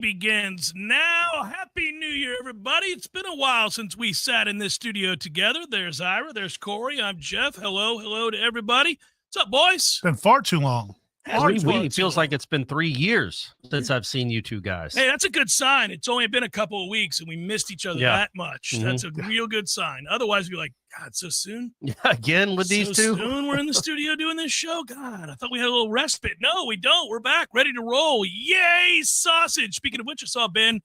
Begins now. Happy New Year, everybody. It's been a while since we sat in this studio together. There's Ira, there's Corey, I'm Jeff. Hello to everybody. What's up, boys? Been far too long. It feels like it's been 3 years since I've seen you two guys. Hey, that's a good sign. It's only been a couple of weeks and we missed each other that much. Mm-hmm. That's a real good sign. Otherwise, we'd be like, God, so soon? Yeah, again with these two? Soon we're in the studio doing this show? God, I thought we had a little respite. No, we don't. We're back, ready to roll. Yay, sausage. Speaking of which, I saw Ben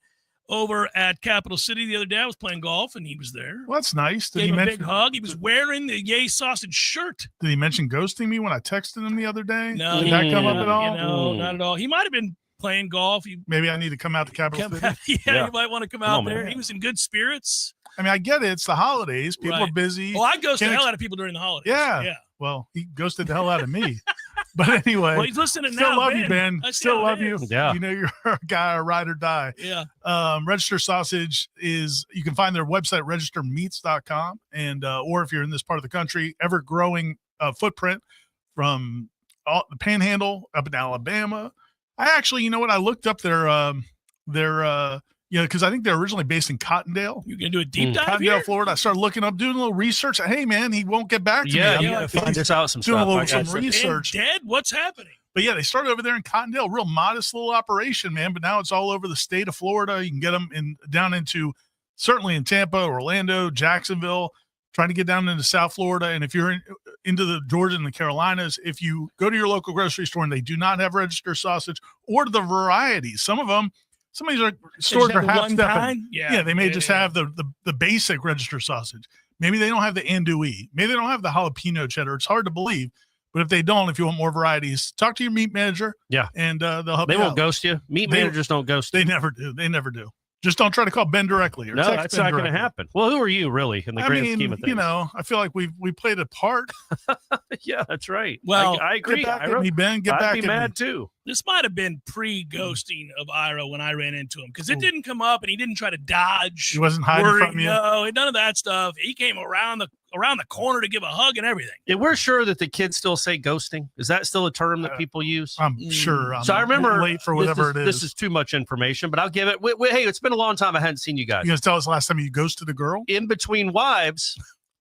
over at Capital City the other day. I was playing golf, and he was there. Well, that's nice. Gave him a big hug. He was wearing the Yay Sausage shirt. Did he mention ghosting me when I texted him the other day? No. Did that come up at all? No, not at all. He might have been playing golf. Maybe I need to come out to Capital City. Yeah, you might want to come out there. Man. He was in good spirits. I mean, I get it. It's the holidays. People are busy. Well, I ghosted the hell out of people during the holidays. Yeah. Well, he ghosted the hell out of me. But anyway, well, he's listening still now. Love you, Ben. Still love you. Yeah. You know you're a guy, a ride or die. Yeah. Register Sausage you can find their website, registermeats.com. And, or if you're in this part of the country, ever growing footprint from the Panhandle up in Alabama. I actually, you know what? I looked up their because I think they're originally based in Cottondale. You're going to do a deep dive Cottondale, here? Florida. I started looking up, doing a little research. Hey, man, he won't get back to me. Yeah, find this out some doing stuff. Some research. Dead? What's happening? But yeah, they started over there in Cottondale, real modest little operation, man. But now it's all over the state of Florida. You can get them down into certainly in Tampa, Orlando, Jacksonville, trying to get down into South Florida. And if you're into the Georgia and the Carolinas, if you go to your local grocery store and they do not have registered sausage, order the varieties. Some of these are stores are half stepping. Yeah, they may just have the basic registered sausage. Maybe they don't have the andouille. Maybe they don't have the jalapeno cheddar. It's hard to believe. But if they don't, if you want more varieties, talk to your meat manager. Yeah. And they'll help you. They won't ghost you. Meat managers don't ghost you. They never do. They never do. Just don't try to call Ben directly. No, that's not going to happen. Well, who are you really in the grand scheme of things? You know, I feel like we played a part. Yeah, that's right. Well, I agree. Get back at me, Ben. Get back at me. I'd be mad too. This might have been pre-ghosting of Ira when I ran into him because it didn't come up and he didn't try to dodge. He wasn't hiding from you. No, none of that stuff. He came around the corner to give a hug and everything. Yeah, we're sure that the kids still say ghosting. Is that still a term that people use? I'm sure. So I remember late for whatever it is. This is too much information, but I'll give it. Hey, it's been a long time. I hadn't seen you guys. You gonna tell us last time you ghosted a girl? In between wives,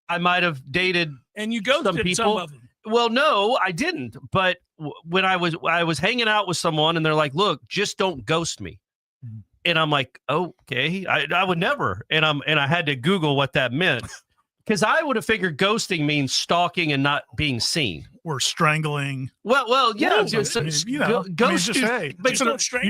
I might have dated and you ghosted some of them. Well, no, I didn't. But when I was hanging out with someone and they're like, look, just don't ghost me. And I'm like, okay, I would never. And I had to Google what that meant because I would have figured ghosting means stalking and not being seen. Or strangling. Well, yeah. Ghost. You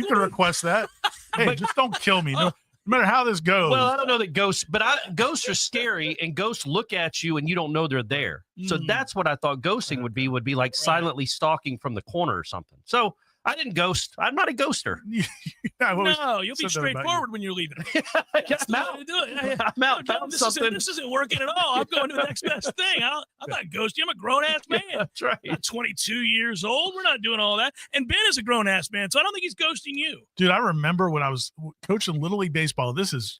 can request that. Hey, just don't kill me. No matter how this goes. Well, I don't know that ghosts are scary, and ghosts look at you and you don't know they're there. So that's what I thought ghosting would be like silently stalking from the corner or something. So I didn't ghost. I'm not a ghoster. No, you'll be straightforward when you're leaving. I'm out. This isn't working at all. I'm going to the next best thing. I'm not ghosting. I'm a grown-ass man. That's right. I'm 22 years old. We're not doing all that. And Ben is a grown-ass man, so I don't think he's ghosting you. Dude, I remember when I was coaching Little League Baseball. This is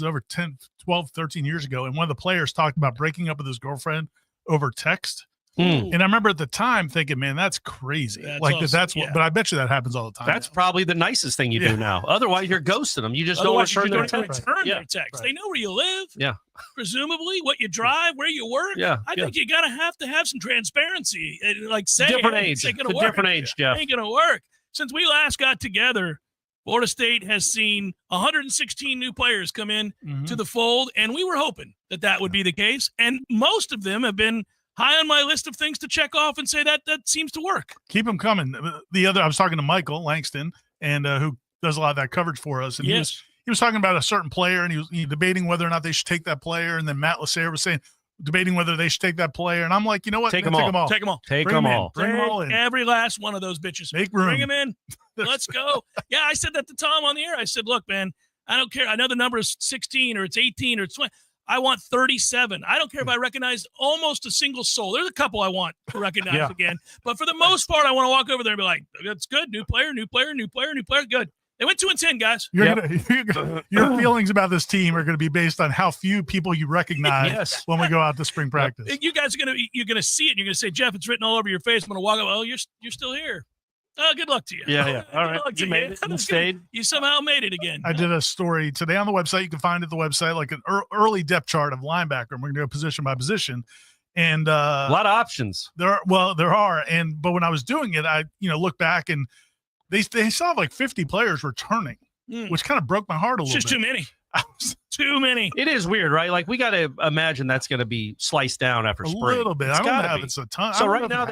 over 10, 12, 13 years ago. And one of the players talked about breaking up with his girlfriend over text. And I remember at the time thinking, man, that's crazy. But I bet you that happens all the time. That's probably the nicest thing you do now. Otherwise, you're ghosting them. You just don't return their text. Their text. Right. They know where you live. Yeah. Presumably, what you drive, where you work. Yeah. I think you have to have some transparency. Like say, different age. It's a different age, Jeff. It ain't gonna work. Since we last got together, Florida State has seen 116 new players come in to the fold, and we were hoping that would be the case. And most of them have been high on my list of things to check off and say that seems to work. Keep them coming. I was talking to Michael Langston, and who does a lot of that coverage for us. And he was talking about a certain player, and he was debating whether or not they should take that player. And then Matt Lasser was debating whether they should take that player. And I'm like, you know what? Take them all. Bring them all in. Every last one of those bitches. Make room. Bring them in. Let's go. Yeah, I said that to Tom on the air. I said, look, man, I don't care. I know the number is 16 or it's 18 or it's 20. I want 37. I don't care if I recognize almost a single soul. There's a couple I want to recognize again. But for the most part, I want to walk over there and be like, that's good. New player. Good. They went 2-10, guys. Your feelings about this team are going to be based on how few people you recognize when we go out to spring practice. You guys are you're going to see it. And you're going to say, Jeff, it's written all over your face. I'm going to walk up. Oh, you're still here. Good luck to you. Yeah. All Good right. luck to You made it. You stayed. You somehow made it again. I did a story today on the website. You can find it at the website, like an early depth chart of linebacker. And we're going to go position by position. And A lot of options. there are. But when I was doing it, I look back and they still have like 50 players returning, which kind of broke my heart a little bit. It's just too many. Too many. It is weird, right? Like we got to imagine that's going to be sliced down after spring. A little bit. It's I don't gotta know be. if it's a ton. So right now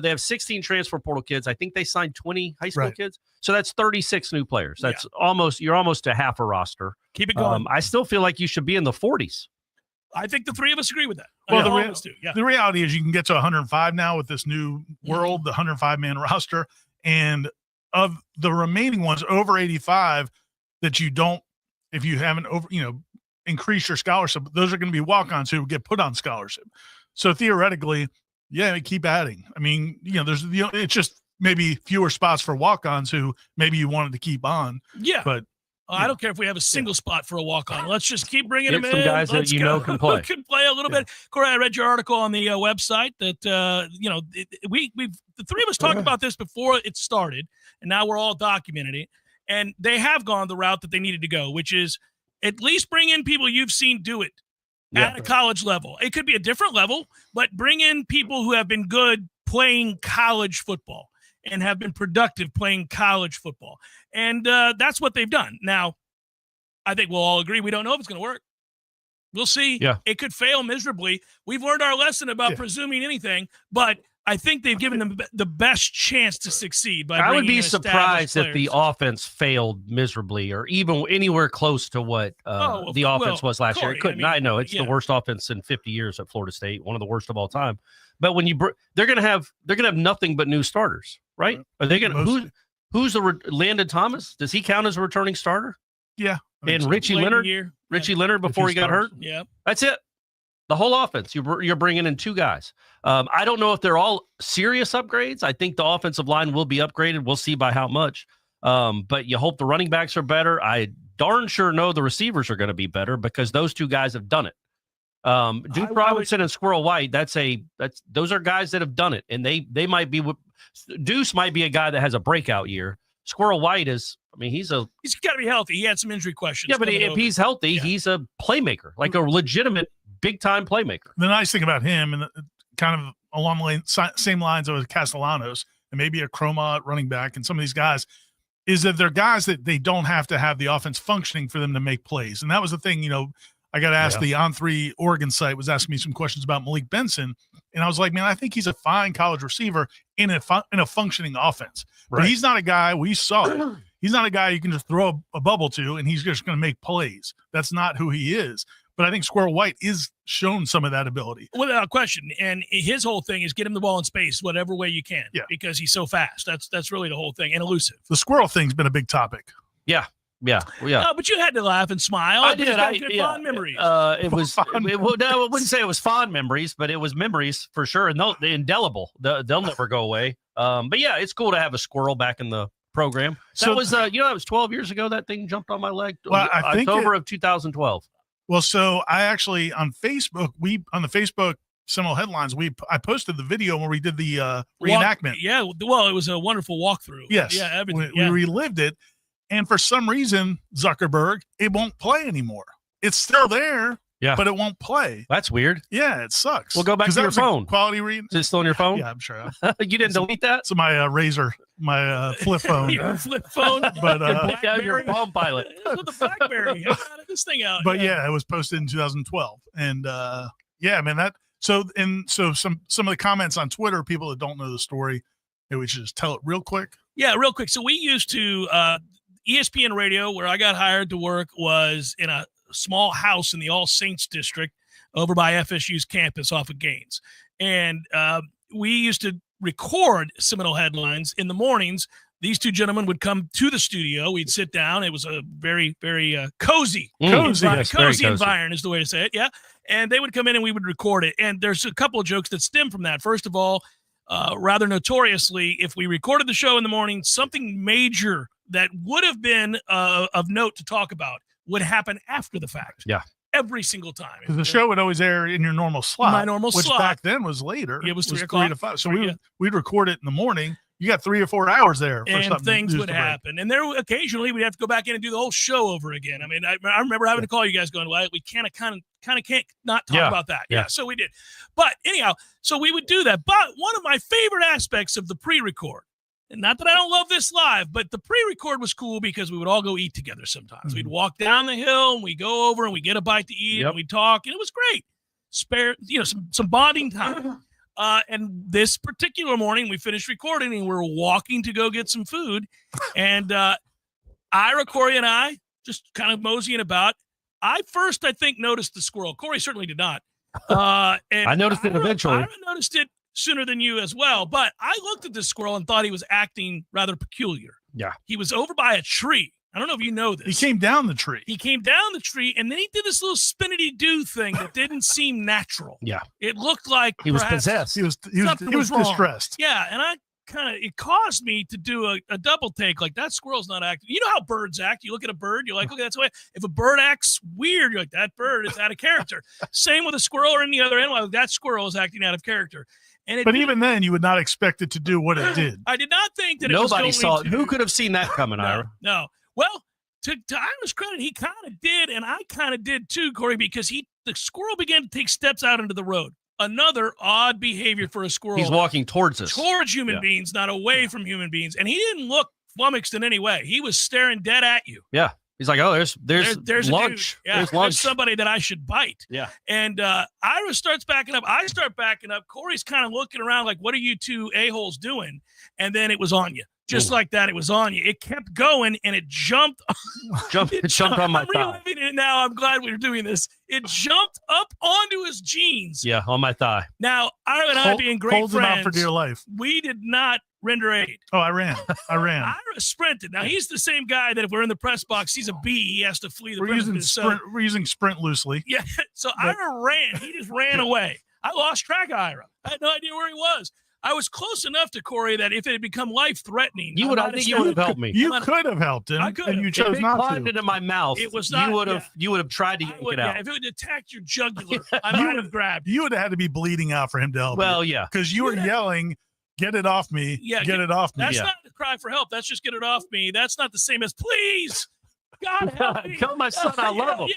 they have 16 transfer portal kids. I think they signed 20 high school kids. So that's 36 new players. That's you're almost to half a roster. Keep it going. I still feel like you should be in the 40s. I think the three of us agree with that. Well, the reality is you can get to 105 now with this new world, the 105-man roster. And of the remaining ones over 85 that you don't, if you haven't increased your scholarship, those are going to be walk-ons who get put on scholarship. So theoretically, keep adding. I mean, it's just maybe fewer spots for walk-ons who maybe you wanted to keep on. Yeah. But I don't care if we have a single spot for a walk-on. Let's just keep bringing them in. Some guys Let's that can play. Can play a little bit. Corey, I read your article on the website that we've the three of us talked about this before it started, and now we're all documenting it. And they have gone the route that they needed to go, which is at least bring in people you've seen do it at a college level. It could be a different level, but bring in people who have been good playing college football and have been productive playing college football. And that's what they've done. Now, I think we'll all agree we don't know if it's going to work. We'll see. Yeah. It could fail miserably. We've learned our lesson about presuming anything, but I think they've given them the best chance to succeed. By I would be in surprised if players. the offense failed miserably or even anywhere close to what the offense was last year. It couldn't. I know it's the worst offense in 50 years at Florida State, one of the worst of all time. But when they're going to have nothing but new starters, right? Are they going to who's the Landon Thomas? Does he count as a returning starter? Yeah. And Richie Leonard before he got hurt. Yeah, that's it. The whole offense, you're bringing in two guys. I don't know if they're all serious upgrades. I think the offensive line will be upgraded. We'll see by how much. But you hope the running backs are better. I darn sure know the receivers are going to be better because those two guys have done it. Duke Robinson and Squirrel White. Those are guys that have done it, and they might be. Deuce might be a guy that has a breakout year. Squirrel White is. I mean, he's got to be healthy. He had some injury questions. Yeah, but if he's healthy, he's a playmaker, like a legitimate big-time playmaker. The nice thing about him, and kind of along the same lines of Castellanos, and maybe a Chroma running back, and some of these guys, is that they're guys that they don't have to have the offense functioning for them to make plays. And that was the thing, I got asked, the On3 Oregon site was asking me some questions about Malik Benson, and I was like, man, I think he's a fine college receiver in a functioning offense. Right. But he's not a guy, we saw it. He's not a guy you can just throw a bubble to and he's just going to make plays. That's not who he is. But I think Squirrel White is shown some of that ability. Without question. And his whole thing is get him the ball in space whatever way you can because he's so fast. That's really the whole thing, and elusive. The squirrel thing's been a big topic. Yeah. No, but you had to laugh and smile. I did. Fond memories. It was. I wouldn't say it was fond memories, but it was memories for sure, and they're indelible. They'll never go away. But yeah, it's cool to have a squirrel back in the program. That was that was 12 years ago. That thing jumped on my leg. Well, I think October of 2012. Well, so I actually on Facebook, on the Facebook Seminole Headlines, I posted the video where we did the reenactment. Well, it was a wonderful walkthrough. Yes, yeah, everything. We relived it. And for some reason, Zuckerberg, it won't play anymore. It's still there, but it won't play. That's weird. Yeah, it sucks. Well, go back to your phone. Quality read. Is it still on your phone? Yeah, I'm sure. You didn't delete that? So my Razor, my flip phone. Your flip phone. But your Palm Pilot. The BlackBerry. How did this thing out? But it was posted in 2012. And man, so some of the comments on Twitter, people that don't know the story, maybe we should just tell it real quick. Yeah, real quick. So we used to ESPN Radio, where I got hired to work, was in a small house in the All Saints district over by FSU's campus off of Gaines. And we used to record Seminole Headlines in the mornings. These two gentlemen would come to the studio. We'd sit down. It was a very, very cozy environment is the way to say it. Yeah. And they would come in and we would record it. And there's a couple of jokes that stem from that. First of all, rather notoriously, if we recorded the show in the morning, something major that would have been of note to talk about would happen after the fact. Yeah. Every single time. Because the show would always air in your normal slot. My normal slot. Which back then was later. It was 3 to 5. So we'd record it in the morning, you got 3 or 4 hours there for and something. things would happen. And there occasionally we'd have to go back in and do the whole show over again. I mean, I remember having to call you guys going, well, we kind of can't not talk about that. Yeah. So we did. But anyhow, so we would do that. But one of my favorite aspects of the pre-record, and not that I don't love this live, but the pre-record was cool because we would all go eat together sometimes. We'd walk down the hill and we go over and we get a bite to eat and we talk, and it was great. Some bonding time. And this particular morning, we finished recording and we were walking to go get some food. And Ira, Corey, and I just kind of moseying about. I think, noticed the squirrel. Corey certainly did not. And I noticed it eventually. Ira noticed it sooner than you as well. But I looked at this squirrel and thought he was acting rather peculiar. Yeah. He was over by a tree. I don't know if you know this. He came down the tree. And then he did this little spinity-do thing that didn't seem natural. Yeah. It looked like he was possessed. He was distressed. Yeah, and it caused me to do a double take, like that squirrel's not acting. You know how birds act. You look at a bird, you're like, okay, that's the way. If a bird acts weird, you're like, that bird is out of character. Same with a squirrel or any other animal. That squirrel is acting out of character. But even then, you would not expect it to do what it did. I did not think that nobody it was going saw it. Who could have seen that coming, Ira? No. Well, to Ira's credit, he kind of did, and I kind of did too, Corey, because the squirrel began to take steps out into the road. Another odd behavior for a squirrel. He's walking towards us. Towards human beings, not away from human beings. And he didn't look flummoxed in any way. He was staring dead at you. Yeah. He's like, oh, there's lunch. Yeah, there's lunch. There's somebody that I should bite. Yeah. And Ira starts backing up. I start backing up. Corey's kind of looking around like, what are you two a-holes doing? And then it was on you. Just like that, it was on you. It kept going, and it jumped. It jumped on my thigh. I'm reliving it now. I'm glad we were doing this. It jumped up onto his jeans. Yeah, on my thigh. Now, Ira and I being great holds friends, him out for dear life. We did not render aid. Oh, I ran. Ira sprinted. Now, he's the same guy that if we're in the press box, he's a bee. He has to flee the press box. We're using sprint loosely. Yeah, so Ira ran. He just ran away. I lost track of Ira. I had no idea where he was. I was close enough to Corey that if it had become life-threatening, you would have helped me. You could have helped him, and you chose not to. If it climbed into my mouth, it was not. You would have tried to yank it out. Yeah, if it would attack your jugular, I might have grabbed. You would have had to be bleeding out for him to help. Well, yeah, because you were yelling, "Get it off me! Yeah, get it off me!" That's not a cry for help. That's just get it off me. That's not the same as please, God help me. Tell my son I love him.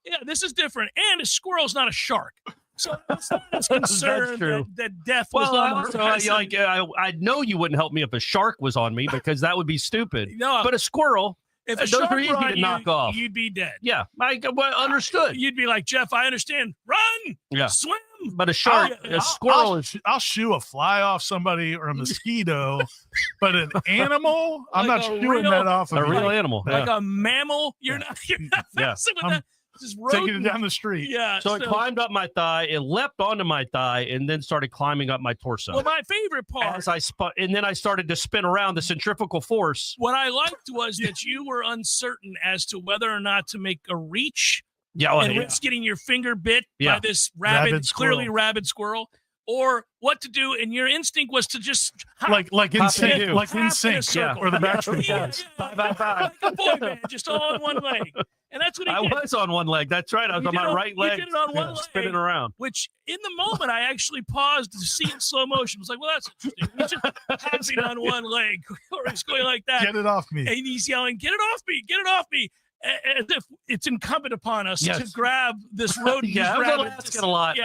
Yeah, this is different. And a squirrel's not a shark. So it's not as concerned that death was on the I know you wouldn't help me if a shark was on me because that would be stupid. No, but a squirrel, if a shark are easy to knock off. You'd be dead. Yeah, understood. You'd be like, Jeff, I understand. Run, swim. But a shark, a squirrel I'll shoo a fly off somebody or a mosquito, but an animal, I'm not shooing that off of a real animal, like a mammal. You're not messing with that. Taking it down the street. Yeah. So it climbed up my thigh, it leapt onto my thigh, and then started climbing up my torso. Well, my favorite part. And then I started to spin around the centrifugal force. What I liked was that you were uncertain as to whether or not to make a reach. And risk getting your finger bit by this clearly rabid squirrel, or what to do, and your instinct was to just like in sync, or the Backstreet Boys. Like a boy band, just all on one leg. And that's what he did. I was on one leg. That's right. I was on my right leg. You did it on one leg, spinning around. Which, in the moment, I actually paused to see in slow motion. I was like, well, that's interesting. He's just passing on one leg, or he's going like that. Get it off me. And he's yelling, get it off me, get it off me. As if it's incumbent upon us to grab this rodent. I was asking a lot.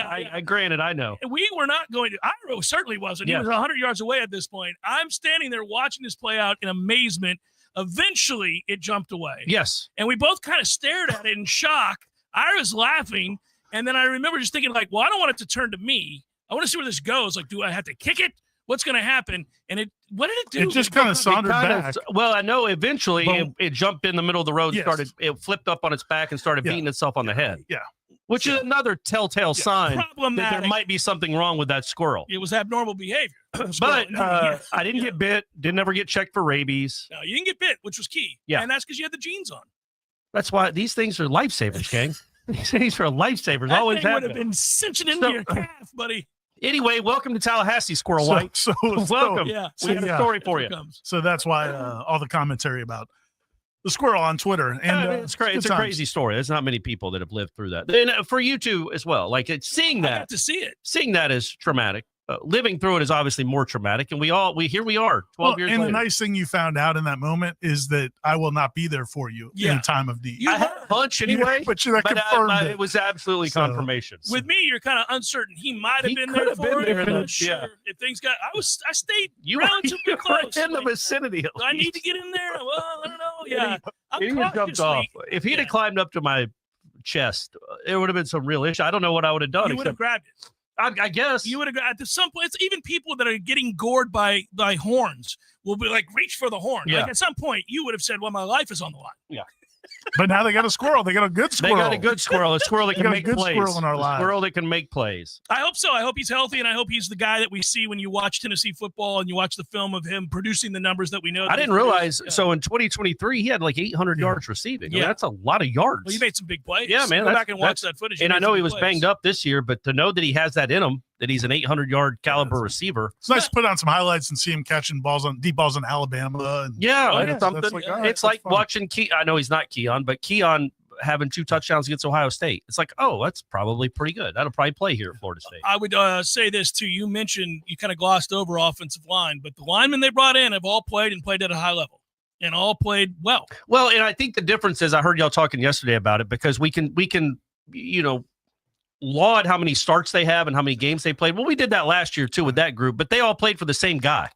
Granted, I know. We were not going to. Iro certainly wasn't. He was 100 yards away at this point. I'm standing there watching this play out in amazement. Eventually, it jumped away. Yes. And we both kind of stared at it in shock. Ira's laughing. And then I remember just thinking, like, well, I don't want it to turn to me. I want to see where this goes. Like, do I have to kick it? What's going to happen? And what did it do? It just kind of sauntered back. Well, I know eventually it jumped in the middle of the road, it flipped up on its back and started beating itself on the head. Yeah. Which is another telltale sign that there might be something wrong with that squirrel. It was abnormal behavior. But I didn't get bit, didn't ever get checked for rabies. No, you didn't get bit, which was key. Yeah. And that's because you had the jeans on. That's why these things are lifesavers, gang. These things are lifesavers. That always thing would have been cinching into your calf, buddy. Anyway, welcome to Tallahassee, Squirrel White. Welcome. Yeah. We have a story for you. So that's why all the commentary about the squirrel on Twitter. And it's crazy. It's a crazy story. There's not many people that have lived through that. And for you too as well. Like seeing that. I got to see it. Seeing that is traumatic. living through it is obviously more traumatic. And we are 12 years and later. the nice thing you found out in that moment is that I will not be there for you in a time of need. I had a hunch anyway, but that confirmed it was absolutely confirmation. With me, you're kind of uncertain. He might have been there for it. I'm not sure if things got. I stayed relatively close. In the vicinity. Do I need to get in there? Well, I don't know. Yeah, He jumped off. If he'd have climbed up to my chest, it would have been some real issue. I don't know what I would have done. You would have grabbed it. I guess you would have got to some point. Even people that are getting gored by horns will be like, reach for the horn. Yeah. Like at some point, you would have said, "Well, my life is on the line." Yeah. But now they got a squirrel. They got a good squirrel. They got a good squirrel. A squirrel that can make plays. Squirrel in our lives. Squirrel that can make plays. I hope so. I hope he's healthy, and I hope he's the guy that we see when you watch Tennessee football and you watch the film of him producing the numbers that we know. I didn't realize. So in 2023, he had like 800 yards receiving. Yeah, I mean, that's a lot of yards. Well, he made some big plays. Yeah, man. Go back and watch that footage. And I know he was banged up this year, but to know that he has that in him, that he's an 800-yard caliber receiver. It's nice to put on some highlights and see him catching deep balls in Alabama. And Something. It's like watching I know he's not Keon, but Keon having 2 touchdowns against Ohio State. It's like, oh, that's probably pretty good. That'll probably play here at Florida State. I would say this too. You mentioned you kind of glossed over offensive line, but the linemen they brought in have all played and played at a high level and all played well. Well, and I think the difference is I heard y'all talking yesterday about it because we can laud how many starts they have and how many games they played. Well, we did that last year too with that group, but they all played for the same guy,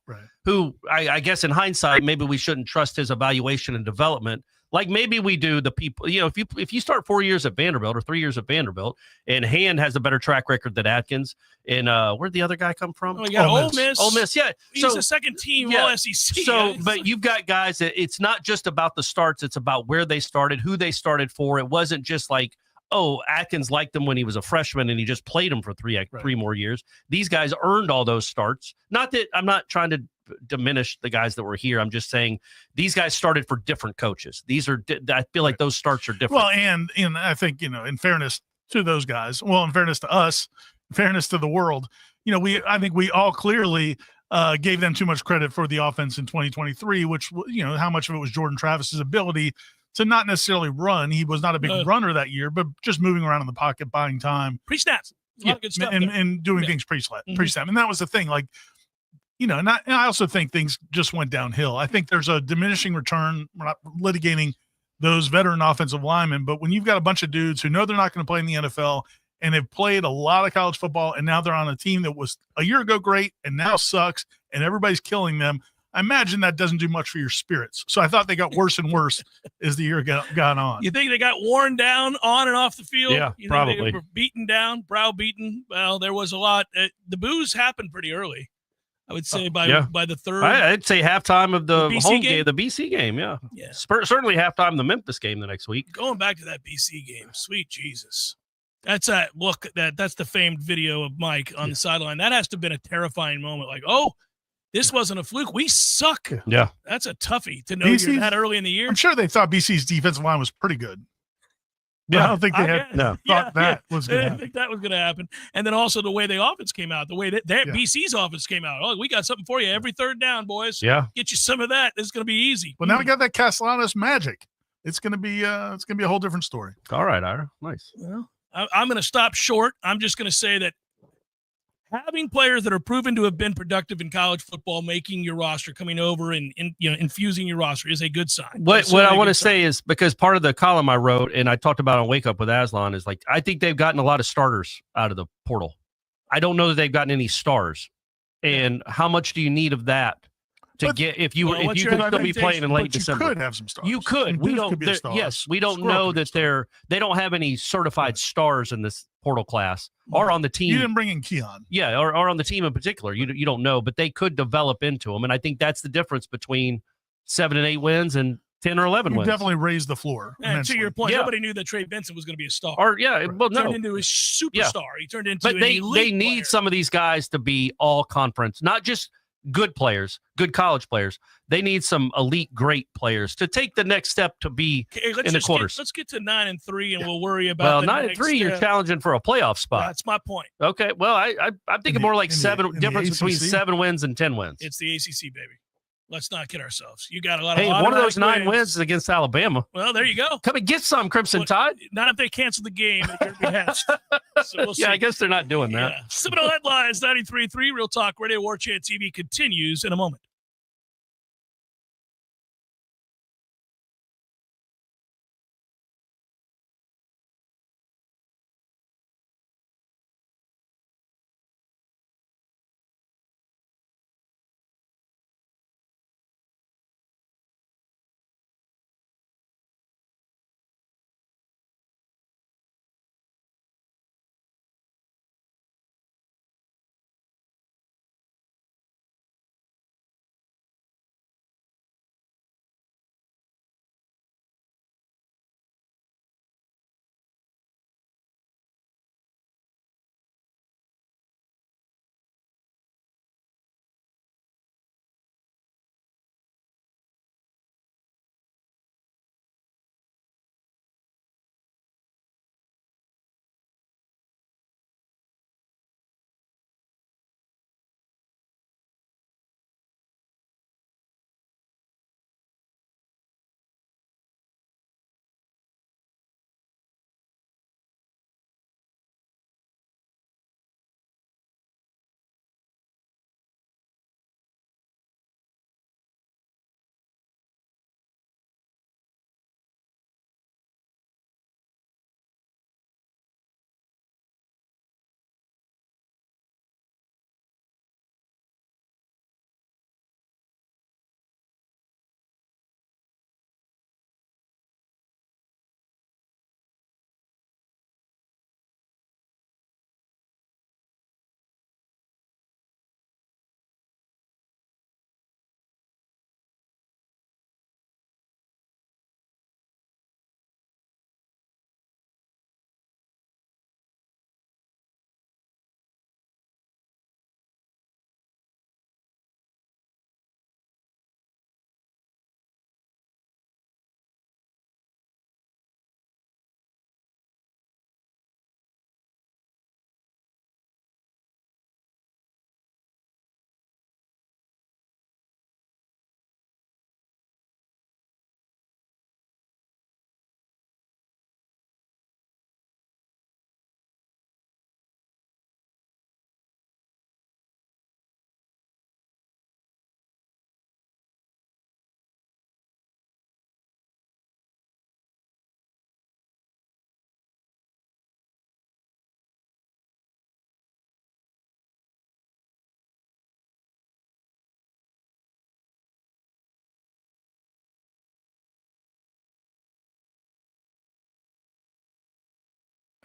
who I guess in hindsight, maybe we shouldn't trust his evaluation and development. Like maybe we do the people, if you start 4 years at Vanderbilt or 3 years at Vanderbilt and Hand has a better track record than Atkins and where'd the other guy come from? Ole Miss. Ole Miss. Yeah. He's a second team all SEC. So, but you've got guys that it's not just about the starts. It's about where they started, who they started for. It wasn't just like, oh, Atkins liked him when he was a freshman and he just played him for three more years. These guys earned all those starts. Not that I'm not trying to diminish the guys that were here. I'm just saying these guys started for different coaches. I feel like those starts are different. Well, and I think, in fairness to those guys, in fairness to us, in fairness to the world, I think we all clearly gave them too much credit for the offense in 2023, which, how much of it was Jordan Travis's ability to not necessarily run. He was not a big runner that year, but just moving around in the pocket, buying time. Pre-snaps. A lot of good stuff and doing things pre-snap. And that was the thing. Like, and I also think things just went downhill. I think there's a diminishing return. We're not litigating those veteran offensive linemen, but when you've got a bunch of dudes who know they're not going to play in the NFL and have played a lot of college football, and now they're on a team that was a year ago great and now sucks, and everybody's killing them, I imagine that doesn't do much for your spirits. So I thought they got worse and worse as the year got on. You think they got worn down on and off the field? Yeah, you probably. They were beaten down, browbeaten. Well, there was a lot. The boos happened pretty early. I would say by the third. I'd say halftime of the home game, the BC game. Yeah. Certainly halftime of the Memphis game the next week. Going back to that BC game, sweet Jesus. That's that's the famed video of Mike on the sideline. That has to have been a terrifying moment. Like, oh, this wasn't a fluke. We suck. Yeah. That's a toughie to know you're that early in the year. I'm sure they thought BC's defensive line was pretty good. Yeah, I don't think they thought that was going to happen. I didn't think that was going to happen. And then also the way the offense came out, the way that BC's offense came out. Oh, we got something for you every third down, boys. Yeah. Get you some of that. It's going to be easy. Well, now we got that Castellanos magic. It's going to be a whole different story. All right, Ira. Nice. Well, I'm going to stop short. I'm just going to say that having players that are proven to have been productive in college football, making your roster, coming over and infusing your roster is a good sign. What I want to say is, because part of the column I wrote and I talked about on Wake Up with Aslan is like, I think they've gotten a lot of starters out of the portal. I don't know that they've gotten any stars. And how much do you need of that to get if you could still be playing in late December? You could have some stars. You could. We don't. Yes, we don't know that they don't have any certified stars in this portal class or on the team. You didn't bring in Keon. Yeah, or on the team in particular. You don't know, but they could develop into them, and I think that's the difference between 7 and 8 wins and 10 or 11 wins. Definitely raised the floor. And to your point, nobody knew that Trey Benson was going to be a star. Well, turned into a superstar. He turned into an elite they need player. some of these guys to be all conference, not just good players, good college players. They need some elite, great players to take the next step to be in the quarters. Let's get to 9-3, and we'll worry about. Well, 9-3, you're challenging for a playoff spot. That's my point. Okay. Well, I'm thinking more like difference between 7 wins and 10 wins. It's the ACC, baby. Let's not kid ourselves. You got a lot of Hey, one of those automatic 9 wins is against Alabama. Well, there you go. Come and get some, Crimson Tide. Not if they cancel the game at your behest. So we'll see. Yeah, I guess they're not doing that. Yeah. Seminole Headlines 93.3 Real Talk Radio Warchant TV continues in a moment.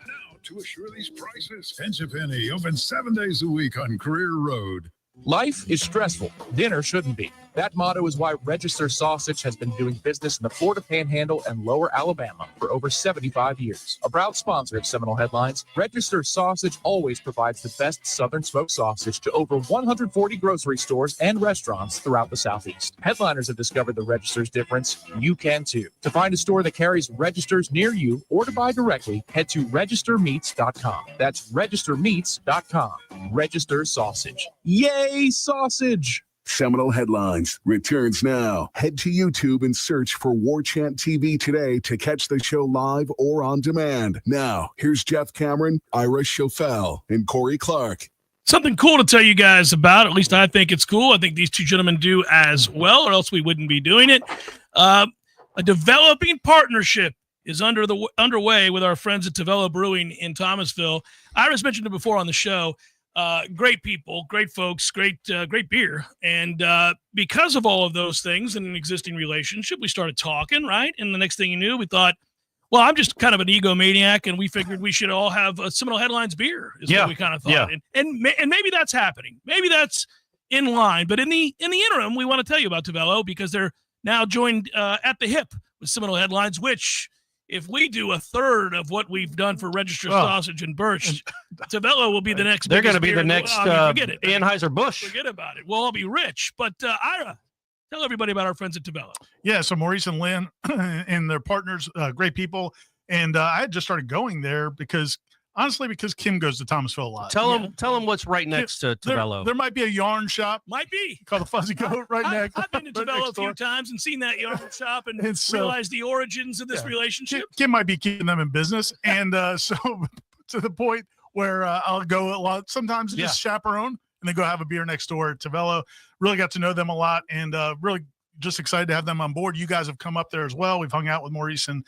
Now, to assure these prices, Pinch a Penny open 7 days a week on Career Road. Life is stressful. Dinner shouldn't be. That motto is why Register Sausage has been doing business in the Florida Panhandle and Lower Alabama for over 75 years. A proud sponsor of Seminole Headlines, Register Sausage always provides the best Southern smoked sausage to over 140 grocery stores and restaurants throughout the Southeast. Headliners have discovered the Register's difference. You can too. To find a store that carries Registers near you or to buy directly, head to registermeats.com. That's registermeats.com. Register Sausage. Yay, sausage! Seminole Headlines returns now. Head to YouTube and search for Warchant TV today to catch the show live or on demand. Now, here's Jeff Cameron, Ira Schofel, and Corey Clark. Something cool to tell you guys about. At least I think it's cool. I think these two gentlemen do as well, or else we wouldn't be doing it. A developing partnership is underway with our friends at Tavella Brewing in Thomasville. Ira's mentioned it before on the show. Great people, great folks, great beer. And because of all of those things and an existing relationship, we started talking, right? And the next thing you knew, we thought, well, I'm just kind of an egomaniac, and we figured we should all have a Seminole Headlines beer is what we kind of thought. Yeah. And maybe that's happening. Maybe that's in line. But in the interim, we want to tell you about Tavella because they're now joined at the hip with Seminole Headlines, which if we do a third of what we've done for Register Sausage and Birch, Tavella will be the next. They're going to be the next Anheuser-Busch. Forget about it. We'll all be rich. But Ira, tell everybody about our friends at Tavella. Yeah, so Maurice and Lynn and their partners, great people. And I had just started going there because Honestly, because Kim goes to Thomasville a lot. Tell him what's right next to Tavella. There might be a yarn shop. Might be. Called the Fuzzy Coat next. I've been to right Tavella next a few door. times and seen that yarn shop and It's, realized the origins of this relationship. Kim might be keeping them in business. And so to the point where I'll go a lot, sometimes just chaperone and then go have a beer next door at Tavella. Really got to know them a lot and really just excited to have them on board. You guys have come up there as well. We've hung out with Maurice and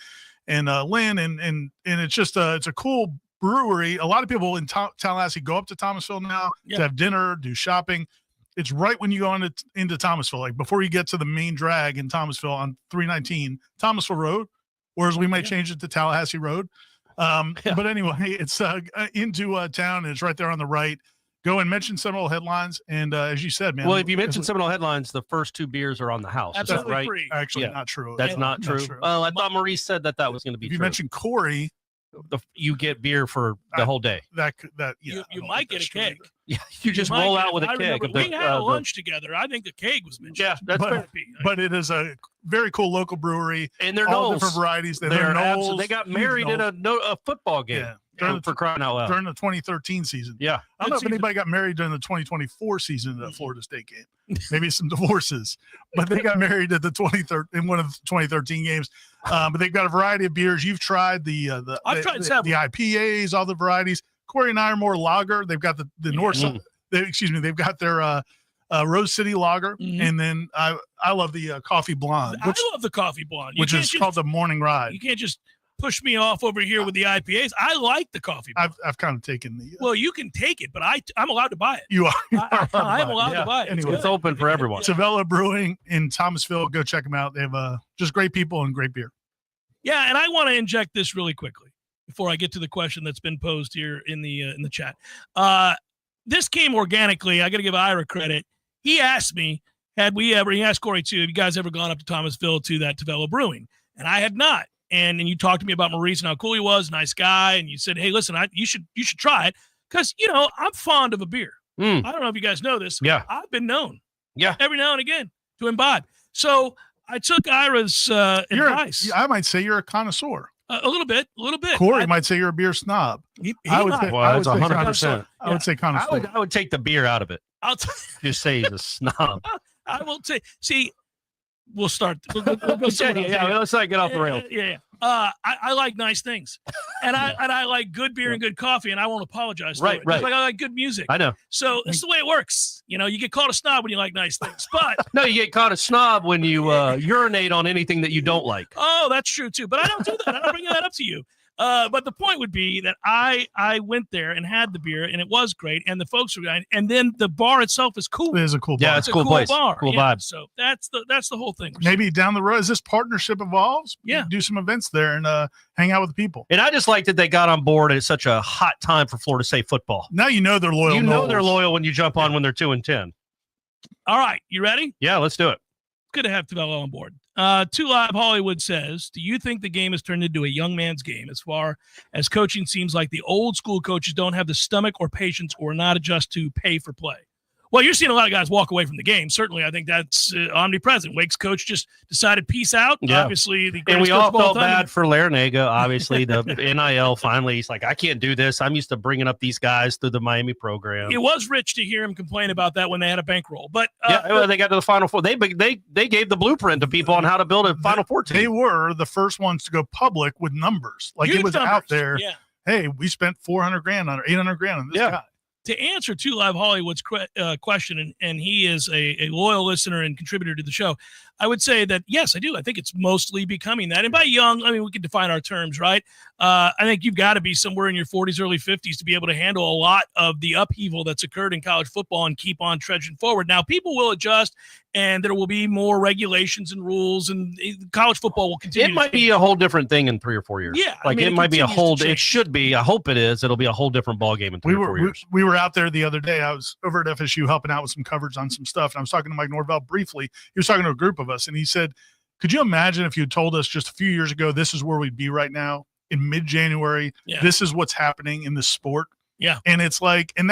Lynn and it's just it's a cool brewery. A lot of people in Tallahassee go up to Thomasville now to have dinner, do shopping. It's right when you go into Thomasville, like before you get to the main drag in Thomasville on 319 Thomasville Road, whereas we might change it to Tallahassee Road. But anyway, it's into town and it's right there on the right. Go and mention Seminole Headlines. And as you said, man. Well, if you mention Seminole Headlines, the first 2 beers are on the house. Absolutely Is that right? free. Actually, not true. That's not true. Oh, I thought Maurice said that was going to be if you true. mention Corey, you get beer for the whole day. You might get a keg. Yeah, you just roll out with a keg. We had a lunch together. I think the keg was mentioned. Yeah, that's fair. But it is a very cool local brewery. And they're all Noles. different varieties. They're Noles. they got married in a football game. Yeah. For crying out loud. During the 2013 season. Yeah. I don't know if anybody got married during the 2024 season at the Florida State game. Maybe some divorces, but they got married at the in one of the 2013 games. But they've got a variety of beers. You've tried the IPAs, all the varieties. Corey and I are more lager. They've got the North side. They've got their Rose City Lager, and then I love the Coffee Blonde. I love the Coffee Blonde, which is called the Morning Ride. You can't just push me off over here with the IPAs. I like the Coffee Blonde. I've kind of taken the. Well, you can take it, but I'm allowed to buy it. You are. I'm allowed to buy it. Anyway, it's open for everyone. Tavella Brewing in Thomasville. Go check them out. They have just great people and great beer. Yeah, and I want to inject this really quickly before I get to the question that's been posed here in the chat. This came organically. I got to give Ira credit. He asked me, he asked Corey too, have you guys ever gone up to Thomasville to that Tavella Brewing? And I had not. And you talked to me about Maurice and how cool he was, nice guy. And you said, hey, listen, you should try it. Because, I'm fond of a beer. I don't know if you guys know this. Yeah. I've been known. Yeah. Every now and again to imbibe. So I took Ira's advice. I might say you're a connoisseur. A little bit. Corey might say you're a beer snob. I would say 100%. I would say connoisseur. I would take the beer out of it. Just say he's a snob. I will say. See, we'll start. We'll go let's not get off the rails. Yeah. I like nice things, and I like good beer and good coffee, and I won't apologize. Right. Just like I like good music. I know. So this is the way it works. You get called a snob when you like nice things, but no, you get caught a snob when you urinate on anything that you don't like. Oh, that's true too. But I don't do that. I don't bring that up to you. But the point would be that I went there and had the beer, and it was great, and the folks were great, and then the bar itself is cool. It is a cool bar. Yeah, it's a cool place. Bar. Cool vibe. So that's the whole thing. Maybe down the road, as this partnership evolves, do some events there and hang out with the people. And I just like that they got on board at such a hot time for Florida State football. Now they're loyal. They're loyal when you jump on when they're 2-10. All right, you ready? Yeah, let's do it. Good to have Tavella on board. 2 Live Hollywood says, do you think the game has turned into a young man's game as far as coaching seems like the old school coaches don't have the stomach or patience or not adjust to pay for play? Well, you're seeing a lot of guys walk away from the game. Certainly, I think that's omnipresent. Wake's coach just decided peace out. Yeah. Obviously, and we all felt bad for Larinaga. Obviously, the NIL finally, he's like, I can't do this. I'm used to bringing up these guys through the Miami program. It was rich to hear him complain about that when they had a bankroll. But they got to the Final Four. They gave the blueprint to people on how to build a Final Four team. They were the first ones to go public with numbers. Like huge it was numbers. Out there. Yeah. Hey, we spent $400,000 on or $800,000 on this guy. To answer 2 Live Hollywood's question, and he is a loyal listener and contributor to the show, I would say that, yes, I do. I think it's mostly becoming that. And by young, I mean, we can define our terms, right? I think you've got to be somewhere in your 40s, early 50s to be able to handle a lot of the upheaval that's occurred in college football and keep on trudging forward. Now, people will adjust, and there will be more regulations and rules, and college football will continue. It might be a whole different thing in 3 or 4 years. Yeah. Like, it might be a whole – it should be. I hope it is. It'll be a whole different ballgame in 3 or 4 years. We were out there the other day. I was over at FSU helping out with some coverage on some stuff, and I was talking to Mike Norvell briefly. He was talking to a group of us, and he said, could you imagine if you had told us just a few years ago this is where we'd be right now in mid-January? Yeah. This is what's happening in the sport. Yeah. And it's like, and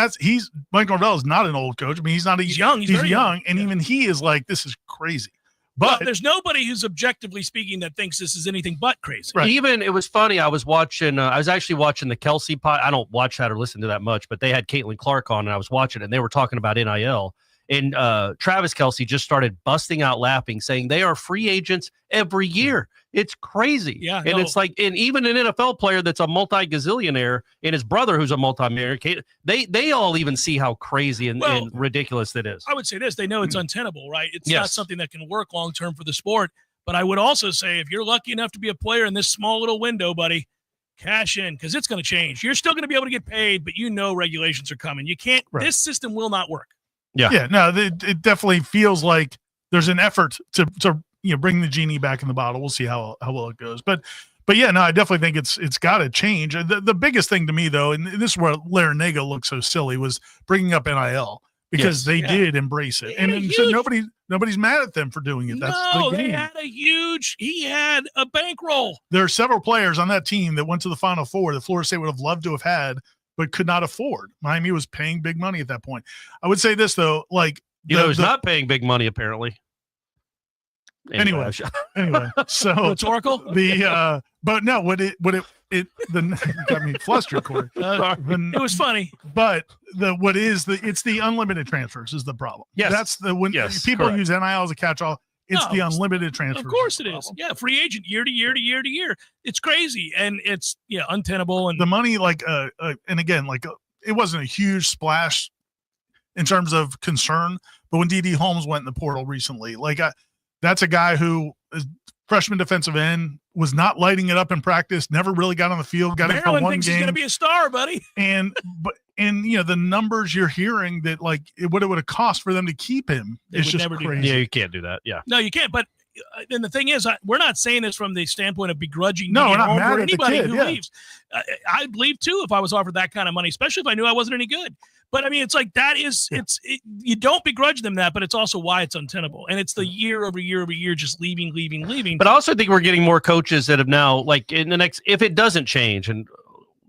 Mike Norvell is not an old coach. I mean, he's young. He's young. And even he is like, this is crazy. But there's nobody who's objectively speaking that thinks this is anything but crazy. Right. Even it was funny. I was actually watching the Kelsey pod. I don't watch that or listen to that much, but they had Caitlin Clark on, and I was watching it, and they were talking about NIL. And Travis Kelsey just started busting out laughing, saying they are free agents every year. It's crazy. Yeah, and it's like, and even an NFL player that's a multi-gazillionaire and his brother who's a multi-millionaire, they all even see how crazy and ridiculous that is. I would say this. They know it's untenable, right? It's not something that can work long-term for the sport. But I would also say if you're lucky enough to be a player in this small little window, buddy, cash in because it's going to change. You're still going to be able to get paid, but regulations are coming. You can't – this system will not work. Yeah. No, it definitely feels like there's an effort to bring the genie back in the bottle. We'll see how well it goes. But yeah, no, I definitely think it's got to change. The biggest thing to me, though, and this is where Larinaga looked so silly, was bringing up NIL because they did embrace it. And so nobody's mad at them for doing it. That's the game. He had a bankroll. There are several players on that team that went to the Final Four that Florida State would have loved to have had, but could not afford. Miami was paying big money at that point. I would say this, though, like he's not paying big money apparently. Anyway, so rhetorical. But no, got me flustered, Corey. It was funny, but it's the unlimited transfers is the problem. Yes, that's people correct. use NIL as a catch-all. It's the unlimited transfers. Of course it is. Yeah, free agent year to year to year to year. It's crazy and it's untenable. And the money, and again, it wasn't a huge splash in terms of concern, but when D.D. Holmes went in the portal recently, that's a guy who is freshman defensive end, was not lighting it up in practice, never really got on the field, got in for one thinks game. He's going to be a star, buddy. And the numbers you're hearing that what it would have cost for them to keep him is just crazy. Yeah, you can't do that. Yeah. No, you can't. But and the thing is, we're not saying this from the standpoint of begrudging we're not mad for at anybody the kid, who leaves. I'd leave too if I was offered that kind of money, especially if I knew I wasn't any good. But I mean, it's like that is you don't begrudge them that, but it's also why it's untenable. And it's the year over year over year just leaving. But I also think we're getting more coaches that have now, in the next, if it doesn't change, and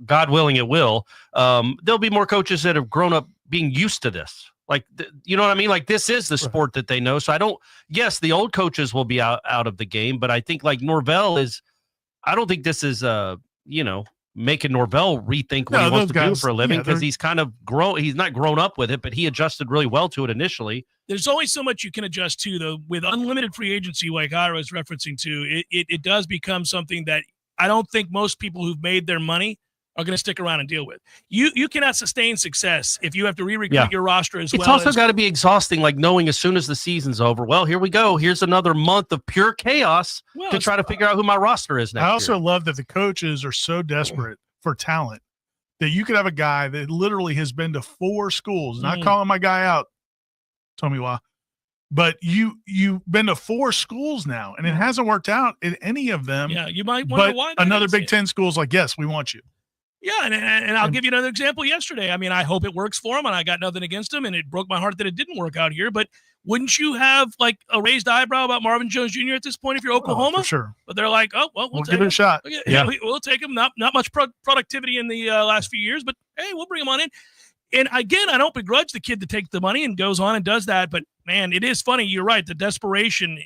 God willing it will, there'll be more coaches that have grown up being used to this. You know what I mean? This is the sport that they know. So the old coaches will be out of the game, but I think Norvell I don't think this is, making Norvell rethink what he wants to do for a living because he's kind of he's not grown up with it, but he adjusted really well to it initially. There's only so much you can adjust to, though. With unlimited free agency, like Ira was referencing to, it does become something that I don't think most people who've made their money are going to stick around and deal with. You cannot sustain success if you have to re-recruit your roster as well. It's also got to be exhausting, knowing as soon as the season's over, well, here we go. Here's another month of pure chaos to try to figure out who my roster is next year. I also love that the coaches are so desperate for talent that you could have a guy that literally has been to 4 schools, not calling my guy out, Tomiwa, but you've been to 4 schools now, and it hasn't worked out in any of them. Yeah, you might wonder why. Another Big Ten school's yes, we want you. Yeah, and I'll give you another example yesterday. I mean, I hope it works for him, and I got nothing against him, and it broke my heart that it didn't work out here. But wouldn't you have a raised eyebrow about Marvin Jones Jr. at this point if you're Oklahoma? For sure. But they're like, we'll give it a shot. Yeah, we'll take him. Not much productivity in the last few years, but hey, we'll bring him on in. And again, I don't begrudge the kid to take the money and goes on and does that. But man, it is funny. You're right. The desperation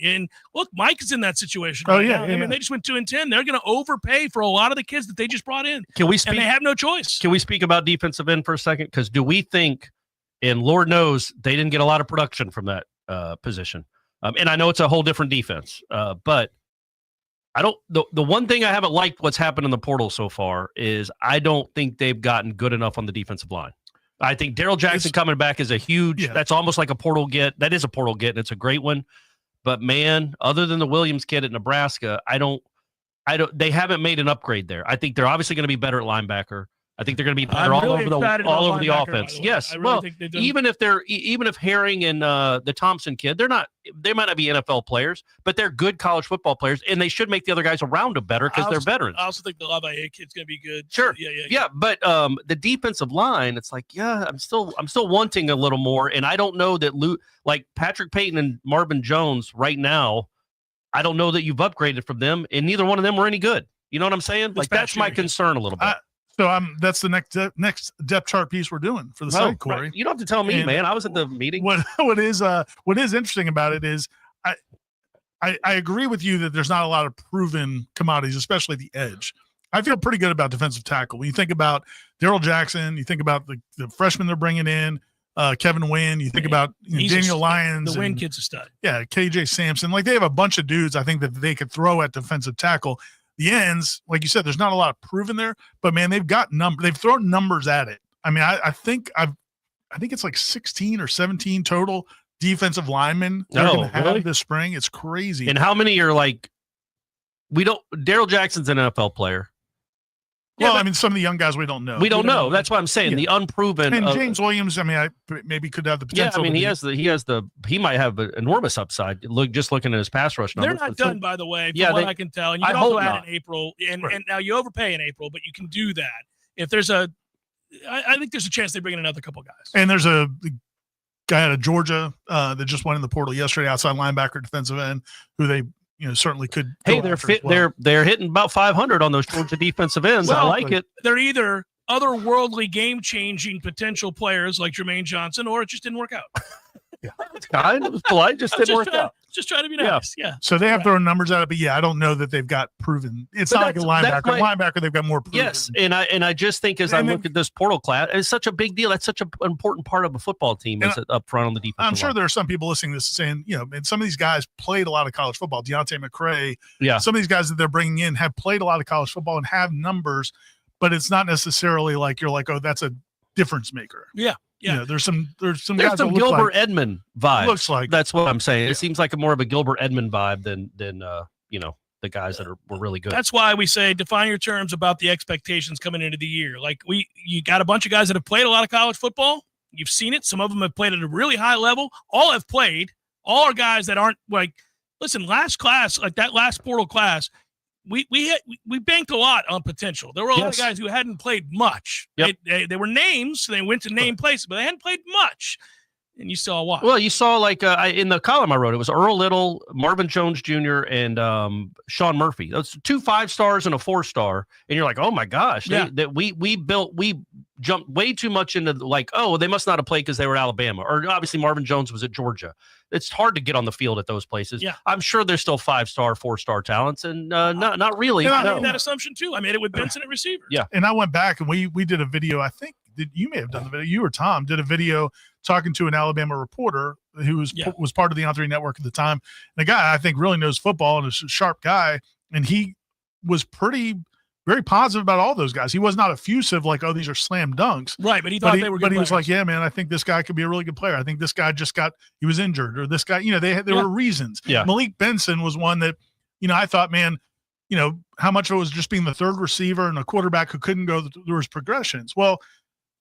look, Mike is in that situation. Oh, right yeah, now. yeah. I mean, they just went 2-10. They're going to overpay for a lot of the kids that they just brought in. Can we speak? And they have no choice. Can we speak about defensive end for a second? Because do we think, and Lord knows they didn't get a lot of production from that position. And I know it's a whole different defense, but I don't. The one thing I haven't liked what's happened in the portal so far is I don't think they've gotten good enough on the defensive line. I think Daryl Jackson coming back is a huge. That's almost like a portal get. That is a portal get, and it's a great one. But man, other than the Williams kid at Nebraska, I don't. They haven't made an upgrade there. I think they're obviously going to be better at linebacker. I think they're going to be better all over the offense. Yes, well, even if Herring and the Thompson kid, they might not be NFL players, but they're good college football players, and they should make the other guys around them better because they're veterans. I also think the Lavalle kid's going to be good. Sure, yeah. But the defensive line, it's I'm still wanting a little more, and I don't know that Patrick Payton and Marvin Jones right now. I don't know that you've upgraded from them, and neither one of them were any good. You know what I'm saying? That's my concern a little bit. So that's the next depth chart piece we're doing for the site, Corey. Right. You don't have to tell me, man. I was at the meeting. What is interesting about it is I agree with you that there's not a lot of proven commodities, especially the edge. I feel pretty good about defensive tackle. When you think about Daryl Jackson, you think about the freshmen they're bringing in, Kevin Wynn, you think about Daniel Lyons. The Wynn kid's a stud. Yeah, KJ Sampson. Like, they have a bunch of dudes I think that they could throw at defensive tackle. The ends, like you said, there's not a lot of proven there, but man, they've got they've thrown numbers at it. I mean, I think it's like 16 or 17 total defensive linemen they're going to have this spring. It's crazy. And how many are like, Daryl Jackson's an NFL player. Well, I mean, some of the young guys we don't know. We don't know. That's what I'm saying. Yeah. The unproven. And James Williams, I mean, I maybe could have the potential. Yeah, I mean, he might have an enormous upside. Just looking at his pass rush numbers. They're not done, by the way, from what I can tell. And you can also add in April. And now you overpay in April, but you can do that. If there's I think there's a chance they bring in another couple guys. And there's a guy out of Georgia that just went in the portal yesterday, outside linebacker, defensive end, who they certainly could. Hey, they're hitting about 500 on those Georgia defensive ends. I like it. They're either otherworldly, game-changing potential players like Jermaine Johnson, or it just didn't work out. Yeah, it's kind. It was polite. Just didn't work out. Just trying to be nice. Yeah. So they have thrown numbers at it, but I don't know that they've got proven. It's not like a linebacker. Linebacker, they've got more proven. Yes, and I just think as I look at this portal class, it's such a big deal. That's such an important part of a football team is up front on the defense. I'm sure there are some people listening to this saying, and some of these guys played a lot of college football. Deontay McCray. Yeah. Some of these guys that they're bringing in have played a lot of college football and have numbers, but it's not necessarily like you're like, oh, that's a difference maker. Yeah. Yeah, there's some guys some that Gilbert Edmond vibe. Looks like that's what I'm saying. It seems like more of a Gilbert Edmond vibe than the guys that were really good. That's why we say define your terms about the expectations coming into the year. Like you got a bunch of guys that have played a lot of college football. You've seen it. Some of them have played at a really high level. All have played. All are guys that aren't like. Listen, last class, like that last portal class, we banked a lot on potential. There were a lot of guys who hadn't played much. Yep. They were names, so they went to name places, but they hadn't played much. And you saw what? Well, you saw like in the column I wrote, it was Earl Little, Marvin Jones Jr., and Sean Murphy. Those 2 5-stars and a 4-star. And you're like, oh my gosh, we jumped way too much into like, oh, they must not have played because they were at Alabama, or obviously Marvin Jones was at Georgia. It's hard to get on the field at those places. Yeah. I'm sure there's still 5-star, 4-star talents, and not really. I made that assumption too. I made it with Benson at receiver. Yeah. And I went back and we did a video. I think you may have done the video. You or Tom did a video talking to an Alabama reporter who was part of the On3 network at the time. And a guy I think really knows football and is a sharp guy. And he was very positive about all those guys. He was not effusive like, oh, these are slam dunks. Right, but he thought they were good But he was players. like, yeah, man, I think this guy could be a really good player. I think this guy he was injured, or this guy, there were reasons. Yeah. Malik Benson was one that, I thought, man, how much of it was just being the third receiver and a quarterback who couldn't go through his progressions. Well,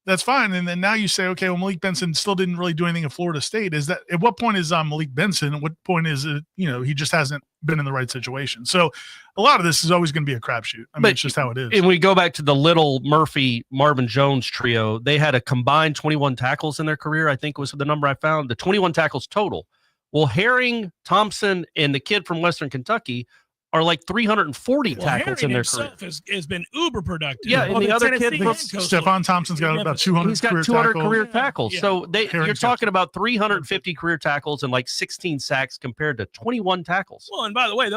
that's fine. And then now you say, okay, well, Malik Benson still didn't really do anything at Florida State. Is that at what point is Malik Benson? At what point is it, he just hasn't been in the right situation? So a lot of this is always going to be a crapshoot. I mean, it's just how it is. And we go back to the Little, Murphy, Marvin Jones trio. They had a combined 21 tackles in their career, I think was the number I found. The 21 tackles total. Well, Herring, Thompson, and the kid from Western Kentucky are like 340 tackles in their career. Has been uber productive. Yeah, and the other kid, Stephon Thompson's got about 200. He's got 200 career tackles. Yeah. So you're talking about 350 career tackles and like 16 sacks compared to 21 tackles. Well, and by the way,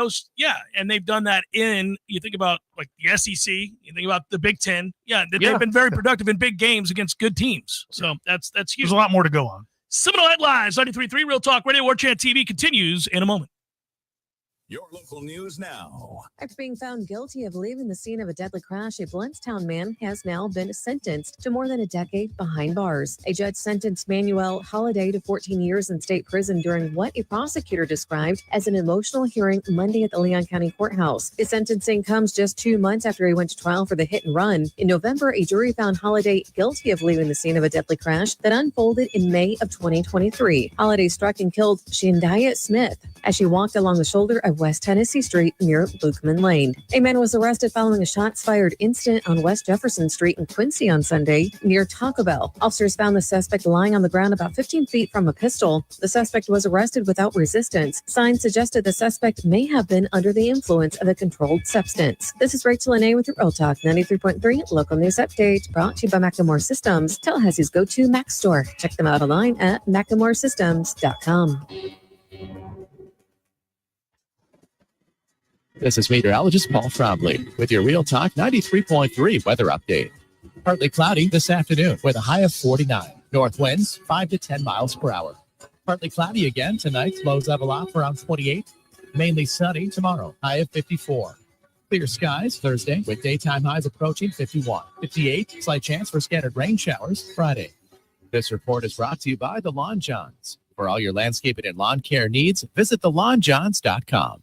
and they've done that you think about like the SEC, you think about the Big Ten. Yeah, they've been very productive in big games against good teams. So that's huge. There's a lot more to go on. Seminole Headlines, 93.3 Real Talk Radio, Warchant TV continues in a moment. Your local news now. After being found guilty of leaving the scene of a deadly crash, a Blountstown man has now been sentenced to more than a decade behind bars. A judge sentenced Manuel Holiday to 14 years in state prison during what a prosecutor described as an emotional hearing Monday at the Leon County Courthouse. His sentencing comes just 2 months after he went to trial for the hit and run. In November, a jury found Holiday guilty of leaving the scene of a deadly crash that unfolded in May of 2023. Holiday struck and killed Shandaya Smith as she walked along the shoulder of West Tennessee Street near Lukeman Lane. A man was arrested following a shots fired incident on West Jefferson Street in Quincy on Sunday near Taco Bell. Officers found the suspect lying on the ground about 15 feet from a pistol. The suspect was arrested without resistance. Signs suggested the suspect may have been under the influence of a controlled substance. This is Rachel Lene with your Real Talk 93.3 local news update, brought to you by McLemore Systems, Tallahassee's go-to Mac store. Check them out online at mclemoresystems.com. This is meteorologist Paul Trombley with your Real Talk 93.3 weather update. Partly cloudy this afternoon with a high of 49. North winds 5 to 10 miles per hour. Partly cloudy again tonight. Lows level off around 28. Mainly sunny tomorrow. High of 54. Clear skies Thursday with daytime highs approaching 51. 58. Slight chance for scattered rain showers Friday. This report is brought to you by the Lawn Johns. For all your landscaping and lawn care needs, visit thelawnjohns.com.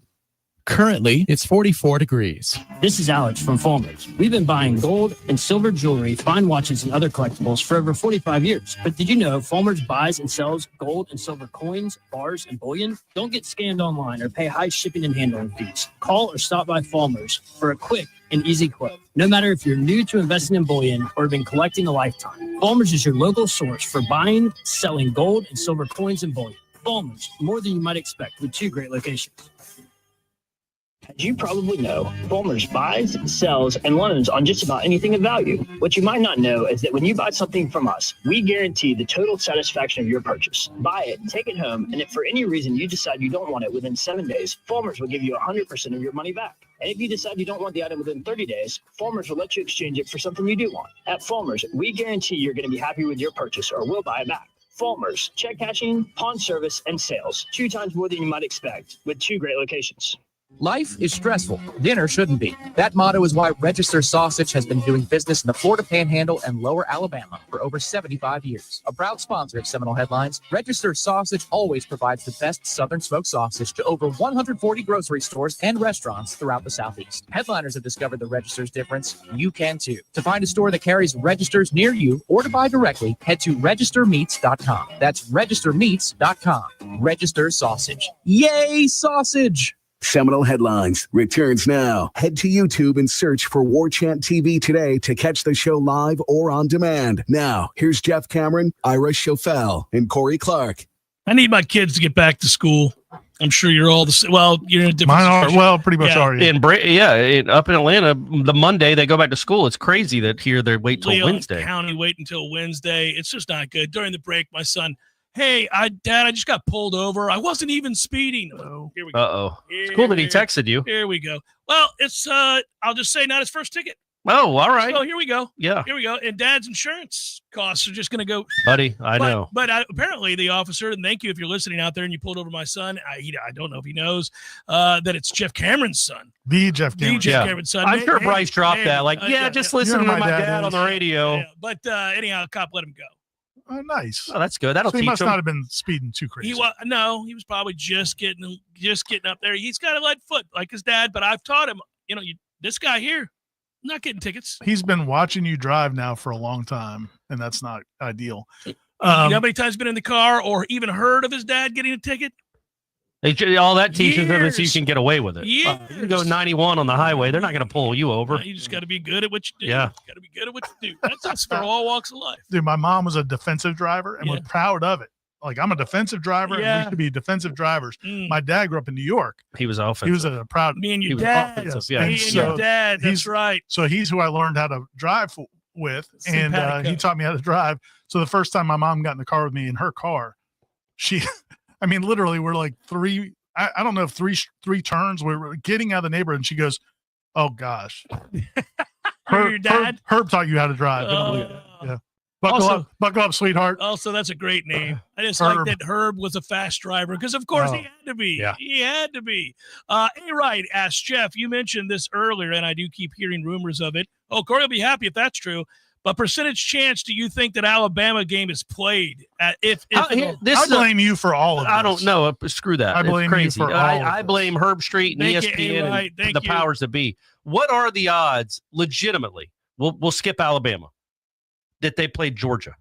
Currently, it's 44 degrees. This is Alex from Fulmer's. We've been buying gold and silver jewelry, fine watches, and other collectibles for over 45 years. But did you know Fulmer's buys and sells gold and silver coins, bars, and bullion? Don't get scammed online or pay high shipping and handling fees. Call or stop by Fulmer's for a quick and easy quote. No matter if you're new to investing in bullion or have been collecting a lifetime, Fulmer's is your local source for buying, selling gold and silver coins and bullion. Fulmer's, more than you might expect, with 2 great locations. As you probably know, Fulmer's buys, sells, and loans on just about anything of value. What you might not know is that when you buy something from us, we guarantee the total satisfaction of your purchase. Buy it, take it home, and if for any reason you decide you don't want it within 7 days, Fulmer's will give you 100% of your money back. And if you decide you don't want the item within 30 days, Fulmer's will let you exchange it for something you do want. At Fulmer's, we guarantee you're going to be happy with your purchase or we'll buy it back. Fulmer's, check cashing, pawn service, and sales. 2 times more than you might expect with 2 great locations. Life is stressful. Dinner shouldn't be. That motto is why Register Sausage has been doing business in the Florida Panhandle and Lower Alabama for over 75 years. A proud sponsor of Seminole Headlines, Register Sausage always provides the best Southern smoked sausage to over 140 grocery stores and restaurants throughout the Southeast. Headliners have discovered the Register's difference. You can too. To find a store that carries Registers near you or to buy directly, head to registermeats.com. That's registermeats.com. Register Sausage. Yay, sausage! Seminole Headlines returns now. Head to YouTube and search for Warchant TV today to catch the show live or on demand. Now, here's Jeff Cameron, Ira Schofel, and Corey Clark. I need my kids to get back to school. I'm sure you're all the same. Well, you're in a different Mine are, situation. well, pretty much Yeah. are. Yeah. Up in Atlanta, the Monday they go back to school. It's crazy that here they wait till Leon Wednesday. County wait until Wednesday. It's just not good. During the break, my son, hey, Dad, I just got pulled over. I wasn't even speeding. Oh, here we go. Uh-oh. It's cool that he texted you. Here we go. Well, it's I'll just say not his first ticket. Oh, all right. So here we go. Yeah. Here we go. And Dad's insurance costs are just going to go. Buddy, I know. But apparently the officer, and thank you if you're listening out there and you pulled over my son. I don't know if he knows that it's Jeff Cameron's son. The Jeff Cameron. Cameron's son. I'm sure Bryce dropped that. Like, just listen to You're my my dad dad on the radio. Yeah. But anyhow, the cop let him go. Oh, nice. Oh, that's good. That'll So he teach must him. not have been speeding too crazy. He was probably just getting up there. He's got a lead foot like his dad, but I've taught him, this guy here, not getting tickets. He's been watching you drive now for a long time, and that's not ideal. You know how many times he's been in the car or even heard of his dad getting a ticket? All that teaches them is you Years. can get away with it. You can go 91 on the highway. They're not going to pull you over. You just got to be good at what you do. Yeah. Got to be good at what you do. That's for all walks of life. Dude, my mom was a defensive driver and was proud of it. Like, I'm a defensive driver, and we used to be defensive drivers. My dad grew up in New York. He was offensive. He was a proud. Me and He your was dad. offensive, Yes. yeah. And Me and so your dad. That's he's- right. So he's who I learned how to drive with, and Simpatico. he taught me how to drive. So the first time my mom got in the car with me in her car, I mean, literally, we're like I don't know if three turns. We were getting out of the neighborhood, and she goes, "Oh gosh, Your dad? Herb taught you how to drive." Yeah, buckle up, sweetheart. Also, that's a great name. I just Herb. like that Herb was a fast driver because, of course, he had to be. Yeah. He had to be. Hey, right, asked Jeff. You mentioned this earlier, and I do keep hearing rumors of it. Oh, Corey will be happy if that's true. But percentage chance do you think that Alabama game is played? I blame you for all of this. I don't know. Screw that. I blame it's crazy. you for all of I this. blame Herbstreit and Thank you, ESPN right. and Thank the you. powers that be. What are the odds, legitimately? We'll skip Alabama. That they played Georgia.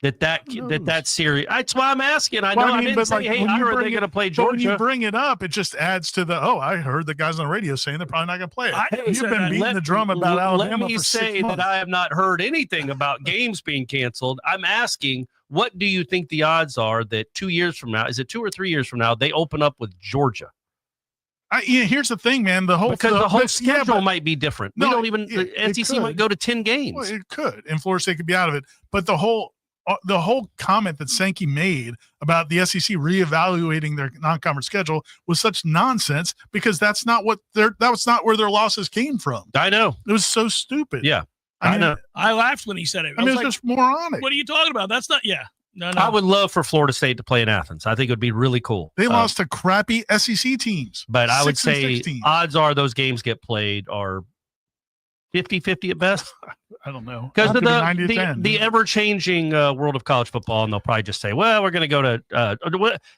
That series. That's why I'm asking. I know. I didn't say, hey, how are they going to play But when you Georgia? bring it up, it just adds to the, I heard the guys on the radio saying they're probably not going to play it. You've been beating the drum about Alabama Let me for 6 say months. that I have not heard anything about games being canceled. I'm asking, what do you think the odds are that 2 years from now, is it 2 or 3 years from now, they open up with Georgia? Here's the thing, man. The whole schedule might be different. No, We don't even. it The SEC might could. go to 10 games. Well, it could, and Florida State could be out of it. But the whole the whole comment that Sankey made about the SEC reevaluating their non-conference schedule was such nonsense because that's not where their losses came from. I know. It was so stupid. Yeah. I know. I laughed when he said it. I mean, was it's just moronic. what are you talking about? That's not, yeah. No. I would love for Florida State to play in Athens. I think it would be really cool. They lost to crappy SEC teams. But I would 6 and say 16. odds are those games get played are 50-50 at best. I don't know. Because of Could be 90 to 10. the ever-changing world of college football, and they'll probably just say, well, we're going to go to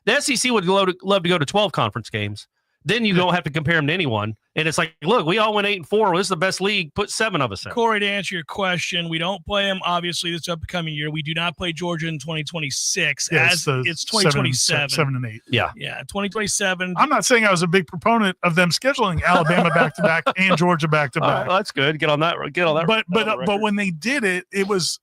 the SEC would love to go to 12 conference games. Then you don't have to compare them to anyone. And it's like, look, we all went 8-4. This is the best league. Put 7 of us in. Corey, to answer your question, we don't play them, obviously, this upcoming year. We do not play Georgia in 2026. Yeah, it's 2027. 7 and 8. Yeah. Yeah, 2027. I'm not saying I was a big proponent of them scheduling Alabama back-to-back and Georgia back-to-back. That's good. Get on that. But when they did it, it was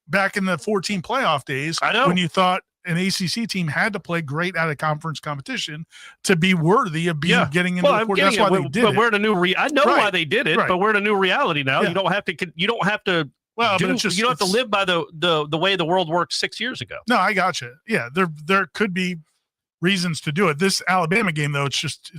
back in the 14 playoff days. I know. When you thought an ACC team had to play great out of conference competition to be worthy of getting into the court. That's why they did it. We're in a new I know why they did it, but we're in a new reality now. Yeah. You don't have to. Well, but it's just, you don't have to live by the way the world worked 6 years ago. No, I got you. Yeah, there could be reasons to do it. This Alabama game, though,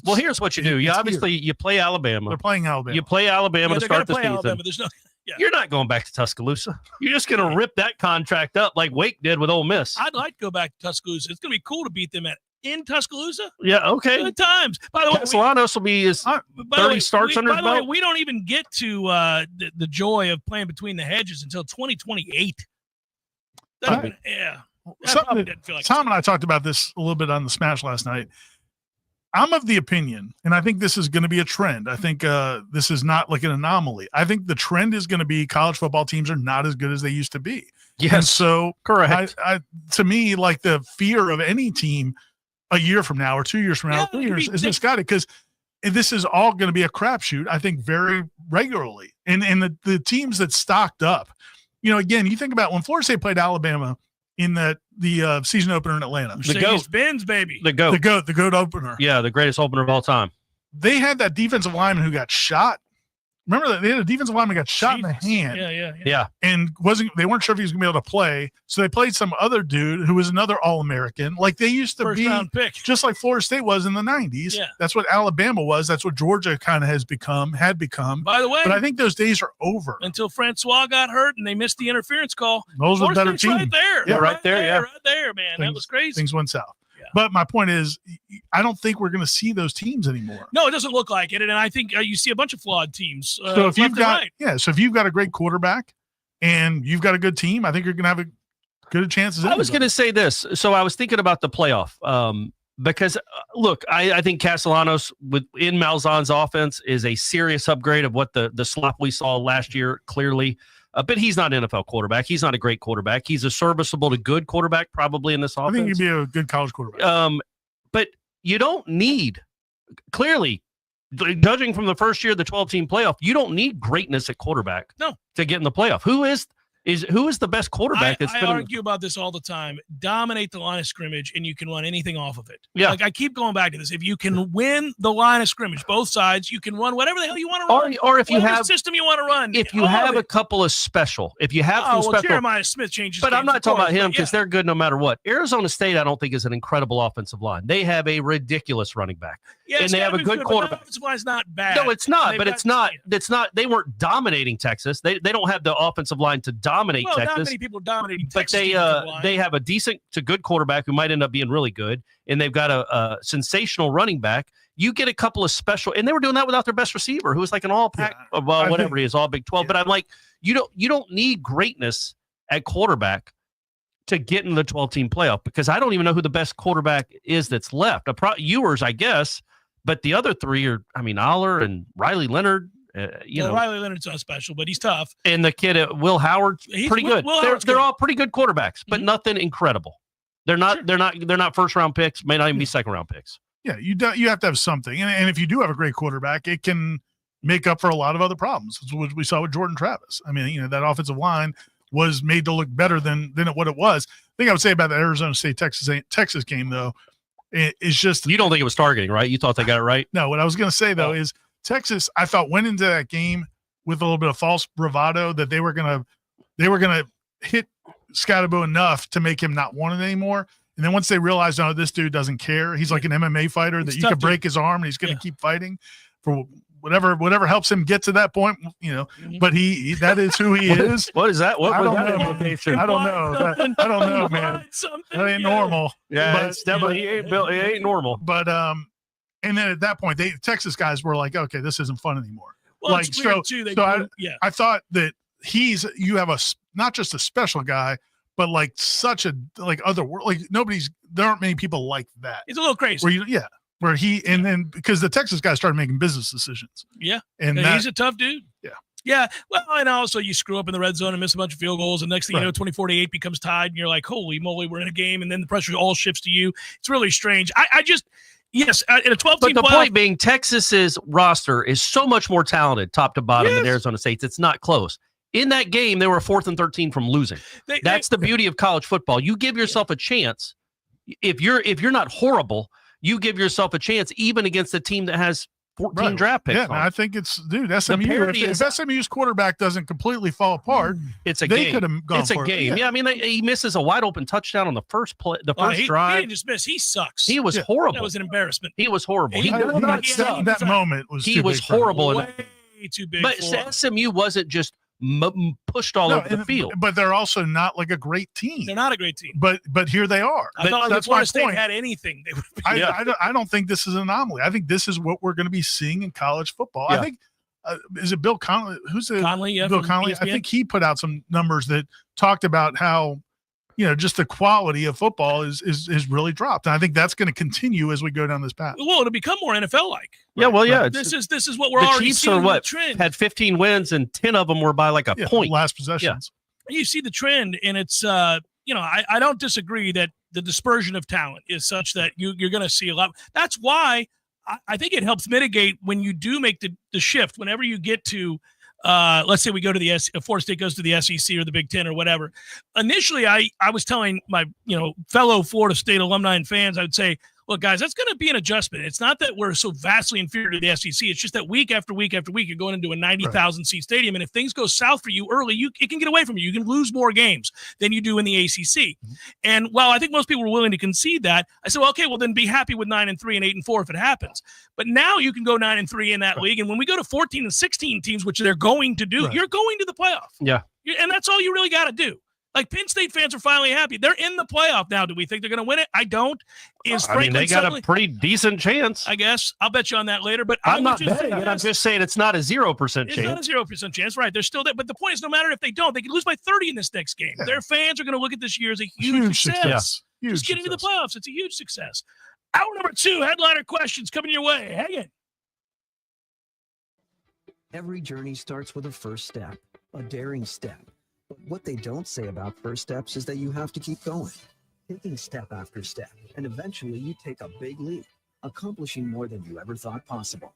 well, here's what you do. You play Alabama. They're playing Alabama. You play Alabama to start the season. Alabama. There's no. Yeah. You're not going back to Tuscaloosa. You're just going to rip that contract up like Wake did with Ole Miss. I'd like to go back to Tuscaloosa. It's going to be cool to beat them in Tuscaloosa. Yeah, okay. Good times. By the way, Castellanos will be his 30 starts under his belt. By the way, we don't even get to the joy of playing between the hedges until 2028. Yeah. Tom and I talked about this a little bit on the Smash last night. I'm of the opinion, and I think this is going to be a trend. I think this is not like an anomaly. I think the trend is going to be college football teams are not as good as they used to be. Yes, and so correct. To me, like the fear of any team a year from now or 2 years from now, or 3 years is misguided because this is all going to be a crapshoot. I think very regularly, and the teams that stocked up, again, you think about when Florida State played Alabama in the season opener in Atlanta. The GOAT. Benz, baby. The GOAT opener. Yeah, the greatest opener of all time. They had that defensive lineman who got shot. Remember that they had a defensive lineman who got shot in the hand. Yeah. And they weren't sure if he was going to be able to play. So they played some other dude who was another All-American. Like they used to First be round pick. just like Florida State was in the 90s. Yeah. That's what Alabama was. That's what Georgia kind of had become. By the way, but I think those days are over. Until Francois got hurt and they missed the interference call. Those were a better team. Right there. Yeah, right there, Right there, man. That was crazy. Things went south. Yeah. But my point is, I don't think we're going to see those teams anymore. No, it doesn't look like it, and I think you see a bunch of flawed teams. So if you've got a great quarterback and you've got a good team, I think you're going to have a good chance. I was going to say this. So I was thinking about the playoff because look, I think Castellanos in Malzahn's offense is a serious upgrade of what the slop we saw last year. Clearly. But he's not an NFL quarterback. He's not a great quarterback. He's a serviceable to good quarterback probably in this offense. I think he'd be a good college quarterback. But you don't need, clearly, judging from the first year of the 12-team playoff, you don't need greatness at quarterback to get in the playoff. Who is the best quarterback that's I argue about this all the time. Dominate the line of scrimmage, and you can run anything off of it. Yeah. Like I keep going back to this. If you can win the line of scrimmage, both sides, you can run whatever the hell you want to run. Or if you whatever have system you want to run. If you have a couple of special, if you have some special. Jeremiah Smith changes. But I'm not talking about him because they're good no matter what. Arizona State, I don't think is an incredible offensive line. They have a ridiculous running back. Yeah, and they have a good quarterback. The offensive line's not bad. No, it's not. But it's not. They weren't dominating Texas. They don't have the offensive line to dominate Texas. Not many people dominating but Texas. They have a decent to good quarterback who might end up being really good, and they've got a sensational running back. You get a couple of special, and they were doing that without their best receiver, who was like an all-pack, whatever he is, all Big 12. Yeah. But I'm like, you don't need greatness at quarterback to get into the 12-team playoff because I don't even know who the best quarterback is that's left. Ewers, I guess, but the other three are, Aller and Riley Leonard. Riley Leonard's not special, but he's tough. And the kid Will Howard's pretty good. They're all pretty good quarterbacks, but nothing incredible. They're not. Sure. They're not first round picks. May not even be second round picks. Yeah, you have to have something, and if you do have a great quarterback, it can make up for a lot of other problems. That's what we saw with Jordan Travis. That offensive line was made to look better than what it was. The thing I would say about the Arizona State Texas game though, is just you don't think it was targeting, right? You thought they got it right. No, what I was going to say though is Texas, I thought went into that game with a little bit of false bravado that they were gonna hit Scotabo enough to make him not want it anymore. And then once they realized, oh, this dude doesn't care. He's like an MMA fighter that you could break his arm and he's going to keep fighting for whatever helps him get to that point, but that is who he is. What is that? I don't know. I don't know, man. That ain't normal. Yeah, but, it's definitely he ain't normal. But and then at that point, Texas guys were like, okay, this isn't fun anymore. Well, like it's weird too. I thought that you have not just a special guy, but like such a other world. Like there aren't many people like that. It's a little crazy. Where and then because the Texas guys started making business decisions. Yeah. And he's a tough dude. Yeah. Yeah. Well, and also you screw up in the red zone and miss a bunch of field goals. And next thing you know, 24-8 becomes tied. And you're like, holy moly, we're in a game. And then the pressure all shifts to you. It's really strange. Yes, in a 12-team But the point being, Texas's roster is so much more talented top to bottom than Arizona State's. It's not close. In that game, they were 4th and 13 from losing. That's the beauty of college football. You give yourself a chance. If you're not horrible, you give yourself a chance even against a team that has 14 draft picks. Yeah, I think it's SMU. If SMU's quarterback doesn't completely fall apart, it's a they game. could have gone. It's a game. Yeah, I mean, he misses a wide open touchdown on the first play, drive. He didn't just miss. He sucks. He was horrible. That was an embarrassment. He was horrible. That moment was. He was horrible. Way too big. But SMU wasn't just pushed all over the field. But they're also not like a great team. They're not a great team. But here they are. I thought that's if Florida my State point. had anything, they would be. I don't think this is an anomaly. I think this is what we're going to be seeing in college football. I think is it Bill Connolly? Who's the Conley? Yeah, Bill Connolly. ESPN? I think he put out some numbers that talked about how just the quality of football is really dropped. And I think that's going to continue as we go down this path. Well, it'll become more NFL like. Yeah, well, yeah. This is what we're the already Chiefs seeing. are what trend. had 15 wins and 10 of them were by like a point. Last possessions. You see the trend, and it's I don't disagree that the dispersion of talent is such that you're going to see a lot. That's why I think it helps mitigate when you do make the shift. Whenever you get to let's say we go to the Florida State goes to the SEC or the Big Ten or whatever. Initially, I was telling my fellow Florida State alumni and fans, I would say, look, guys, that's going to be an adjustment. It's not that we're so vastly inferior to the SEC. It's just that week after week after week, you're going into a 90,000-seat stadium, and if things go south for you early, it can get away from you. You can lose more games than you do in the ACC. Mm-hmm. And while I think most people were willing to concede that, I said, well, okay, well, then be happy with 9-3 and 8-4 if it happens. But now you can go 9-3 in that league, and when we go to 14 and 16 teams, which they're going to do, you're going to the playoff. Yeah. And that's all you really got to do. Like, Penn State fans are finally happy. They're in the playoff now. Do we think they're going to win it? I don't. They got a pretty decent chance. I guess. I'll bet you on that later. But I'm not betting it. I'm just saying it's not a 0% chance. It's not a 0% chance. Right. They're still there. But the point is, no matter if they don't, they could lose by 30 in this next game. Their fans are going to look at this year as a huge success. Yeah. Just getting to the playoffs. It's a huge success. Hour number 2, headliner questions coming your way. Hang in. Every journey starts with a first step, a daring step. But what they don't say about first steps is that you have to keep going, taking step after step, and eventually you take a big leap, accomplishing more than you ever thought possible.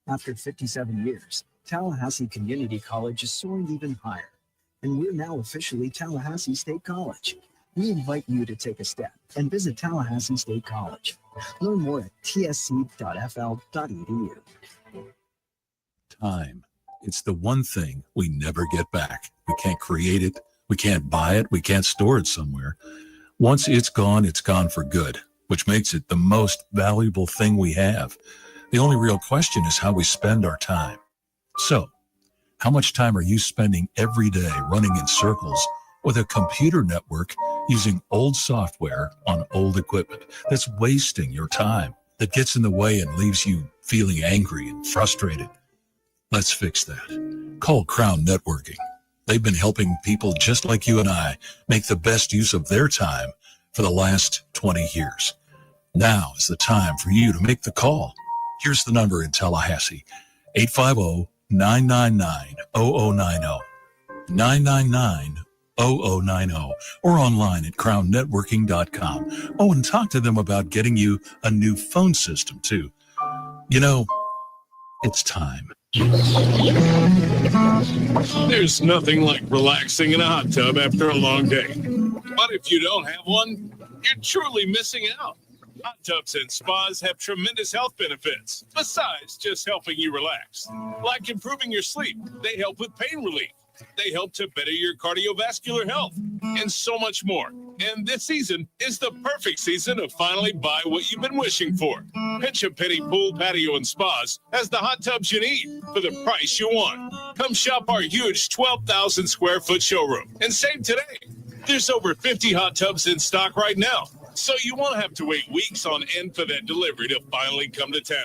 After 57 years, Tallahassee Community College is soaring even higher, and we're now officially Tallahassee State College. We invite you to take a step and visit Tallahassee State College. Learn more at tsc.fl.edu. Time. It's the one thing we never get back. We can't create it. We can't buy it. We can't store it somewhere. Once it's gone for good, which makes it the most valuable thing we have. The only real question is how we spend our time. So, how much time are you spending every day running in circles with a computer network using old software on old equipment that's wasting your time, that gets in the way and leaves you feeling angry and frustrated? Let's fix that. Call Crown Networking. They've been helping people just like you and I make the best use of their time for the last 20 years. Now is the time for you to make the call. Here's the number in Tallahassee, 850-999-0090, 999-0090, or online at crownnetworking.com. Oh, and talk to them about getting you a new phone system, too. It's time. There's nothing like relaxing in a hot tub after a long day. But if you don't have one, you're truly missing out. Hot tubs and spas have tremendous health benefits, besides just helping you relax. Like improving your sleep, they help with pain relief. They help to better your cardiovascular health and so much more. And this season is the perfect season to finally buy what you've been wishing for. Pinch a Penny Pool, Patio, and Spas has the hot tubs you need for the price you want. Come shop our huge 12,000 square foot showroom and save today. There's over 50 hot tubs in stock right now, so you won't have to wait weeks on end for that delivery to finally come to town.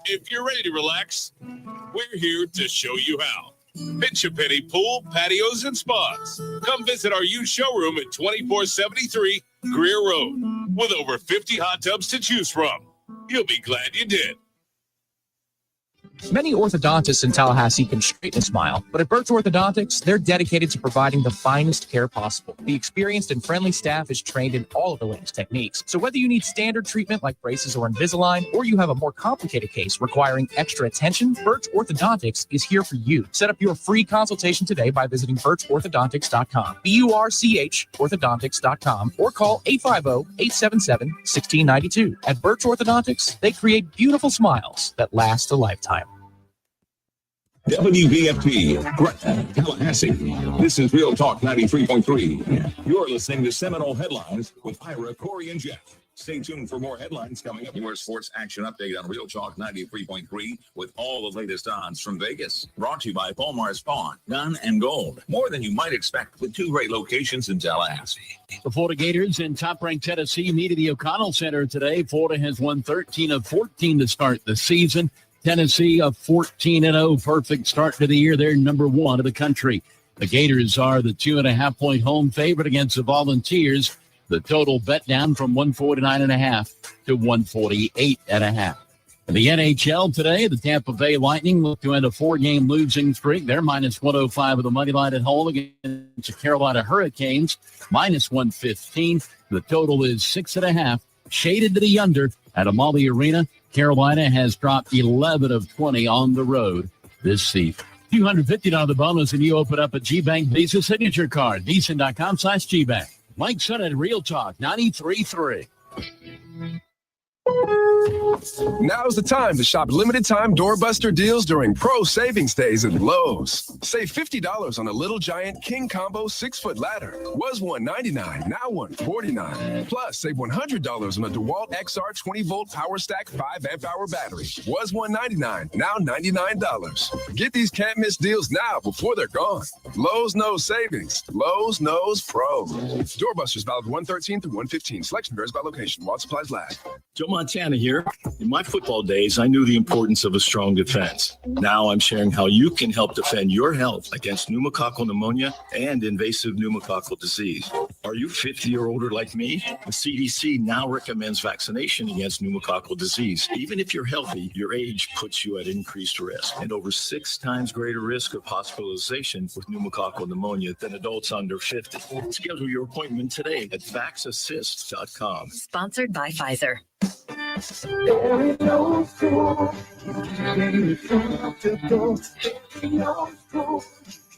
If you're ready to relax, we're here to show you how. Pinch a Penny Pool, Patios, and Spas. Come visit our used showroom at 2473 Greer Road with over 50 hot tubs to choose from. You'll be glad you did. Many orthodontists in Tallahassee can straighten a smile, but at Birch Orthodontics, they're dedicated to providing the finest care possible. The experienced and friendly staff is trained in all of the latest techniques. So whether you need standard treatment like braces or Invisalign, or you have a more complicated case requiring extra attention, Birch Orthodontics is here for you. Set up your free consultation today by visiting birchorthodontics.com, B-U-R-C-H orthodontics.com, or call 850-877-1692. At Birch Orthodontics, they create beautiful smiles that last a lifetime. WVFP, Gretna, Tallahassee. This is Real Talk 93.3. You're listening to Seminole Headlines with Ira, Corey, and Jeff. Stay tuned for more headlines coming up. Your sports action update on Real Talk 93.3 with all the latest odds from Vegas. Brought to you by Palmar's Pawn, Gun and Gold. More than you might expect with two great locations in Tallahassee. The Florida Gators in top-ranked Tennessee meet at the O'Connell Center today. Florida has won 13 of 14 to start the season. Tennessee, a 14-0 perfect start to the year. They're number one of the country. The Gators are the 2.5-point home favorite against the Volunteers. The total bet down from 149.5 to 148.5. In the NHL today, the Tampa Bay Lightning look to end a 4-game losing streak. They're minus 105 of the money line at home against the Carolina Hurricanes, minus 115. The total is 6.5, shaded to the under at Amalie Arena. Carolina has dropped 11 of 20 on the road this season. $250 bonus and you open up a G-Bank Visa signature card. Visa.com/G-Bank. Mike Sennett, Real Talk 93.3. Now's the time to shop limited time doorbuster deals during Pro Savings Days at Lowe's. Save $50 on a Little Giant King Combo 6-foot ladder. Was $199, now $149. Plus, save $100 on a DeWalt XR 20-volt Power Stack 5 amp-hour battery. Was $199, now $99. Get these can't-miss deals now before they're gone. Lowe's knows savings. Lowe's knows Pro. Doorbusters valid 1/13 through 1/15. Selection varies by location while supplies last. Joe Montana here. In my football days, I knew the importance of a strong defense. Now I'm sharing how you can help defend your health against pneumococcal pneumonia and invasive pneumococcal disease. Are you 50 or older like me? The CDC now recommends vaccination against pneumococcal disease. Even if you're healthy, your age puts you at increased risk and over 6 times greater risk of hospitalization with pneumococcal pneumonia than adults under 50. Schedule your appointment today at vaxassist.com. Sponsored by Pfizer. There is no school, there is comfortable, no school,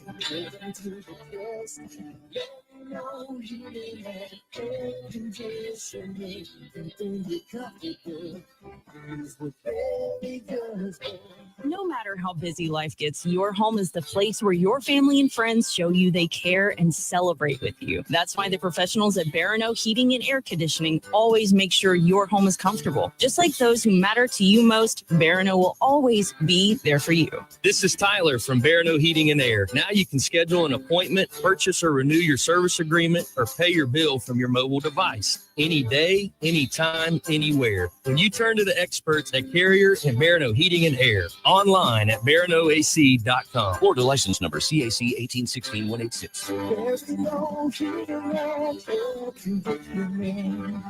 compared to the best. No heating and air conditioning, everything you comfortable is what really does. No matter how busy life gets, your home is the place where your family and friends show you they care and celebrate with you. That's why the professionals at Barano Heating and Air Conditioning always make sure your home is comfortable. Just like those who matter to you most, Barano will always be there for you. This is Tyler from Barano Heating and Air. Now you can schedule an appointment, purchase or renew your service agreement, or pay your bill from your mobile device. Any day, anytime, anywhere. When you turn to the experts at Carrier and Barano Heating and Air. Online at baranoac.com. Florida license number CAC 1816186. There's no heating and air conditioning.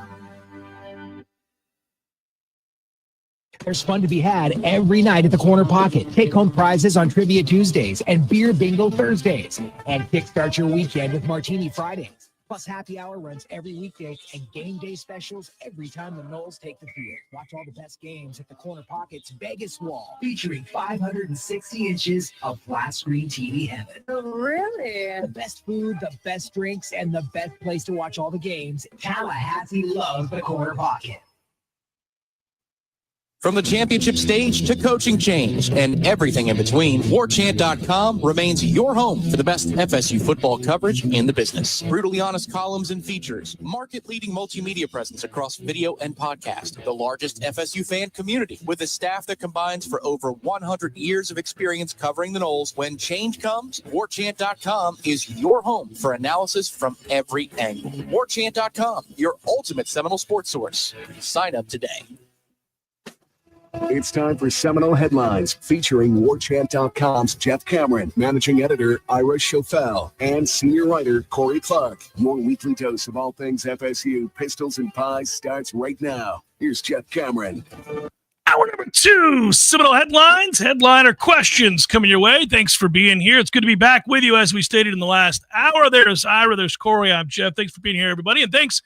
There's fun to be had every night at the Corner Pocket. Take home prizes on Trivia Tuesdays and Beer Bingo Thursdays. And kickstart your weekend with Martini Fridays. Plus, happy hour runs every weekday and game day specials every time the Noles take the field. Watch all the best games at the Corner Pocket's Vegas Wall, featuring 560 inches of flat screen TV heaven. Really? The best food, the best drinks, and the best place to watch all the games. Tallahassee loves the Corner Pocket. From the championship stage to coaching change and everything in between, Warchant.com remains your home for the best FSU football coverage in the business. Brutally honest columns and features, market-leading multimedia presence across video and podcast, the largest FSU fan community with a staff that combines for over 100 years of experience covering the Noles. When change comes, Warchant.com is your home for analysis from every angle. Warchant.com, your ultimate Seminole sports source. Sign up today. It's time for Seminole Headlines, featuring Warchant.com's Jeff Cameron, managing editor Ira Schofel, and senior writer Corey Clark. Your weekly dose of all things FSU, pistols, and pies starts right now. Here's Jeff Cameron. Hour number 2, Seminole Headlines, headliner questions coming your way. Thanks for being here. It's good to be back with you, as we stated in the last hour. There's Ira, there's Corey, I'm Jeff. Thanks for being here, everybody, and thanks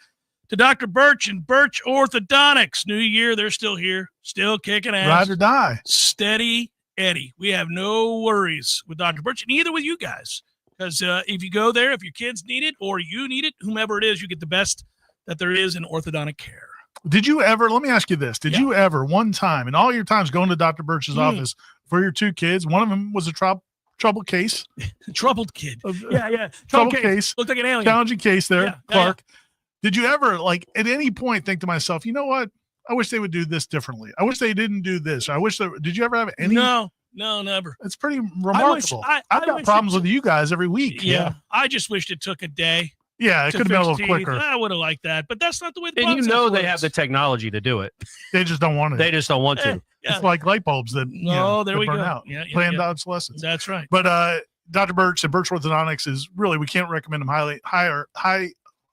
to Dr. Birch and Birch Orthodontics. New year, they're still here, still kicking ass. Ride or die. Steady Eddie. We have no worries with Dr. Birch, and neither with you guys. Because if you go there, if your kids need it or you need it, whomever it is, you get the best that there is in orthodontic care. Did you ever, let me ask you this, did you ever one time in all your times going to Dr. Birch's office for your 2 kids, one of them was a troubled case? Troubled kid. Yeah. Troubled case. Looked like an alien. Challenging case there, Yeah, Clark. Yeah. Did you ever, like, at any point think to myself, you know what? I wish they would do this differently. I wish they didn't do this. Did you ever have any? No, never. It's pretty remarkable. I've got problems with you guys every week. Yeah. I just wished it took a day. Yeah, it could have been a little quicker. I would have liked that, but that's not the way the And process they works. have the technology to do it. They just don't want it. They just don't want to. Yeah. It's like light bulbs that there we burn go. out. Yeah, Planned obsolescence. That's right. But Dr. Birch and Birch Orthodontics is really, we can't recommend them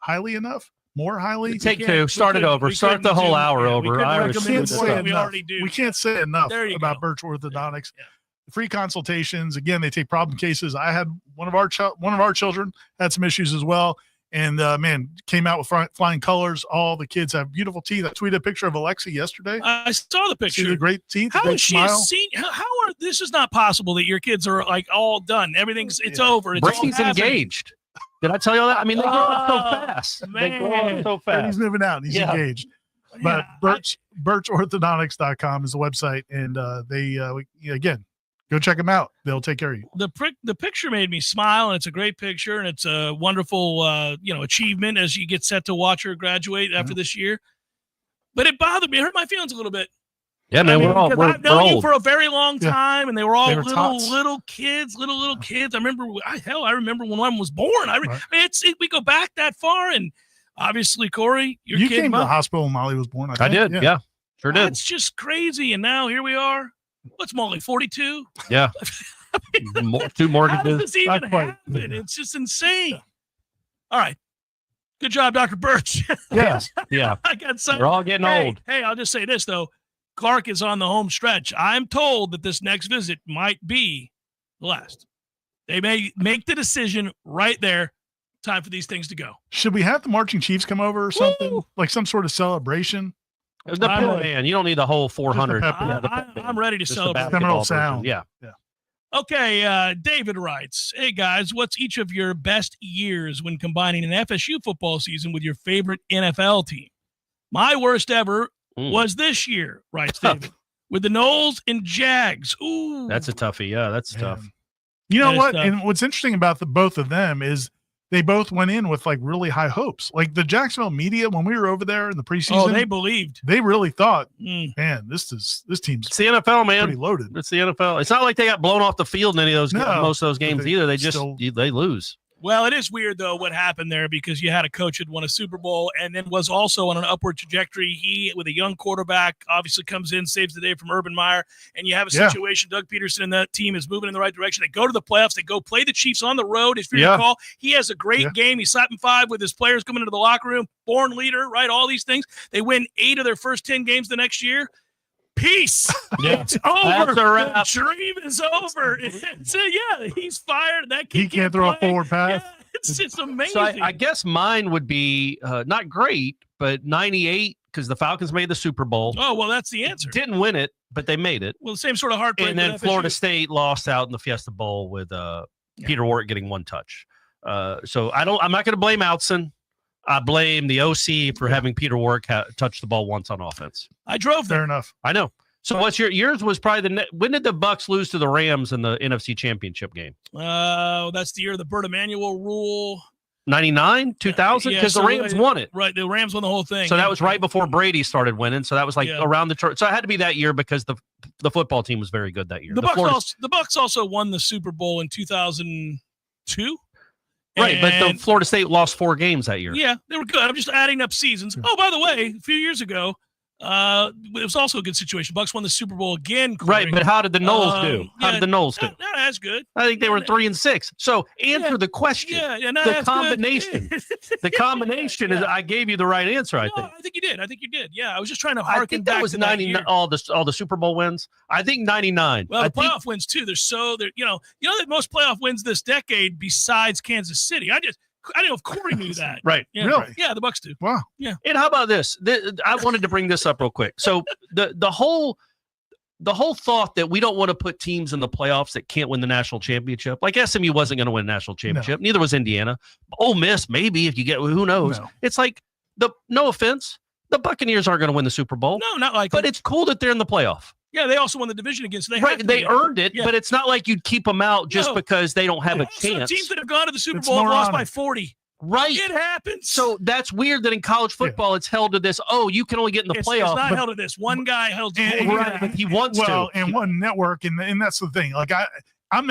highly enough. More highly. Take 2. Start it over. Start the whole hour over. We can't say enough about Birch Orthodontics. Yeah. Free consultations. Again, they take problem cases. I had one of our children had some issues as well, and man, came out with flying colors. All the kids have beautiful teeth. I tweeted a picture of Alexi yesterday. I saw the picture. See the great teeth. How great is she smile. a senior? This is not possible that your kids are like all done. Everything's over. It's Brittany's all happening. engaged. Did I tell you all that? I mean, they grow up so fast. Man. They grow up so And fast. he's moving out. He's engaged. But birchorthodontics.com is the website, and again, go check them out. They'll take care of you. The picture made me smile, and it's a great picture, and it's a wonderful achievement as you get set to watch her graduate after this year. But it bothered me. It hurt my feelings a little bit. Yeah, man, we're I've known you old. for a very long time, and they were all They were tots. little kids. I remember, I remember when one was born. We go back that far, and obviously, Corey, your You kid came to the hospital when Molly was born. I did. Yeah, sure did. It's just crazy, and now here we are. What's Molly, 42? Yeah. 2 How mortgages. does this even Not quite. happen? It's just insane. All right. Good job, Dr. Birch. Yes. Yeah. I got some. We're all getting old. Hey, I'll just say this, though. Clark is on the home stretch. I'm told that this next visit might be the last. They may make the decision right there. Time for these things to go. Should we have the marching chiefs come over or something? Like some sort of celebration? The man, you don't need the whole 400. I'm ready to Just the celebrate. basketball sound. version. Yeah. Okay, David writes, hey, guys, what's each of your best years when combining an FSU football season with your favorite NFL team? My worst ever was this year, writes David, with the Noles and Jags. Ooh. That's a toughie. Yeah, that's tough. You know That is what? tough. And what's interesting about both of them is they both went in with like really high hopes. Like the Jacksonville media, when we were over there in the preseason, they believed. They really thought, man, this team's It's the NFL, man. pretty loaded. It's the NFL. It's not like they got blown off the field in any of those most of those games either. They just they lose. Well, it is weird, though, what happened there, because you had a coach who'd won a Super Bowl and then was also on an upward trajectory. He, with a young quarterback, obviously comes in, saves the day from Urban Meyer, and you have a situation, Doug Peterson and that team is moving in the right direction. They go to the playoffs. They go play the Chiefs on the road. If you recall, he has a great game. He's slapping 5 with his players coming into the locker room, born leader, right, all these things. They win 8 of their first 10 games the next year. Peace. Yeah. It's over. That's a wrap. The dream is over. So, he's fired. That kid He can't throw a forward pass. Yeah, it's just amazing. So I guess mine would be not great, but 98 because the Falcons made the Super Bowl. Oh, well, that's the answer. Didn't win it, but they made it. Well, the same sort of heartbreak. And then with Florida FSU. State lost out in the Fiesta Bowl with Peter Warrick getting 1 touch. So I'm not going to blame Outson. I blame the OC for having Peter Warrick touch the ball once on offense. I drove there. Fair enough. I know. So what's yours was probably when did the Bucks lose to the Rams in the NFC Championship game? That's the year of the Bert Emanuel rule. 99, 2000? Because the Rams won it. Right, the Rams won the whole thing. So that was right before Brady started winning. So that was around the turn. So it had to be that year because the football team was very good that year. The Bucks also won the Super Bowl in 2002. Right, but the Florida State lost 4 games that year. Yeah, they were good. I'm just adding up seasons. Oh, by the way, a few years ago, it was also a good situation. Bucks won the Super Bowl again. Corey. Right, but how did the Noles do? How did the Noles do? Not as good. I think they were 3-6. So answer the question. Not the as combination. The combination is. I gave you the right answer. I think. I think you did. Yeah, I was just trying to I harken think back that was to 90. that year. All the Super Bowl wins. I think 99. Well, the playoff wins too. You know that most playoff wins this decade besides Kansas City. I don't know if Corey knew that. Right. Yeah, Really? Yeah, the Bucks do. Wow. Yeah. And how about this? I wanted to bring this up real quick. So the whole thought that we don't want to put teams in the playoffs that can't win the national championship, like SMU wasn't going to win a national championship. Neither was Indiana. Ole Miss, maybe if you get, who knows? No. It's like no offense, the Buccaneers aren't going to win the Super Bowl. No, not like. But it's cool that they're in the playoff. Yeah, they also won the division against. They earned it, but it's not like you'd keep them out just because they don't have a chance. Teams that have gone to the Super Bowl have lost by 40. Right. It happens. So that's weird that in college football it's held to this. Oh, you can only get in the playoffs. It's not held to this. One guy held to right, but he wants to. And one network, and that's the thing. Like I'm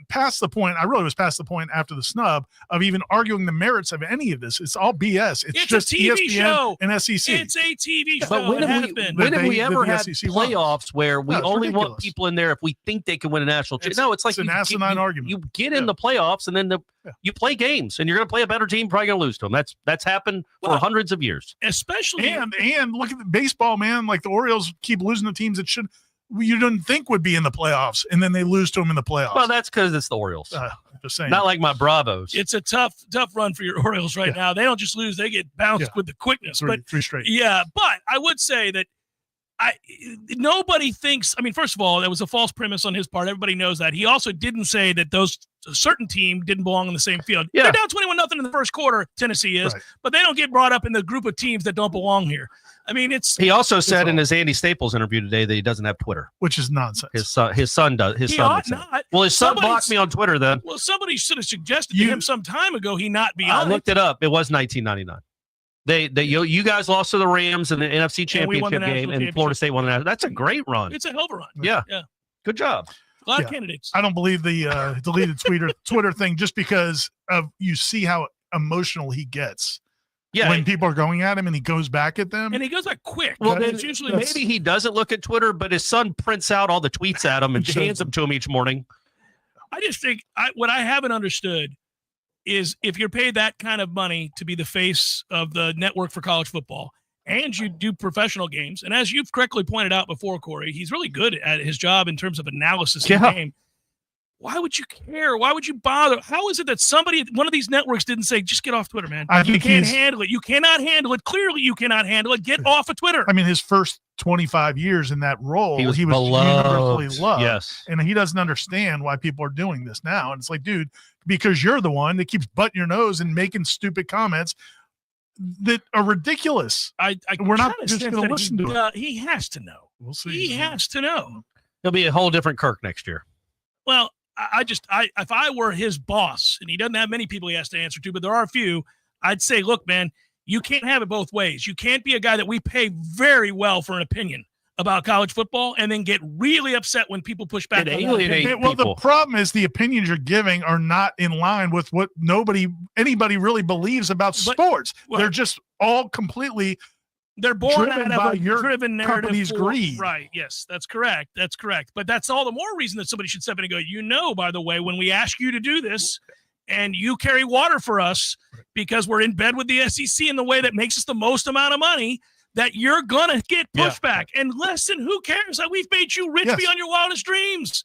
past the point. I really was past the point after the snub of even arguing the merits of any of this. It's all BS. It's just a TV ESPN show and SEC. It's a TV show. But when have we ever had playoffs where we only want people in there if we think they can win a national championship? No, it's like an asinine argument. You get in the playoffs and then you play games and you're going to play a better team, probably going to lose to them. That's happened for hundreds of years. Especially and look at the baseball, man. Like the Orioles keep losing to teams that you didn't think would be in the playoffs, and then they lose to them in the playoffs. Well, that's because it's the Orioles. Just saying. Not like my Bravos. It's a tough run for your Orioles right now. They don't just lose; they get bounced with the quickness. Three straight. Yeah, but I would say that nobody thinks. I mean, first of all, that was a false premise on his part. Everybody knows that. He also didn't say that those certain team didn't belong in the same field. Yeah. They're down 21-0 in the first quarter. Tennessee is, but they don't get brought up in the group of teams that don't belong here. I mean, He also said in his Andy Staples interview today that he doesn't have Twitter, which is nonsense. His son does. His son ought not. Well, his son blocked me on Twitter then. Well, somebody should have suggested to him some time ago he not be on. I looked it up. It was 1999. You guys lost to the Rams in the NFC Championship game, and Florida State won the national. That's a great run. It's a hell of a run. Yeah. Yeah. Good job. A lot of candidates. I don't believe the deleted Twitter thing just because of you see how emotional he gets. Yeah, when people are going at him and he goes back at them. And he goes back quick. Well, then maybe he doesn't look at Twitter, but his son prints out all the tweets at him and hands them to him each morning. I just think what I haven't understood is if you're paid that kind of money to be the face of the network for college football and you do professional games, and as you've correctly pointed out before, Corey, he's really good at his job in terms of analysis of the game. Why would you care? Why would you bother? How is it that one of these networks didn't say, just get off Twitter, man? You can't handle it. You cannot handle it. Clearly, you cannot handle it. Get off of Twitter. I mean, his first 25 years in that role, he was universally loved. Yes. And he doesn't understand why people are doing this now. And it's like, dude, because you're the one that keeps butting your nose and making stupid comments that are ridiculous. We're not just going to listen to it. He has to know. We'll see. He has to know. He'll be a whole different Kirk next year. Well, if I were his boss, and he doesn't have many people he has to answer to, but there are a few, I'd say, look, man, you can't have it both ways. You can't be a guy that we pay very well for an opinion about college football and then get really upset when people push back. Well, the problem is the opinions you're giving are not in line with what anybody really believes about sports. They're just all completely they're born out of a your driven narrative. Company's greed. Right. Yes, that's correct. That's correct. But that's all the more reason that somebody should step in and go, by the way, when we ask you to do this and you carry water for us because we're in bed with the SEC in the way that makes us the most amount of money, that you're going to get pushback. And listen, who cares that we've made you rich beyond your wildest dreams?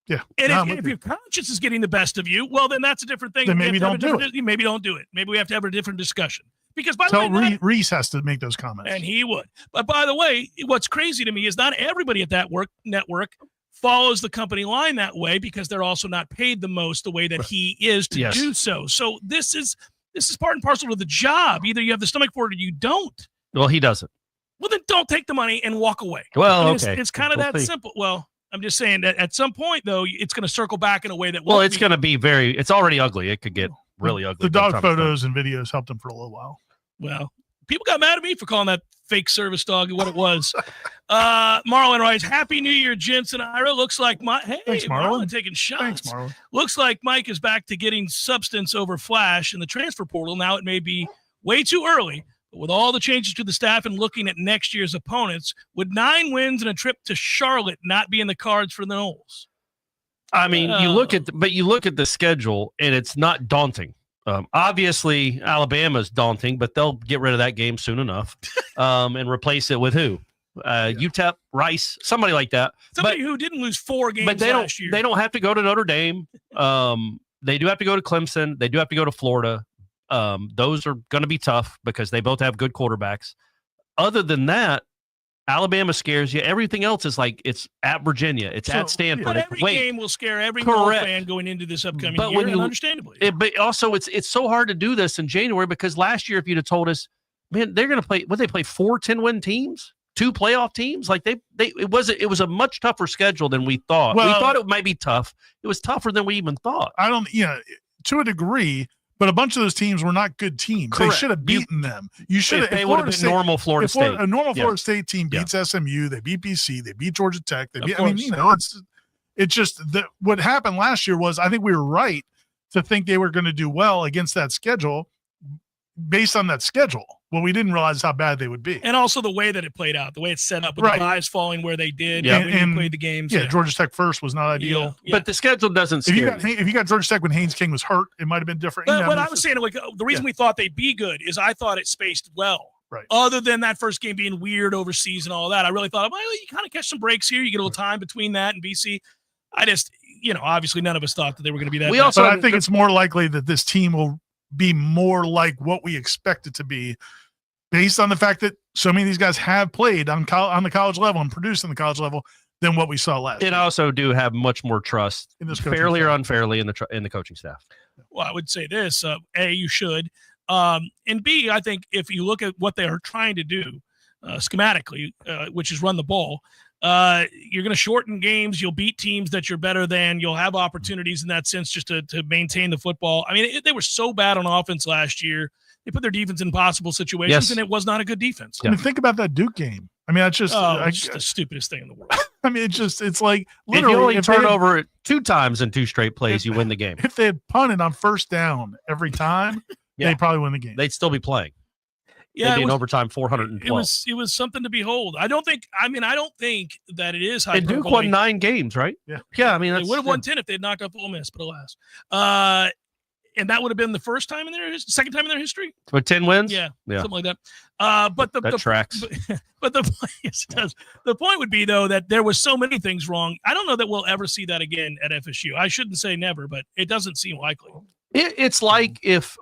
Yeah. And if your conscience is getting the best of you, well, then that's a different thing. Then maybe don't do it. Maybe don't do it. Maybe we have to have a different discussion. Because by the way, Reese has to make those comments. And he would. But by the way, what's crazy to me is not everybody at that network follows the company line that way because they're also not paid the most the way that he is to do so. So this is part and parcel of the job. Either you have the stomach for it or you don't. Well, he doesn't. Well, then don't take the money and walk away. Well, I mean, okay. It's kind of We'll that see. simple. Well, I'm just saying that at some point, though, it's going to circle back in a way that Well, won't it's be- going to be it's already ugly. It could get really ugly. The by dog time it's done. photos and videos helped him for a little while. Well, people got mad at me for calling that fake service dog what it was. Marlon writes, Happy New Year, Gents and Ira. Looks like Thanks, Marlon. taking shots. Thanks, Marlon. Looks like Mike is back to getting substance over flash in the transfer portal. Now it may be way too early, but with all the changes to the staff and looking at next year's opponents, would 9 wins and a trip to Charlotte not be in the cards for the Noles? I mean, you look at the schedule, and it's not daunting. Obviously, Alabama's daunting, but they'll get rid of that game soon enough and replace it with who? UTEP, Rice, somebody like that. Somebody who didn't lose 4 games But they last year. They don't have to go to Notre Dame. They do have to go to Clemson. They do have to go to Florida. Those are going to be tough because they both have good quarterbacks. Other than that, Alabama scares you. Everything else is like it's at Virginia. It's at Stanford. But every game will scare every Nole fan going into this upcoming year, and understandably. But also, it's so hard to do this in January because last year, if you'd have told us, man, they're going to play, they play 4 10-win teams? 2 playoff teams? Like it was a much tougher schedule than we thought. Well, we thought it might be tough. It was tougher than we even thought. To a degree, but a bunch of those teams were not good teams. Correct. They should have beaten them. You should have. They would have been normal Florida State. A normal Florida State team beats SMU. They beat BC. They beat Georgia Tech. They beat, I mean, it's just that what happened last year was I think we were right to think they were going to do well against that schedule based on that schedule. Well, we didn't realize how bad they would be. And also the way that it played out, the way it's set up with the guys falling where they did when you played the games. Yeah, Georgia Tech first was not ideal. But the schedule doesn't scare if you got Georgia Tech when Haynes King was hurt, it might have been different. But what I was saying, like, the reason we thought they'd be good is I thought it spaced well. Right. Other than that first game being weird overseas and all that, I really thought, well, you kind of catch some breaks here. You get a little time between that and BC. I just, obviously none of us thought that they were going to be that. But I think it's more likely that this team will be more like what we expect it to be, based on the fact that so many of these guys have played on the college level and produced on the college level than what we saw last year. And I also do have much more trust, in this fairly or unfairly, in the coaching staff. Well, I would say this: A, you should, and B, I think if you look at what they are trying to do schematically, which is run the ball, you're going to shorten games. You'll beat teams that you're better than. You'll have opportunities in that sense just to maintain the football. I mean, they were so bad on offense last year. They put their defense in impossible situations, and it was not in defense. I mean, think about that Duke game. I mean, that's just, it's the stupidest thing in the world. I mean, it's like Literally, literally if you only turn over 2 times in 2 straight plays, you win the game. If they had punted on first down every time, they probably win the game. They'd still be playing. Yeah, They'd be in overtime 412. It was something to behold. I don't think that it is And Duke won 9 games, right? Yeah. I mean, they would have won 10 if they had knocked off Ole Miss, but alas. And that would have been the second time in their history. For 10 wins? Yeah, Yeah. something like that. But That tracks. But yes, it does. The point would be, though, that there was so many things wrong. I don't know that we'll ever see that again at FSU. I shouldn't say never, but it doesn't seem likely. It's like if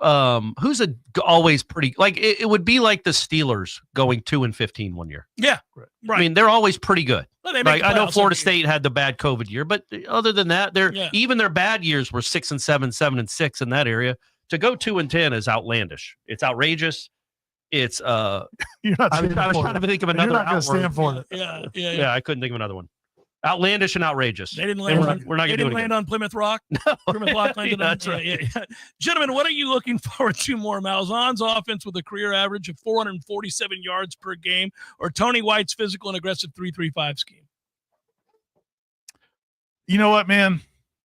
who's always pretty, like it would be like the Steelers going 2-15 one year. Yeah, right. I mean, they're always pretty good. Well, they make Like, I know playoffs Florida every year. State had the bad COVID year, but other than that, even their bad years were 6-7, 7-6 in that area. To go 2-10 is outlandish. It's outrageous. It's You're not I was trying to think of another. You're not going to outward. stand for it. Yeah. I couldn't think of another one. Outlandish and outrageous. They didn't And land. we're not They going to do didn't it land again. on Plymouth Rock. Plymouth Rock landed on. That's right. Yeah. Gentlemen, what are you looking forward to more? Malzahn's offense with a career average of 447 yards per game, or Tony White's physical and aggressive 3-3-5 scheme? You know what, man?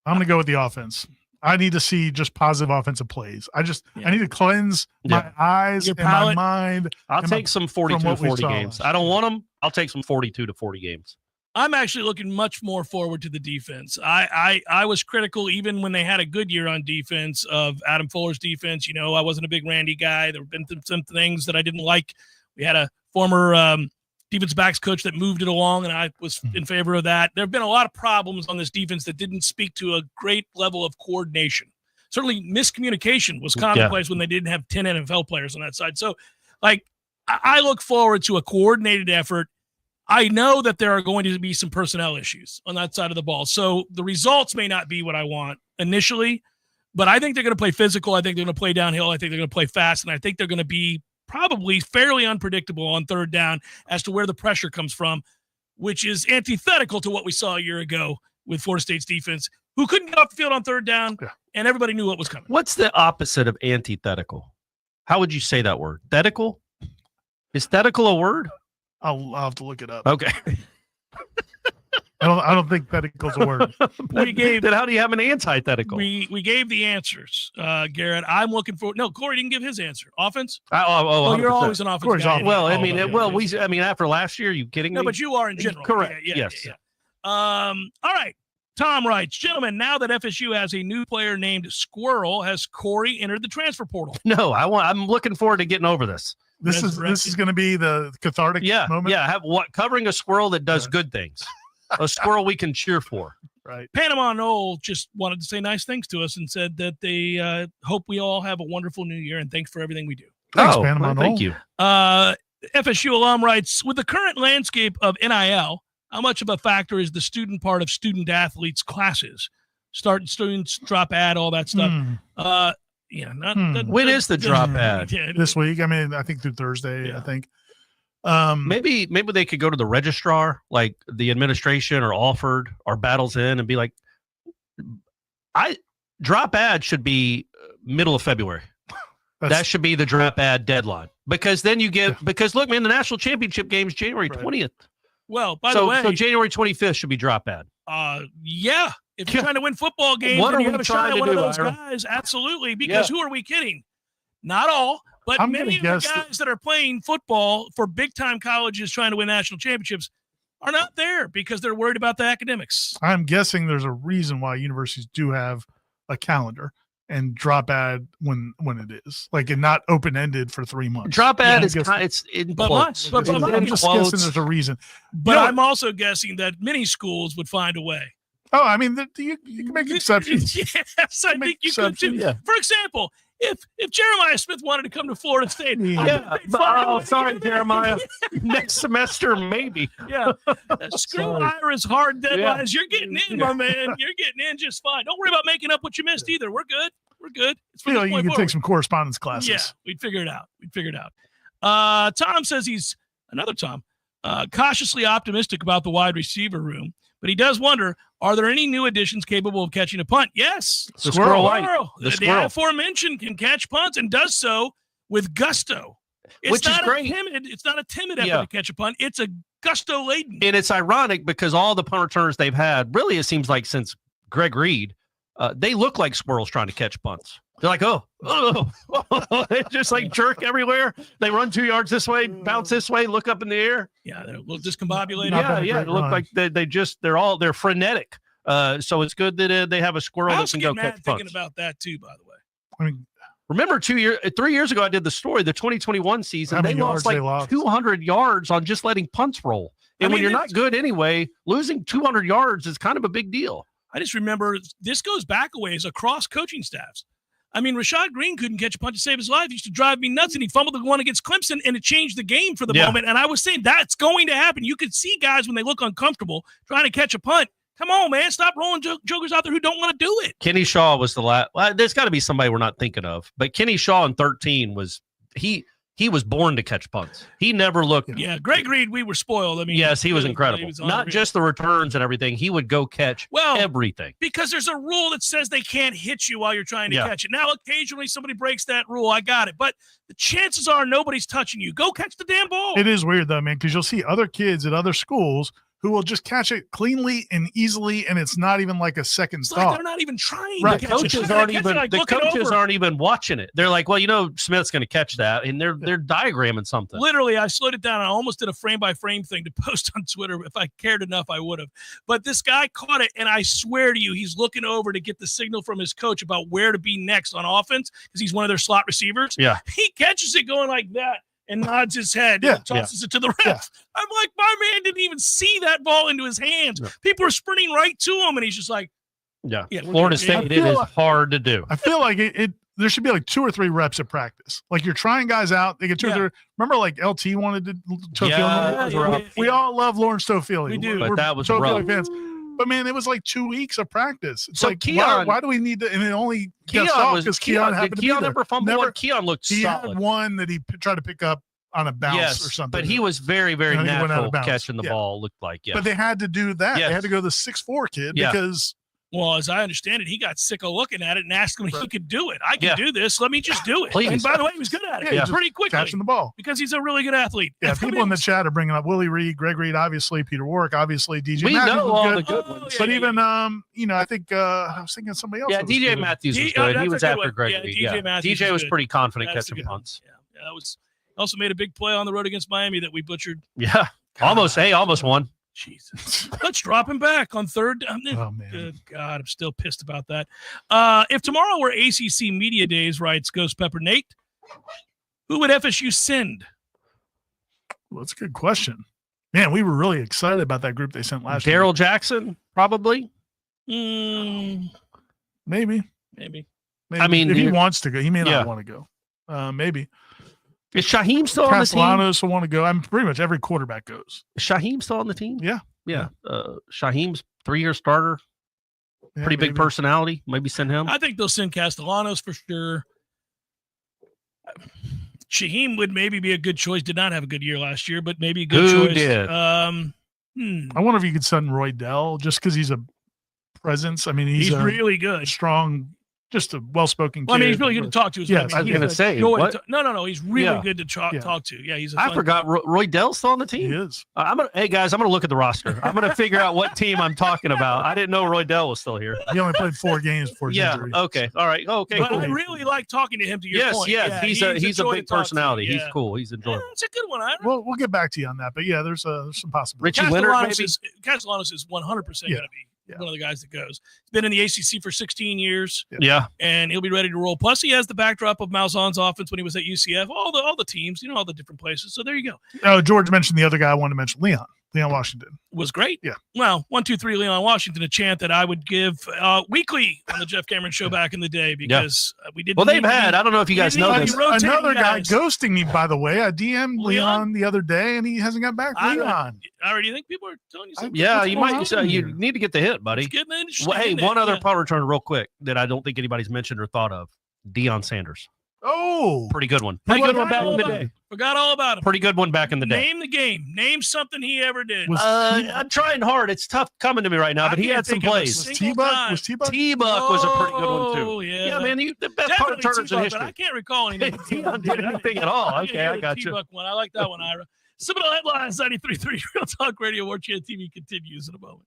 I'm going to go with the offense. I need to see just positive offensive plays. I need to cleanse my eyes Your and my palate. mind. I'll and take my- some from 42 what we 40 saw games. last I don't want them. I'll take some 42 to 40 games. I'm actually looking much more forward to the defense. I was critical even when they had a good year on defense of Adam Fuller's defense. I wasn't a big Randy guy. There have been some things that I didn't like. We had a former defense backs coach that moved it along, and I was in favor of that. There have been a lot of problems on this defense that didn't speak to a great level of coordination. Certainly miscommunication was commonplace when they didn't have 10 NFL players on that side. So, I look forward to a coordinated effort. I know that there are going to be some personnel issues on that side of the ball. So the results may not be what I want initially, but I think they're going to play physical. I think they're going to play downhill. I think they're going to play fast, and I think they're going to be probably fairly unpredictable on third down as to where the pressure comes from, which is antithetical to what we saw a year ago with Florida State's defense, who couldn't get off the field on third down, and everybody knew what was coming. What's the opposite of antithetical? How would you say that word? Thetical? Is thetical a word? I'll have to look it up. Okay. I don't think thetical's a word. Then how do you have an antithetical? We gave the answers, Garrett. I'm looking for Corey didn't give his answer. Offense? You're always an offense guy. Well, I mean, after last year, you kidding me? No, but you are in general. Correct. Yeah, yes. Yeah. All right. Tom writes, gentlemen, now that FSU has a new player named Squirrel, has Corey entered the transfer portal? No, I'm looking forward to getting over this. This is going to be the cathartic moment. Yeah, covering a squirrel that does good things. A squirrel we can cheer for. Right. Panama Noel just wanted to say nice things to us and said that they hope we all have a wonderful new year and thanks for everything we do. Thanks, Panama Noel. Thank you. FSU alum writes, with the current landscape of NIL, how much of a factor is the student part of student athletes classes? Students drop ad, all that stuff. When is the drop ad? This week. I mean, I think through Thursday, I think. Maybe they could go to the registrar, like the administration or Alford or Battles in, and be like, drop ad should be middle of February. That should be the drop ad deadline, because then because look, man, the national championship game is January 20th. Well, by the way, so January 25th should be drop ad. Yeah. If you're trying to win football games What and are you we have a shot trying at to one of do, those Ira? guys, absolutely. Because who are we kidding? Not all, but I'm many of gonna the guess guys that are playing football for big-time colleges trying to win national championships are not there because they're worried about the academics. I'm guessing there's a reason why universities do have a calendar and drop ad when it is, like, and not open-ended for 3 months. Drop ad is I'm it's in But quotes. I'm just guessing there's a reason. But I'm also guessing that many schools would find a way. Oh, I mean, you can make exceptions. Yes, I think you could too. Yeah. For example, if Jeremiah Smith wanted to come to Florida State, sorry, Jeremiah. Next semester, maybe. Yeah. Screw Ira's hard deadlines. You're getting in, my man. You're getting in just fine. Don't worry about making up what you missed either. We're good. We're good. It's You can take some correspondence classes. Yeah, we'd figure it out. Tom says he's another Tom, cautiously optimistic about the wide receiver room, but he does wonder, are there any new additions capable of catching a punt? Yes. The squirrel. The The squirrel. aforementioned can catch punts and does so with gusto. Which is great. It's not a timid effort to catch a punt. It's a gusto laden. And it's ironic because all the punt returners they've had, really, it seems like since Greg Reed, they look like squirrels trying to catch punts. They're like, they just like jerk everywhere. They run 2 yards this way, bounce this way, look up in the air. Yeah, they're a little discombobulated. Yeah. They look like they're frenetic. So it's good that they have a squirrel that can go catch punts. Thinking about that too, by the way. I mean, remember 3 years ago, I did the story, the 2021 season. They lost like 200 yards on just letting punts roll. And when you're not good anyway, losing 200 yards is kind of a big deal. I just remember this goes back a ways across coaching staffs. I mean, Rashad Green couldn't catch a punt to save his life. He used to drive me nuts, and he fumbled the one against Clemson, and it changed the game for the moment. And I was saying that's going to happen. You could see guys when they look uncomfortable trying to catch a punt. Come on, man. Stop rolling jokers out there who don't want to do it. Kenny Shaw was the last. Well, there's got to be somebody we're not thinking of. But Kenny Shaw in 13 was he was born to catch punts. He never looked. Yeah, Greg Reed, we were spoiled. I mean, yes, he was incredible. He was not just the returns and everything. He would go catch everything. Because there's a rule that says they can't hit you while you're trying to catch it. Now, occasionally somebody breaks that rule. I got it. But the chances are nobody's touching you. Go catch the damn ball. It is weird, though, man, because you'll see other kids at other schools who will just catch it cleanly and easily, and it's not even like a second thought. Like they're not even trying. Right. To catch Coaches it. the coaches aren't even watching it. They're like, well, Smith's going to catch that, and they're diagramming something. Literally, I slowed it down. I almost did a frame-by-frame thing to post on Twitter. If I cared enough, I would have. But this guy caught it, and I swear to you, he's looking over to get the signal from his coach about where to be next on offense because he's one of their slot receivers. Yeah. He catches it going like that and nods his head and tosses it to the ref. Yeah. I'm like, my man didn't even see that ball into his hands. Yeah. People are sprinting right to him, and he's just like, Florida State, it is hard to do. I feel like there should be like 2 or 3 reps at practice. Like you're trying guys out. They get 2 or 3. Remember, like LT wanted to Tofield. We all love Lawrence Tofield. We do. But that was Tofield rough. fans. But man, it was like 2 weeks of practice. It's So like Keon- why do we need to? And it only Keon gets off was because Keon happened to be Keon there. never fumbled. Keon looked He solid. had one that he tried to pick up on a bounce or something. But he was very, very And he went out natural of bounds. catching the Yeah. ball. Looked like, yeah. But they had to do that. Yes. They had to go the 6'4" kid Yeah. because Well, as I understand it, he got sick of looking at it and asked him if he could do it. I can Yeah. do this. Let me just do it. Please. And by the way, he was good at it. Yeah, Pretty quickly. catching the ball. Because he's a really good athlete. Yeah, people in the chat are bringing up Willie Reed, Greg Reed, obviously, Peter Warwick, obviously, DJ We Matthews know was all good. the good ones. But even, I think I was thinking somebody else. Yeah, that was DJ good. Matthews was He- good. that's He a was good after one. Gregory. Yeah, DJ Matthews DJ was was good. pretty confident That's a catching good one. punts. Yeah, that was also made a big play on the road against Miami that we butchered. Yeah, almost won. Jesus. Let's drop him back on third. Oh, man. Good God, I'm still pissed about that. If tomorrow were ACC Media Days, writes Ghost Pepper Nate, who would FSU send? Well, that's a good question. Man, we were really excited about that group they sent last year. Daryl Jackson, probably. Mm, Maybe. maybe. I mean, if he you're- wants to go, he may Yeah. not want to go. Maybe. Is Shaheem still on the team? Castellanos will want to go. I'm pretty much every quarterback goes. Is Shaheem still on the team? Yeah. Yeah. Shaheem's 3-year starter. Yeah, Pretty big maybe. personality. Maybe send him. I think they'll send Castellanos for sure. Shaheem would maybe be a good choice. Did not have a good year last year, but maybe a good Who choice. did? I wonder if you could send Roy Dell just because he's a presence. I mean, he's a really good. strong, just a well-spoken kid. Well, I mean, he's really good to talk to. Is what Yes, I I was mean. going to He's say. joy to what? talk- No. He's really Yeah. good to talk Yeah. to. Yeah, he's. A I fun- forgot Roy Dell's still on the team. He is. Hey guys, I'm gonna look at the roster. I'm gonna figure out what team I'm talking about. I didn't know Roy Dell was still here. He only played 4 games before his Yeah. injury. Okay. All right. Okay. But Cool. I really like talking to him. To your Yes. point. Yes. Yeah, He's a joy big to talk to. personality. Yeah. He's cool. He's enjoyable. It's a good one. I We'll get back to you on that, but yeah, there's some possibilities. Richie Leonard, Castellanos is 100% Yeah. going to be one of the guys that goes. He's been in the ACC for 16 years. Yeah. And he'll be ready to roll. Plus, he has the backdrop of Malzahn's offense when he was at UCF. All the teams, all the different places. So there you go. Oh, George mentioned the other guy I wanted to mention, Leon Washington. Was great. Yeah. Well, 1, 2, 3, Leon Washington, a chant that I would give weekly on the Jeff Cameron show back in the day because we didn't. Well, they've had. I don't know if you guys know this. Another guy ghosting me, by the way. I DM'd Leon the other day, and he hasn't got back. Leon. I already think people are telling you something. Yeah, What's you going might. on You here? need to get the hit, buddy. Getting interesting, Well, hey, isn't one it? other Yeah. punt return, real quick, that I don't think anybody's mentioned or thought of. Deion Sanders. Oh, pretty good one. Pretty good one back in the day. Forgot all about him. Pretty good one back in the day. Name the game. Name something he ever did. I'm trying hard. It's tough coming to me right now, but he had some plays. T-Buck? Was T-Buck? T-Buck was a pretty good one too. Oh, yeah. Yeah, man, the best punt Definitely returners in T-Buck, history. but I can't recall anything. Deion did anything at all. Okay, I got you. T-Buck one. I like that one, Ira. Seminole Headlines 93.3 Real Talk Radio. Warchant TV continues in a moment.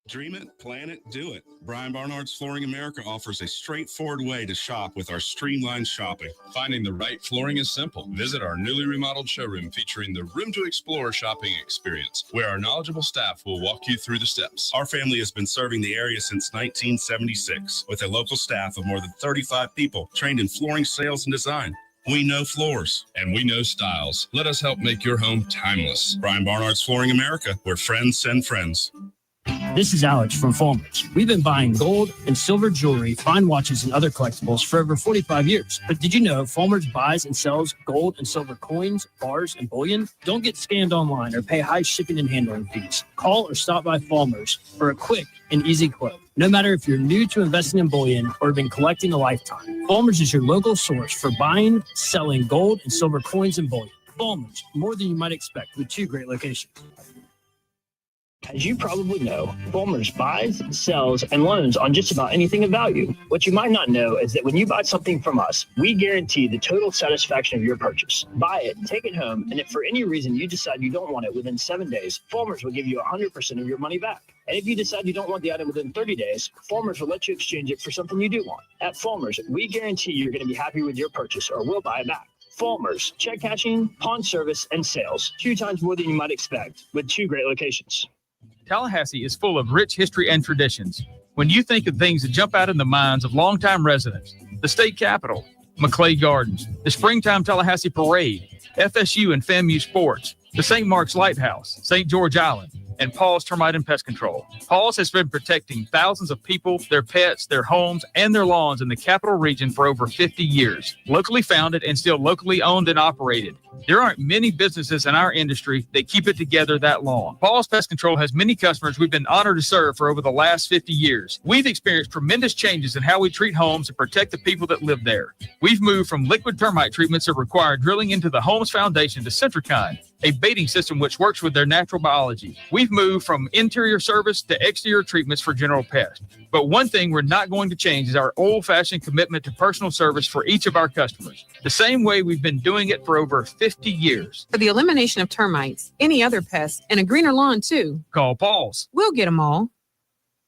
Dream it, plan it, do it. Brian Barnard's Flooring America offers a straightforward way to shop with our streamlined shopping. Finding the right flooring is simple. Visit our newly remodeled showroom featuring the Room to Explore shopping experience, where our knowledgeable staff will walk you through the steps. Our family has been serving the area since 1976 with a local staff of more than 35 people trained in flooring sales and design. We know floors and we know styles. Let us help make your home timeless. Brian Barnard's Flooring America, where friends send friends. This is Alex from Falmers. We've been buying gold and silver jewelry, fine watches, and other collectibles for over 45 years. But did you know Falmers buys and sells gold and silver coins, bars, and bullion? Don't get scammed online or pay high shipping and handling fees. Call or stop by Falmers for a quick and easy quote. No matter if you're new to investing in bullion or have been collecting a lifetime, Falmers is your local source for buying, selling gold and silver coins and bullion. Falmers, more than you might expect, with 2 great locations. As you probably know, Falmers buys, sells, and loans on just about anything of value. What you might not know is that when you buy something from us, we guarantee the total satisfaction of your purchase. Buy it, take it home, and if for any reason you decide you don't want it within 7 days, Falmers will give you 100% of your money back. And if you decide you don't want the item within 30 days, Falmers will let you exchange it for something you do want. At Falmers, we guarantee you're going to be happy with your purchase or we'll buy it back. Falmers, check cashing, pawn service, and sales. 2 times more than you might expect, with 2 great locations. Tallahassee is full of rich history and traditions. When you think of things that jump out in the minds of longtime residents, the state capitol, McClay Gardens, the Springtime Tallahassee Parade, FSU and FAMU Sports, the St. Mark's Lighthouse, St. George Island, and Paul's Termite and Pest Control. Paul's has been protecting thousands of people, their pets, their homes, and their lawns in the capital region for over 50 years. Locally founded and still locally owned and operated. There aren't many businesses in our industry that keep it together that long. Paul's Pest Control has many customers we've been honored to serve for over the last 50 years. We've experienced tremendous changes in how we treat homes and protect the people that live there. We've moved from liquid termite treatments that require drilling into the home's foundation to Centricon, a baiting system which works with their natural biology. We've moved from interior service to exterior treatments for general pests. But one thing we're not going to change is our old-fashioned commitment to personal service for each of our customers, the same way we've been doing it for over 50 years. For the elimination of termites, any other pests, and a greener lawn too. Call Paul's. We'll get them all.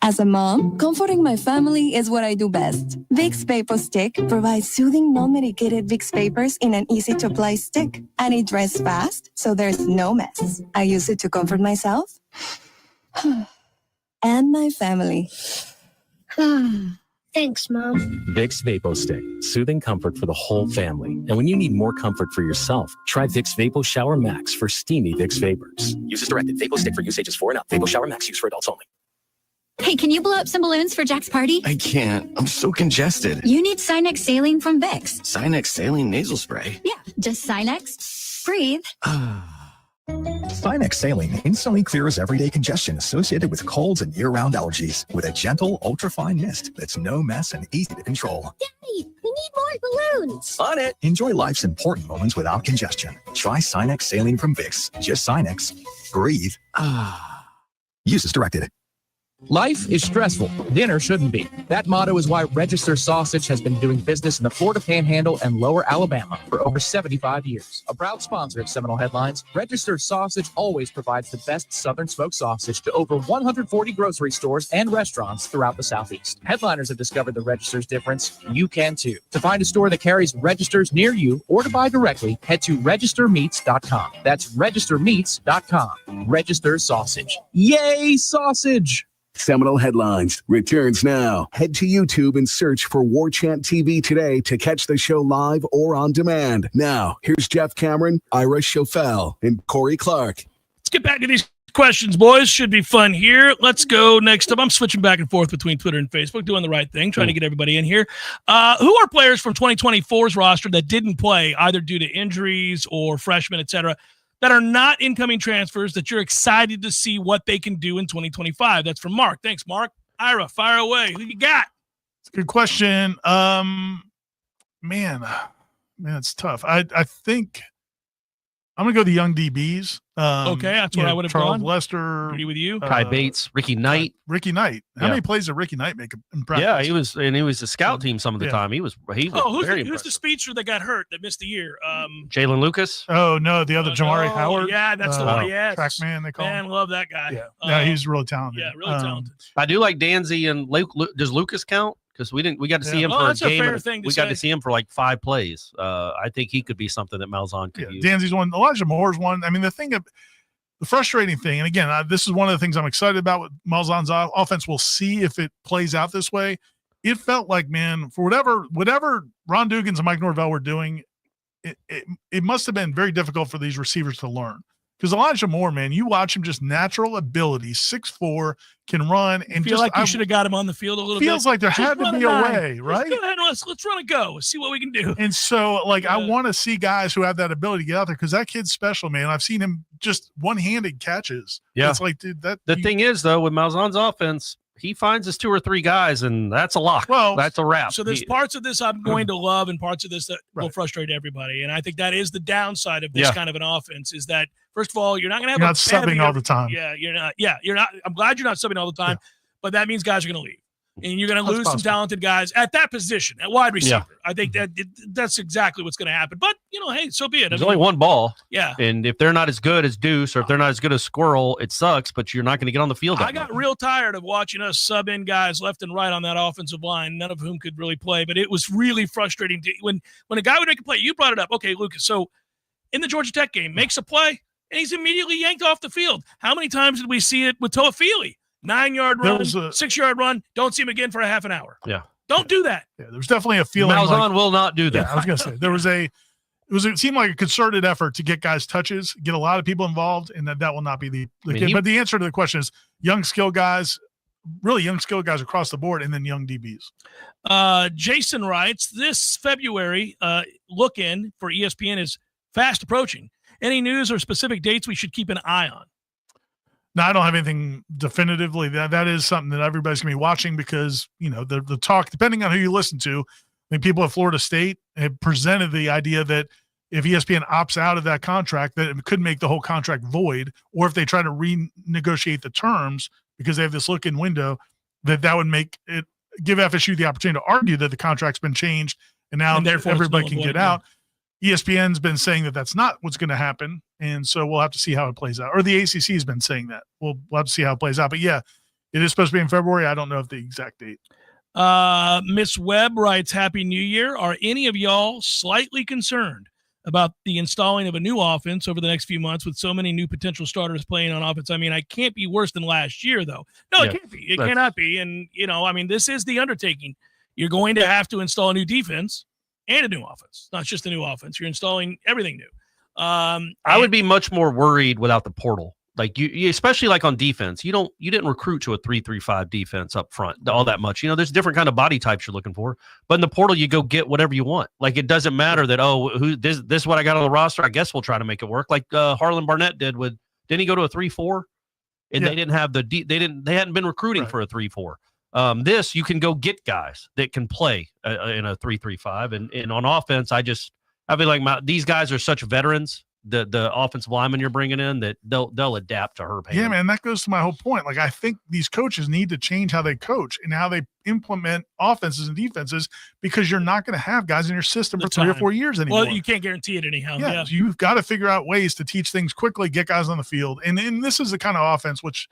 As a mom, comforting my family is what I do best. Vicks Vapor Stick provides soothing, non-medicated Vicks vapors in an easy-to-apply stick, and it dries fast, so there's no mess. I use it to comfort myself and my family. Thanks, Mom. Vicks Vapo Stick, soothing comfort for the whole family. And when you need more comfort for yourself, try Vicks Vapo Shower Max for steamy Vicks vapors. Use as directed. Vapo Stick for use ages 4 and up. Vapo Shower Max used for adults only. Hey, can you blow up some balloons for Jack's party? I can't. I'm so congested. You need Sinex Saline from Vicks. Sinex Saline nasal spray. Yeah, just Sinex. Breathe. Sinex Saline instantly clears everyday congestion associated with colds and year-round allergies with a gentle, ultra-fine mist that's no mess and easy to control. Daddy, we need more balloons. On it! Enjoy life's important moments without congestion. Try Sinex Saline from Vicks. Just Sinex. Breathe. Use as directed. Life is stressful. Dinner shouldn't be. That motto is why Register Sausage has been doing business in the Florida Panhandle and Lower Alabama for over 75 years. A proud sponsor of Seminole Headlines, Register Sausage always provides the best Southern smoked sausage to over 140 grocery stores and restaurants throughout the Southeast. Headliners have discovered the Register's difference. You can too. To find a store that carries Registers near you or to buy directly, head to registermeats.com. That's registermeats.com. Register Sausage. Yay, sausage! Seminole Headlines returns now. Head to YouTube and search for Warchant TV today to catch the show live or on demand. Now, here's Jeff Cameron, Ira Schofel, and Corey Clark. Let's get back to these questions, boys. Should be fun here. Let's go next up. I'm switching back and forth between Twitter and Facebook, doing the right thing, trying to get everybody in here. Who are players from 2024's roster that didn't play, either due to injuries or freshmen, et cetera, that are not incoming transfers that you're excited to see what they can do in 2025? That's from Mark. Thanks, Mark. Ira, fire away. Who you got? It's a good question. Man, it's tough. I think I'm going to go the young DBs. Okay, that's what I would have Charles gone. Lester. Agree with you. Kai Bates, Ricky Knight. Ricky Knight. How many plays did Ricky Knight make in practice? Yeah, he was a scout team some of the time. He was very Who's the speedster that got hurt that missed the year? Jalen Lucas. Oh no, the other Jamari Howard. Yeah, that's the one. Yeah, Trackman they call him. Man, love that guy. Yeah, he's really talented. Yeah, really talented. I do like Danzy and Does Lucas count? Because we got to see him for a game. We got to see him for like 5 plays. I think he could be something that Malzahn could use. Danzy's one. Elijah Moore's one. I mean, the frustrating thing, and again, this is one of the things I'm excited about with Malzahn's offense. We'll see if it plays out this way. It felt like, man, for whatever Ron Dugans and Mike Norvell were doing, it must have been very difficult for these receivers to learn. Because Elijah Moore, man, you watch him, just natural ability, 6'4", can run, and feel like you should have got him on the field a little bit. Feels like there had to be a way, right? Let's run a go. Let's see what we can do. And so, I want to see guys who have that ability to get out there, because that kid's special, man. I've seen him just one-handed catches. Yeah, it's like, dude, the thing is, though, with Malzahn's offense, he finds his 2 or 3 guys, and that's a lock. Well, that's a wrap. So there's parts of this I'm going to love and parts of this that will frustrate everybody. And I think that is the downside of this kind of an offense, is that, first of all, you're not going to have subbing all the time. Yeah, you're not. Yeah, you're not. I'm glad you're not subbing all the time, but that means guys are going to leave. And you're going to lose some talented guys at that position, at wide receiver. I think that's exactly what's going to happen. But, hey, so be it. There's only one ball. Yeah. And if they're not as good as Deuce, or if they're not as good as Squirrel, it sucks, but you're not going to get on the field. I got real tired of watching us sub in guys left and right on that offensive line, none of whom could really play. But it was really frustrating when a guy would make a play. You brought it up. Okay, Lucas. So in the Georgia Tech game, makes a play, and he's immediately yanked off the field. How many times did we see it with Toafili? 9-yard run, 6-yard run, don't see him again for a half an hour. Yeah. Don't do that. Yeah, there's definitely a feeling. Malzahn will not do that. Yeah, I was going to say, there was it seemed like a concerted effort to get guys touches, get a lot of people involved, and that will not be the case. But the answer to the question is young skill guys, really young skill guys across the board, and then young DBs. Jason writes, this February look-in for ESPN is fast approaching. Any news or specific dates we should keep an eye on? No, I don't have anything definitively. That is something that everybody's going to be watching because, the talk, depending on who you listen to, I think people at Florida State have presented the idea that if ESPN opts out of that contract, that it could make the whole contract void, or if they try to renegotiate the terms because they have this look-in window, that would make it give FSU the opportunity to argue that the contract's been changed and now everybody can get out. ESPN's been saying that that's not what's going to happen, and so we'll have to see how it plays out. Or the ACC has been saying that. We'll have to see how it plays out. But, yeah, it is supposed to be in February. I don't know if the exact date. Miss Webb writes, Happy New Year. Are any of y'all slightly concerned about the installing of a new offense over the next few months with so many new potential starters playing on offense? I mean, I can't be worse than last year, though. No, it can't be. It cannot be. And, this is the undertaking. You're going to have to install a new defense and a new offense. Not just a new offense. You're installing everything new. I would be much more worried without the portal. Like you especially like on defense, you didn't recruit to a 3-3-5 defense up front all that much. There's different kind of body types you're looking for, but in the portal you go get whatever you want. Like it doesn't matter that this is what I got on the roster. I guess we'll try to make it work. Like Harlan Barnett did didn't he go to a 3-4? And they didn't have they hadn't been recruiting for a 3-4. This you can go get guys that can play in a 3-3-5, and on offense I feel like these guys are such veterans. The offensive linemen you're bringing in that they'll adapt to her pace. Yeah, man, that goes to my whole point. Like I think these coaches need to change how they coach and how they implement offenses and defenses because you're not going to have guys in your system for 3 or 4 years anymore. Well, you can't guarantee it anyhow. Yeah. So you've got to figure out ways to teach things quickly, get guys on the field, and this is the kind of offense which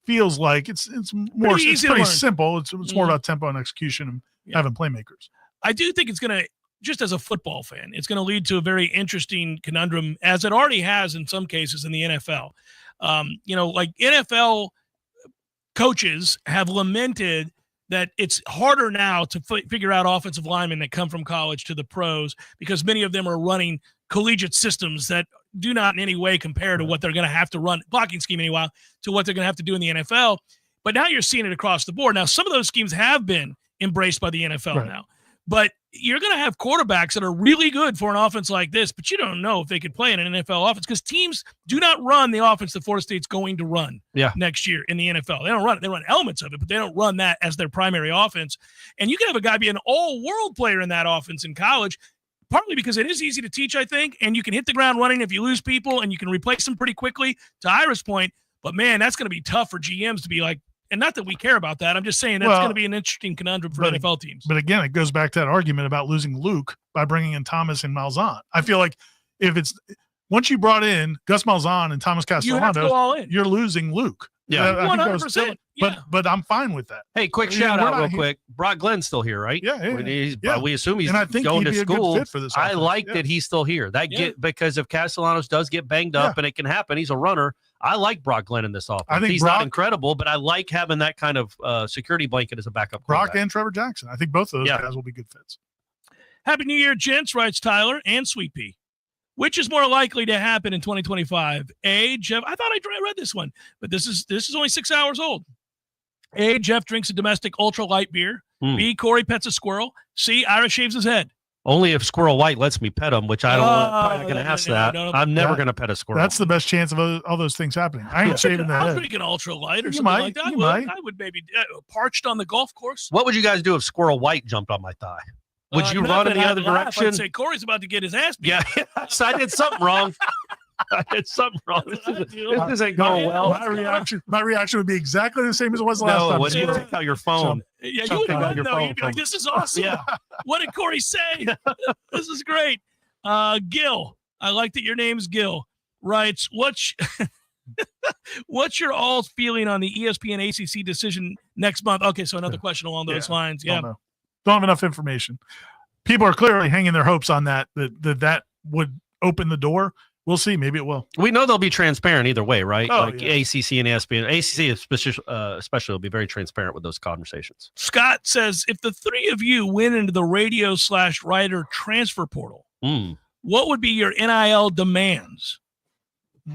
feels like it's more it's pretty simple. It's more about tempo and execution and having playmakers. I do think it's going to. Just as a football fan, it's going to lead to a very interesting conundrum, as it already has in some cases in the NFL. Like NFL coaches have lamented that it's harder now to figure out offensive linemen that come from college to the pros because many of them are running collegiate systems that do not in any way compare to what they're going to have to run, blocking scheme anyway, to what they're going to have to do in the NFL. But now you're seeing it across the board. Now, some of those schemes have been embraced by the NFL now. But you're going to have quarterbacks that are really good for an offense like this, but you don't know if they could play in an NFL offense because teams do not run the offense that Florida State's going to run next year in the NFL. They don't run it. They run elements of it, but they don't run that as their primary offense. And you can have a guy be an all-world player in that offense in college, partly because it is easy to teach, I think, and you can hit the ground running if you lose people, and you can replace them pretty quickly, to Ira's point. But, man, that's going to be tough for GMs to be like, and not that we care about that. I'm just saying that's going to be an interesting conundrum for NFL teams. But again, it goes back to that argument about losing Luke by bringing in Thomas and Malzahn. I feel like once you brought in Gus Malzahn and Thomas Castellanos, you're losing Luke. Yeah, 100%. But I'm fine with that. Hey, quick shout out real quick. Brock Glenn's still here, right? Yeah. We assume he's going to school. I like that he's still here. Because if Castellanos does get banged up and it can happen, he's a runner. I like Brock Glenn in this offense. I think he's not incredible, but I like having that kind of security blanket as a backup. Brock and Trevor Jackson. I think both of those guys will be good fits. Happy New Year, gents, writes Tyler and Sweet Pea. Which is more likely to happen in 2025? A, Jeff, I thought I read this one, but this is only 6 hours old. A, Jeff drinks a domestic ultra light beer. B, Corey pets a squirrel. C, Ira shaves his head. Only if Squirrel White lets me pet him, which I don't. Probably not going to ask that. I'm never going to pet a squirrel. That's the best chance of all those things happening. I ain't shaving that. I'm drinking ultra light or something like that. I would maybe parched on the golf course. What would you guys do if Squirrel White jumped on my thigh? Would you run in the other direction? I'd say Corey's about to get his ass beat. Yeah, so I did something wrong. This isn't going well. My reaction would be exactly the same as it was last time. When you take out your phone. You would run, though. You'd be like, this is awesome. Yeah. What did Corey say? This is great. Gil, I like that your name's Gil, writes, what's your all's feeling on the ESPN ACC decision next month? Okay, so another question along those lines. Yeah. Don't have enough information. People are clearly hanging their hopes on that would open the door. We'll see. Maybe it will. We know they'll be transparent either way, right? ACC and ESPN. ACC especially will be very transparent with those conversations. Scott says, if the three of you went into the radio/writer transfer portal, what would be your NIL demands?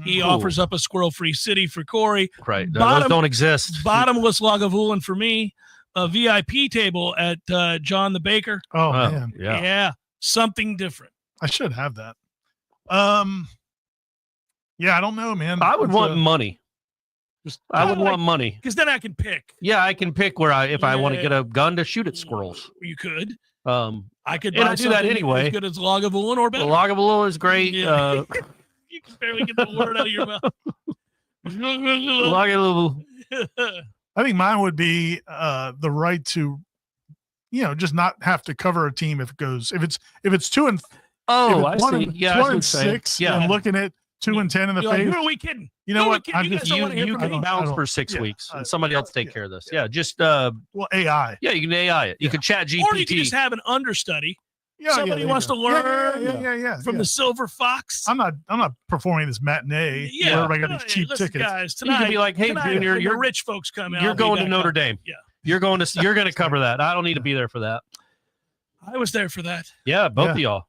He offers up a squirrel-free city for Corey. Right. Those don't exist. Bottomless Lagavulin for me. A VIP table at John the Baker. Oh, man. Yeah. Something different. I should have that. Yeah, I don't know, man. I would want money. I would want money. Because then I can pick. Yeah, I can pick where if I want to get a gun to shoot at squirrels. You could. I could and buy I do that anyway. as good as Lagavulin or better. Lagavulin is great. Yeah. You can barely get the word out of your mouth. Lagavulin. I think mine would be the right to, just not have to cover a team if it's 2 and I see. Yeah, 2 and 6. Yeah, and looking at 2 and 10 in the face. Who are we kidding? You know what? I'm just you can bounce for 6 weeks and somebody else take care of this. Yeah, just AI. Yeah, you can AI it. You can chat GPT. Or you can just have an understudy. Somebody wants to learn from the Silver Fox. I'm not performing this matinee. Yeah, where I got these cheap tickets. Guys, you can be like, hey, Junior, your rich folks come out. You're going to Notre Dame. Yeah, you're going to cover that. I don't need to be there for that. I was there for that. Yeah, both of y'all.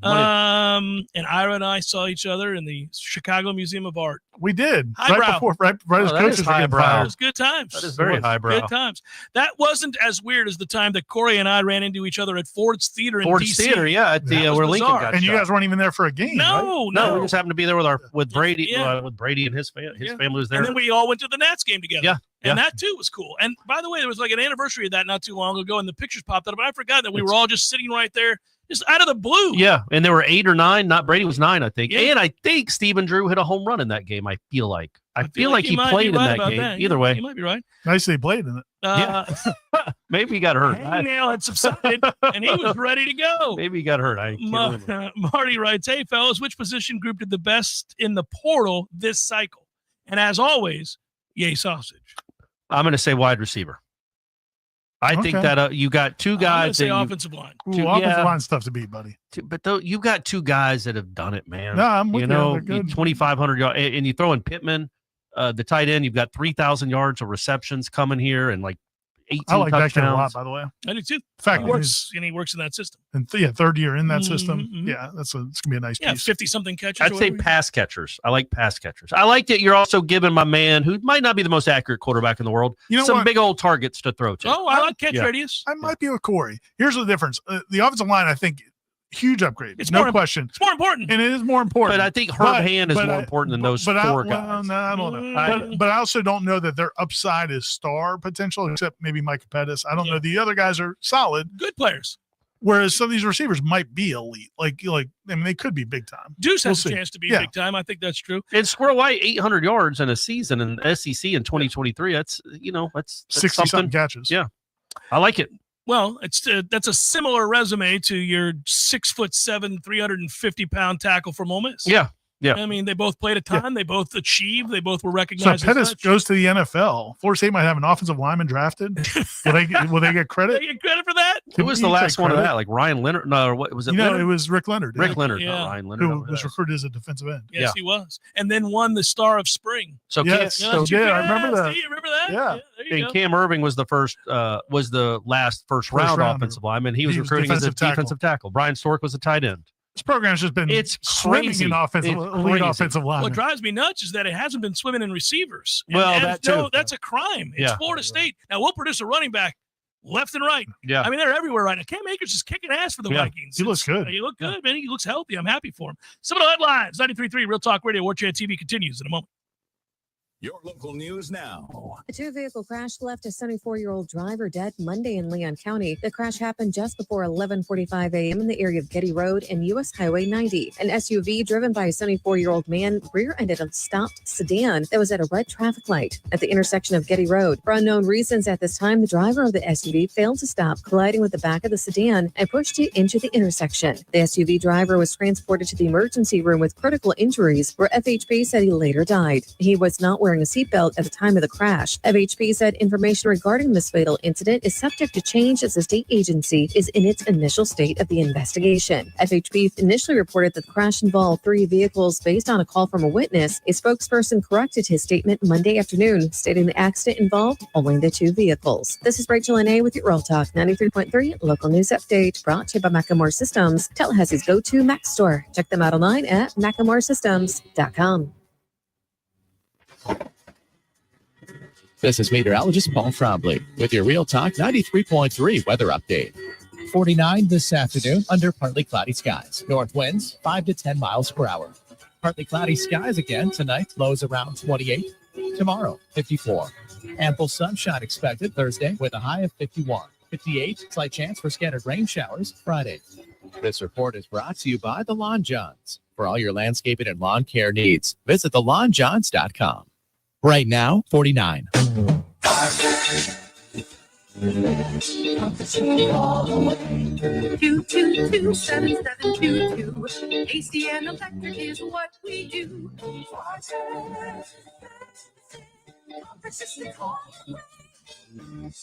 And Ira and I saw each other in the Chicago Museum of Art. We did. Highbrow. Right as coaches were getting fired. It was good times. That is very highbrow. Good times. That wasn't as weird as the time that Corey and I ran into each other at Ford's Theater in Ford's DC. Theater, yeah, at the where Lincoln got and you shot. guys weren't even there for a game. No, right? no. We just happened to be there with Brady. With Brady and his family. His family was there. And then we all went to the Nats game together. Yeah. And that too was cool. And by the way, there was like an anniversary of that not too long ago, and the pictures popped up. But I forgot that we were all just sitting right there, just out of the blue. Yeah, and there were 8 or 9. Not Brady was 9, I think. Yeah. And I think Stephen Drew hit a home run in that game. I feel like he be played in right that about game. that. Either way, he might be right. Nicely played in it. Maybe he got hurt. Hangnail had subsided, and he was ready to go. Maybe he got hurt. I can't remember. Marty writes, "Hey fellas, which position group did the best in the portal this cycle?" And as always, yay sausage. I'm going to say wide receiver. I think that you got 2 guys. Say offensive line. Offensive line's tough to beat, buddy. But you got 2 guys that have done it, man. No, I'm with you. They're good. 2,500 yards, and you throw in Pittman, the tight end. You've got 3,000 yards of receptions coming here, and like 18 I like touchdowns. that kid a lot, by the way. I do too. In fact, he works in that system. And third year in that system. Yeah, it's gonna be a nice piece. 50-something catches. I'd say pass catchers. I like pass catchers. I like that you're also giving my man, who might not be the most accurate quarterback in the world, some big old targets to throw to. Oh, I like catch radius. I might be with Corey. Here's the difference. The offensive line, I think, huge upgrade. It's no question. It's more important. And it is more important. But I think Herb Hand is more important than those 4 guys. No, I don't know. But I also don't know that their upside is star potential, except maybe Mike Pettis. I don't know. The other guys are solid. Good players. Whereas some of these receivers might be elite. I mean, they could be big time. Deuce has a chance to be big time. I think that's true. And Squirrel White, 800 yards in a season in SEC in 2023. That's 60-something catches. Yeah. I like it. Well, that's a similar resume to your 6'7", 350-pound tackle from Ole Miss. Yeah. I mean, they both played a ton. They both achieved. They both were recognized. So Pettis goes to the NFL. Florida State might have an offensive lineman drafted. Will they get credit? They get credit for that? Who was the last one of that? Like Ryan Leonard? No, what was it? It was Rick Leonard. Rick Leonard, not Ryan Leonard. Who was recruited as a defensive end. Yes, he was. And then won the Star of Spring. So I remember that. You remember that? Yeah. There you go. Cam Irving was the last first round offensive lineman. He was recruiting as a defensive tackle. Brian Stork was a tight end. This program's just been swimming in elite offensive line. What drives me nuts is that it hasn't been swimming in receivers. That's a crime. It's Florida State. Now we'll produce a running back left and right. Yeah. I mean, they're everywhere right now. Cam Akers is kicking ass for the Vikings. He looks good. He looks good, man. He looks healthy. I'm happy for him. Seminole Headlines, 93.3 Real Talk Radio, Warchant TV continues in a moment. Your local news now. A 2-vehicle crash left a 74-year-old driver dead Monday in Leon County. The crash happened just before 11:45 a.m. in the area of Getty Road and U.S. Highway 90. An SUV driven by a 74-year-old man rear-ended a stopped sedan that was at a red traffic light at the intersection of Getty Road. For unknown reasons at this time, the driver of the SUV failed to stop, colliding with the back of the sedan and pushed it into the intersection. The SUV driver was transported to the emergency room with critical injuries, where FHP said he later died. He was not wearing wearing a seatbelt at the time of the crash. FHP said information regarding this fatal incident is subject to change as the state agency is in its initial state of the investigation. FHP initially reported that the crash involved 3 vehicles based on a call from a witness. A spokesperson corrected his statement Monday afternoon, stating the accident involved only the 2 vehicles. This is Rachel Anay with your Real Talk 93.3 local news update, brought to you by Macklemore Systems, Tallahassee's go-to Mac store. Check them out online at McLemoreSystems.com. This is meteorologist Paul Frobley with your Real Talk 93.3 weather update. 49 this afternoon under partly cloudy skies. North winds 5 to 10 miles per hour. Partly cloudy skies again tonight. Lows around 28. Tomorrow, 54. Ample sunshine expected Thursday with a high of 51. 58, slight chance for scattered rain showers Friday. This report is brought to you by the Lawn Johns. For all your landscaping and lawn care needs, visit thelawnjohns.com. Right now, 49. 222-7722. AC and electric is what we do.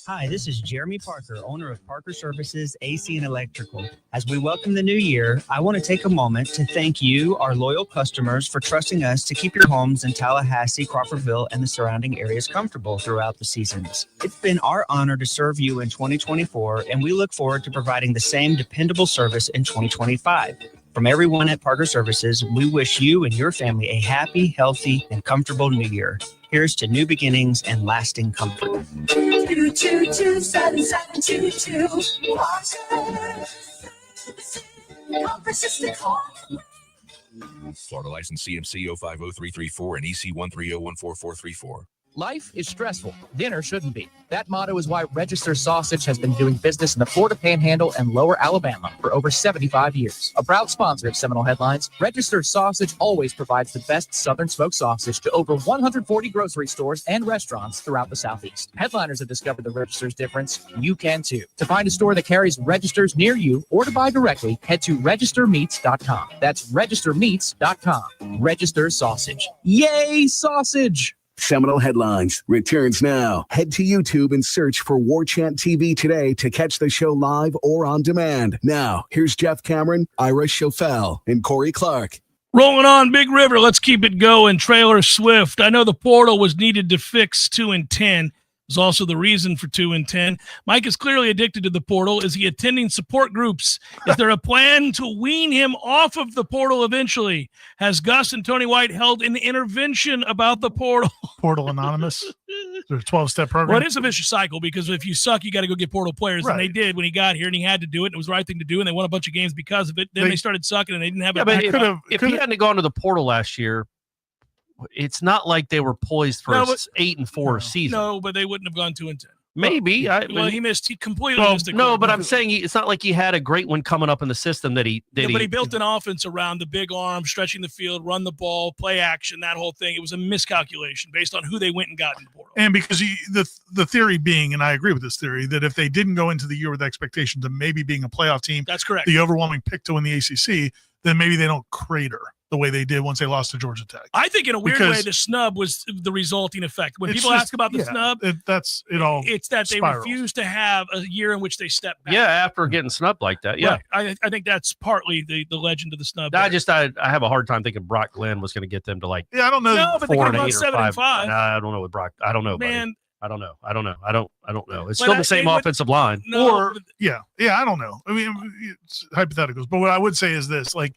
Hi, this is Jeremy Parker, owner of Parker Services AC and Electrical. As we welcome the new year, I want to take a moment to thank you, our loyal customers, for trusting us to keep your homes in Tallahassee, Crawfordville, and the surrounding areas comfortable throughout the seasons. It's been our honor to serve you in 2024, and we look forward to providing the same dependable service in 2025. From everyone at Parker Services, we wish you and your family a happy, healthy, and comfortable new year. Here's to new beginnings and lasting comfort. 222-7722. Florida license CMC 050334 and EC 130144434. Life is stressful. Dinner shouldn't be. That motto is why Register Sausage has been doing business in the Florida Panhandle and Lower Alabama for over 75 years. A proud sponsor of Seminole Headlines, Register Sausage always provides the best Southern smoked sausage to over 140 grocery stores and restaurants throughout the Southeast. Headliners have discovered the Register's difference. You can too. To find a store that carries Registers near you or to buy directly, head to registermeats.com. That's registermeats.com. Register Sausage. Yay, sausage! Seminole Headlines returns now. Head to YouTube and search for Warchant TV today to catch the show live or on demand. Now, here's Jeff Cameron, Ira Schofel, and Corey Clark. Rolling on Big River. Let's keep it going. Trailer Swift. I know the portal was needed to fix 2 and 10. Is also the reason for 2 and 10. Mike is clearly addicted to the portal. Is he attending support groups? Is there a plan to wean him off of the portal eventually? Has Gus and Tony White held an intervention about the portal? Portal Anonymous. There's a 12-step program. Well, it is a vicious cycle because if you suck, you got to go get portal players. Right. And they did when he got here, and he had to do it. And it was the right thing to do, and they won a bunch of games because of it. Then they started sucking, and they didn't have Yeah, a but backup. if he hadn't gone to the portal last year, it's not like they were poised for an 8-4 season. No, but they wouldn't have gone 2 and 10. Maybe. He completely missed it. No, but I'm saying it's not like he had a great one coming up in the system that he did. But he built an offense around the big arm, stretching the field, run the ball, play action, that whole thing. It was a miscalculation based on who they went and got in the portal. And because the theory being, and I agree with this theory, that if they didn't go into the year with expectations of maybe being a playoff team, that's correct, the overwhelming pick to win the ACC, then maybe they don't crater the way they did once they lost to Georgia Tech. I think in a weird way, the snub was the resulting effect. When people ask about the snub, it's that they refuse to have a year in which they step back. Yeah, after getting snubbed like that. Yeah, right. I think that's partly the legend of the snub. I have a hard time thinking Brock Glenn was going to get them to like. Yeah, I don't know. No, but they could have gone 7 and 5. I don't know with Brock. I don't know, man. Buddy. I don't know. It's still the same offensive line. No, I don't know. I mean, it's hypotheticals. But what I would say is this: like,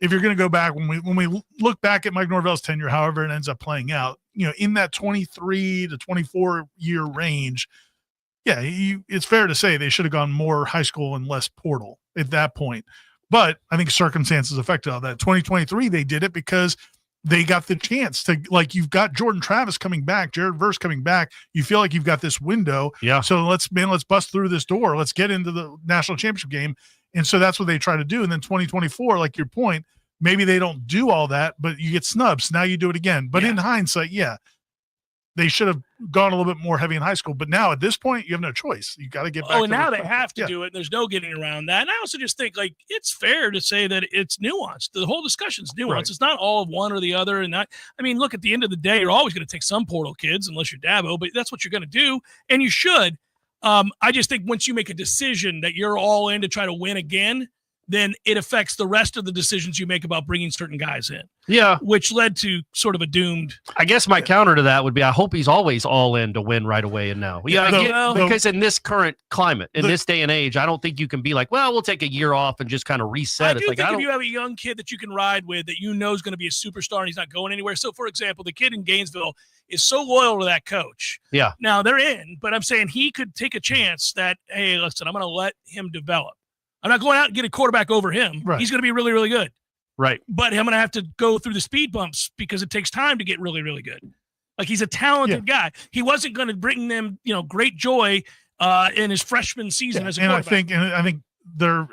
if you're going to go back when we look back at Mike Norvell's tenure, however it ends up playing out, in that 23 to 24 year range, it's fair to say they should have gone more high school and less portal at that point. But I think circumstances affected all that. 2023, they did it because they got the chance to, like, you've got Jordan Travis coming back, Jared Verse coming back. You feel like you've got this window. Yeah. So let's bust through this door. Let's get into the national championship game. And so that's what they try to do. And then 2024, like your point, maybe they don't do all that, but you get snubs. Now you do it again. But in hindsight, they should have gone a little bit more heavy in high school. But now at this point, you have no choice. You got to get back. Oh, and now they have to do it. There's no getting around that. And I also just think like it's fair to say that it's nuanced. The whole discussion's nuanced. Right. It's not all of one or the other. And look, at the end of the day, you're always going to take some portal kids unless you're Dabo, but that's what you're going to do, and you should. I just think once you make a decision that you're all in to try to win again, then it affects the rest of the decisions you make about bringing certain guys in. Yeah. Which led to sort of a doomed. I guess my counter to that would be I hope he's always all in to win right away and now. Yeah, because in this current climate, in this day and age, I don't think you can be like, well, we'll take a year off and just kind of reset. I do think if you have a young kid that you can ride with that you know is going to be a superstar and he's not going anywhere. So, for example, the kid in Gainesville is so loyal to that coach. Yeah. Now, they're in, but I'm saying he could take a chance that, hey, listen, I'm going to let him develop. I'm not going out and get a quarterback over him. Right. He's going to be really, really good. Right. But I'm going to have to go through the speed bumps because it takes time to get really, really good. Like he's a talented guy. He wasn't going to bring them, great joy in his freshman season as a quarterback. I think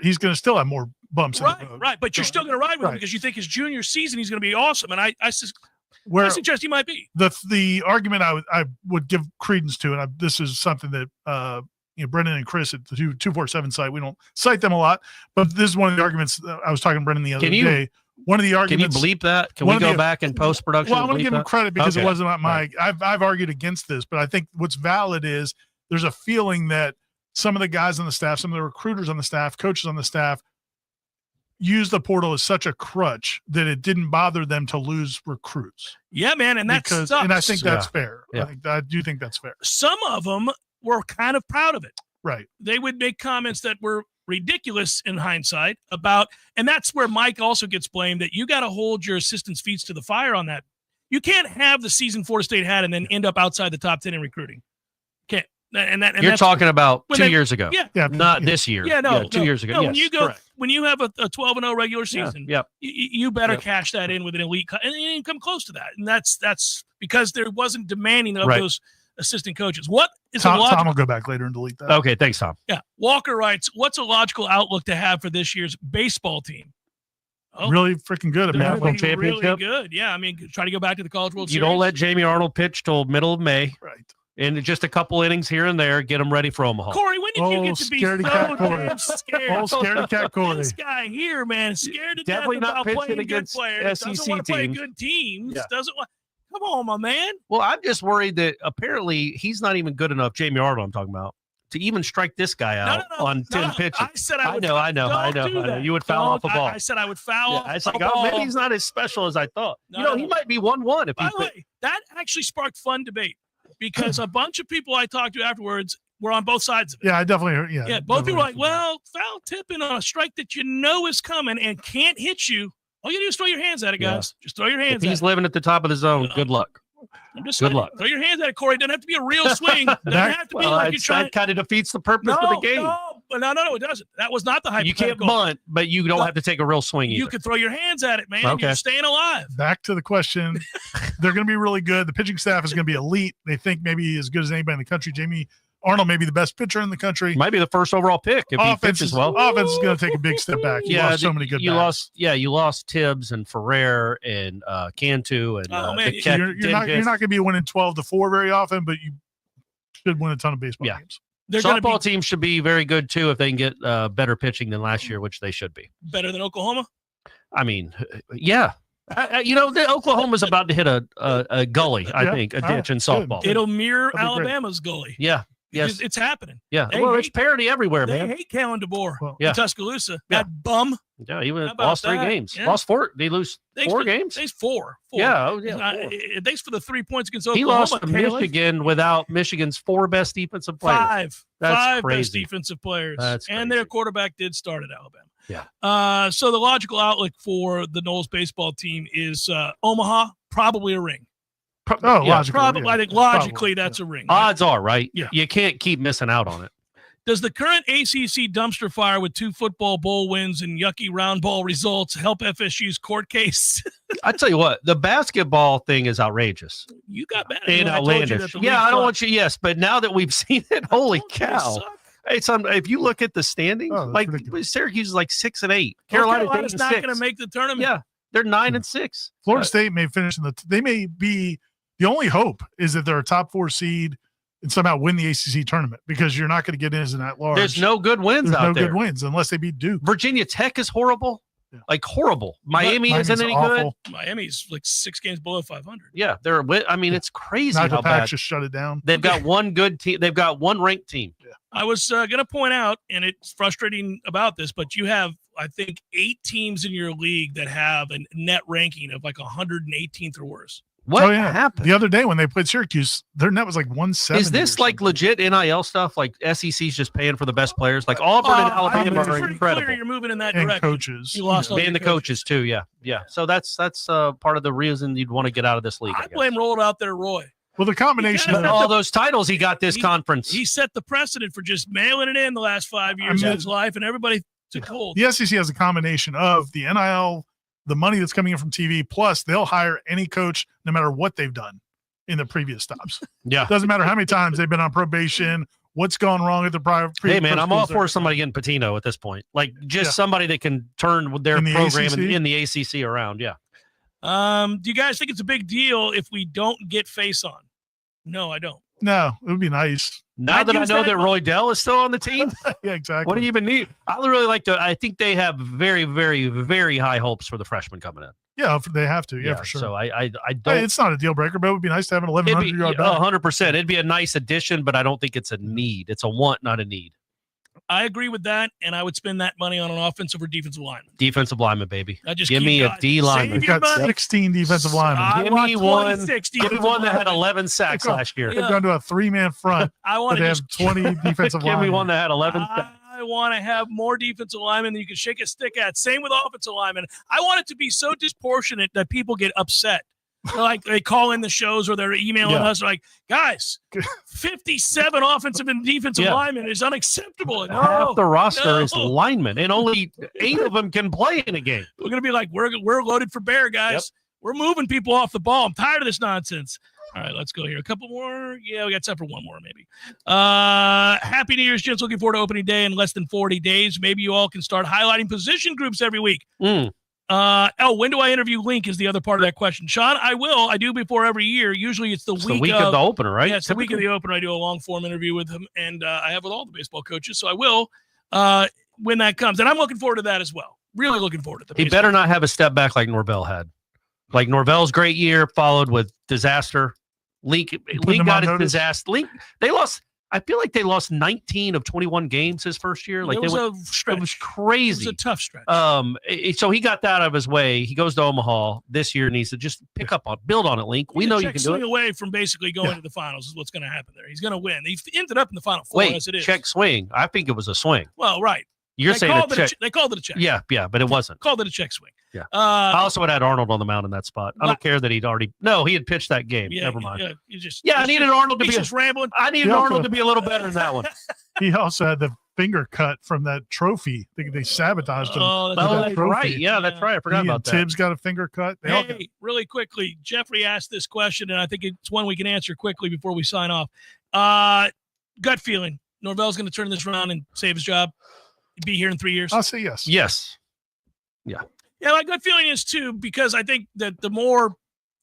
he's going to still have more bumps. Right. But you're still going to ride with him because you think his junior season he's going to be awesome. And I suggest he might be. The argument I would give credence to, and this is something that Brendan and Chris at the 247 site, we don't cite them a lot, but this is one of the arguments I was talking to Brendan the other day. One of the arguments. Can you bleep that? Can we go back in post-production? Well, I want to give him credit because it wasn't my. I've argued against this, but I think what's valid is there's a feeling that some of the guys on the staff, some of the recruiters on the staff, coaches on the staff, use the portal as such a crutch that it didn't bother them to lose recruits. Yeah, man, and sucks. And I think that's fair. Yeah. I do think that's fair. Some of them were kind of proud of it. Right. They would make comments that were ridiculous in hindsight about, and that's where Mike also gets blamed, that you got to hold your assistants' feet to the fire on that. You can't have the season Florida State had and then end up outside the top 10 in recruiting. Can't. And you're talking about 2 years ago. Yeah. Not this year. Yeah, no. 2 years ago. No, Yes, when you have a 12-0 regular season, yeah. You better cash that in with an elite, and you didn't come close to that. And that's because there wasn't demanding of those assistant coaches. What is Tom will go back later and delete that. Okay, thanks, Tom. Yeah. Walker writes, what's a logical outlook to have for this year's baseball team? Oh, really freaking good. National championship. Really good. Yeah, I mean, try to go back to the College World Series. You don't let Jamie Arnold pitch till middle of May. Right. And just a couple innings here and there, get them ready for Omaha. Corey, when did you get to be so damn scared? Scaredy cat Corey. This guy here, man, scared to Definitely death not about playing against good players. SEC doesn't want to play teams. good teams. Yeah. Doesn't want. Come on, my man. Well, I'm just worried that apparently he's not even good enough, Jamie Arnold I'm talking about, to even strike this guy out on 10 pitches. I said I would. I know. You would foul off a ball. I said I would foul off it's like, maybe he's not as special as I thought. He might be 1-1 if By the way, that actually sparked fun debate because a bunch of people I talked to afterwards were on both sides of it. Yeah, I definitely heard. Yeah, both people were like, well, foul tipping on a strike that you know is coming and can't hit you. All you do is throw your hands at it, guys. Just throw your hands at it. If he's living at the top of the zone, good luck. I'm just saying, throw your hands at it, Corey. It doesn't have to be a real swing. Doesn't have to be like you're trying. That kind of defeats the purpose of the game. No, it doesn't. That was not the hypothetical. You can't bunt, but you don't have to take a real swing either. You could throw your hands at it, man. Okay. You're staying alive. Back to the question. They're going to be really good. The pitching staff is going to be elite. They think maybe as good as anybody in the country. Jamie Arnold may be the best pitcher in the country. Might be the first overall pick if he pitches well. Offense is going to take a big step back. You lost so many good bats. You lost Tibbs and Ferrer and Cantu and you're not going to be winning 12-4 very often, but you should win a ton of baseball games. Softball teams should be very good too if they can get better pitching than last year, which they should be. Better than Oklahoma? I mean, yeah. Oklahoma's about to hit a gully, I think, a ditch in softball. It'll mirror Alabama's gully. Yeah. Yes. It's happening. Yeah. It's parity everywhere, man. They hate Kalen DeBoer in Tuscaloosa. That bum. Yeah, he lost 3 games. Yeah. Lost 4. Did he lose 4 games? He's 4. Yeah. Thanks for the 3 points against Oklahoma. He lost to Michigan without Michigan's 4 best defensive players. Five crazy. Best defensive players. That's and their quarterback did start at Alabama. Yeah. So the logical outlook for the Noles baseball team is Omaha, probably a ring. Logically. I think logically that's a ring. Right? Odds are, right? Yeah. You can't keep missing out on it. Does the current ACC dumpster fire with 2 football bowl wins and yucky round ball results help FSU's court case? I tell you what, the basketball thing is outrageous. You got bad. And outlandish. I don't want you. Yes, but now that we've seen it, holy cow! It's if you look at the standings, Syracuse is like 6-8. Carolina's not going to make the tournament. Yeah, they're 9-6. Florida State may finish they may be The only hope is that they're a top 4 seed and somehow win the ACC tournament, because you're not going to get in as an at-large. There's no good wins There's out no there. good wins unless they beat Duke. Virginia Tech is horrible. Yeah. Like horrible. Miami Miami's isn't any awful. good. Miami's like 6 games below 500. Yeah, it's crazy Nigel how Pack bad. just shut it down. They've got one good team. They've got one ranked team. Yeah. I was going to point out, and it's frustrating about this, but you have, I think, 8 teams in your league that have a net ranking of like 118th or worse. What happened? The other day when they played Syracuse, their net was like 170. Is this like legit NIL stuff? Like SEC's just paying for the best players? Like Auburn and Alabama It's are pretty incredible. clear you're moving in that And direction. coaches. You lost all And your the coaches too. Yeah. So that's part of the reason you'd want to get out of this league. I blame rolled out there, Roy. Well, the combination of all those titles he got this conference. He set the precedent for just mailing it in the last 5 years of his life, and everybody took hold. The SEC has a combination of the NIL, the money that's coming in from TV, plus they'll hire any coach no matter what they've done in the previous stops. Yeah. Doesn't matter how many times they've been on probation, what's gone wrong at the prior. Hey man, I'm all for somebody getting Patino at this point. Like just somebody that can turn their In the program ACC? in the ACC around. Yeah. Do you guys think it's a big deal if we don't get face on? No, I don't. No, it would be nice. Now that I know that Roy Dell is still on the team, yeah, exactly. what do you even need? I really like to. I think they have very, very, very high hopes for the freshmen coming in. Yeah, they have to. Yeah, for sure. So I Hey, don't. it's not a deal breaker, but it would be nice to have an 1,100-yard back. 100%. It'd be a nice addition, but I don't think it's a need. It's a want, not a need. I agree with that, and I would spend that money on an offensive or defensive lineman. Defensive lineman, baby. I just give keep me a going. D lineman. Save your We've got money. 16 defensive linemen. Give me one. Give me one that had 11 sacks last year. They've gone to a 3-man front. I want but to they have 20 defensive Give linemen. me one that had 11 sacks. I want to have more defensive linemen than you can shake a stick at. Same with offensive linemen. I want it to be so disproportionate that people get upset. They're like they call in the shows or they're emailing us. They're like, guys, 57 offensive and defensive linemen is unacceptable. No, Half the roster no. is linemen, and only 8 of them can play in a game. We're gonna be like, we're loaded for bear, guys. Yep. We're moving people off the ball. I'm tired of this nonsense. All right, let's go here. A couple more. Yeah, we got time for one more, maybe. Happy New Year's, gents. Looking forward to opening day in less than 40 days. Maybe you all can start highlighting position groups every week. When do I interview Link is the other part of that question. Sean, I will. I do before every year. Usually it's the week of the opener, right? Yeah, it's the week of the opener. I do a long form interview with him, and I have with all the baseball coaches. So I will when that comes. And I'm looking forward to that as well. Really looking forward to it. He better not have a step back like Norvell had. Like Norvell's great year followed with disaster. Link got his disaster. Link, they lost. I feel like they lost 19 of 21 games his first year. Like it was a stretch. It was crazy. It was a tough stretch. So he got that out of his way. He goes to Omaha this year, needs to just build on it. Link, we know you can do it. Away from basically going to the finals is what's going to happen there. He's going to win. He ended up in the Final Four as it is. Check swing. I think it was a swing. Well, right. You're saying a check. They called it a check. Yeah, but it wasn't. Called it a check swing. Yeah. I also had Arnold on the mound in that spot. I don't care that he had pitched that game. Yeah, Never mind. I needed Arnold to be just rambling. I needed Arnold to be a little better than that one. He also had the finger cut from that trophy. They sabotaged him. Oh, that's right. Yeah, that's right. I forgot about that. Tibbs got a finger cut. Hey, really quickly, Jeffrey asked this question, and I think it's one we can answer quickly before we sign off. Gut feeling. Norvell's going to turn this around and save his job. Be here in 3 years. I'll say yes. Yes. Yeah. Yeah, my gut feeling is too, because I think that the more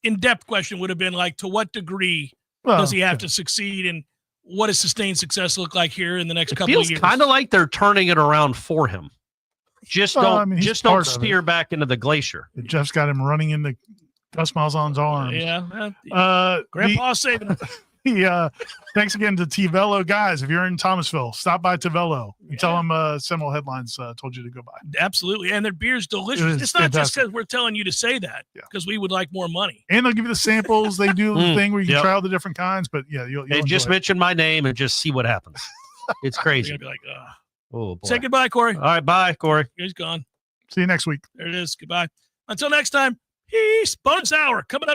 in-depth question would have been like, to what degree does he have to succeed, and what does sustained success look like here in the next couple of years? Feels kind of like they're turning it around for him. Don't steer back into the glacier. Jeff's got him running into Gus Malzahn's arms. Yeah. Grandpa's saving him. Thanks again to Tavella. Guys, if you're in Thomasville, stop by Tavella. Tell them Seminole Headlines told you to go by. Absolutely. And their beer's delicious. It's not just because we're telling you to say that, because we would like more money. And they'll give you the samples. They do the thing where you can try all the different kinds. But yeah, you'll just mention my name and just see what happens. It's crazy. You're going to be like, oh, boy. Say goodbye, Corey. All right, bye, Corey. He's gone. See you next week. There it is. Goodbye. Until next time, peace. Bonus hour coming up.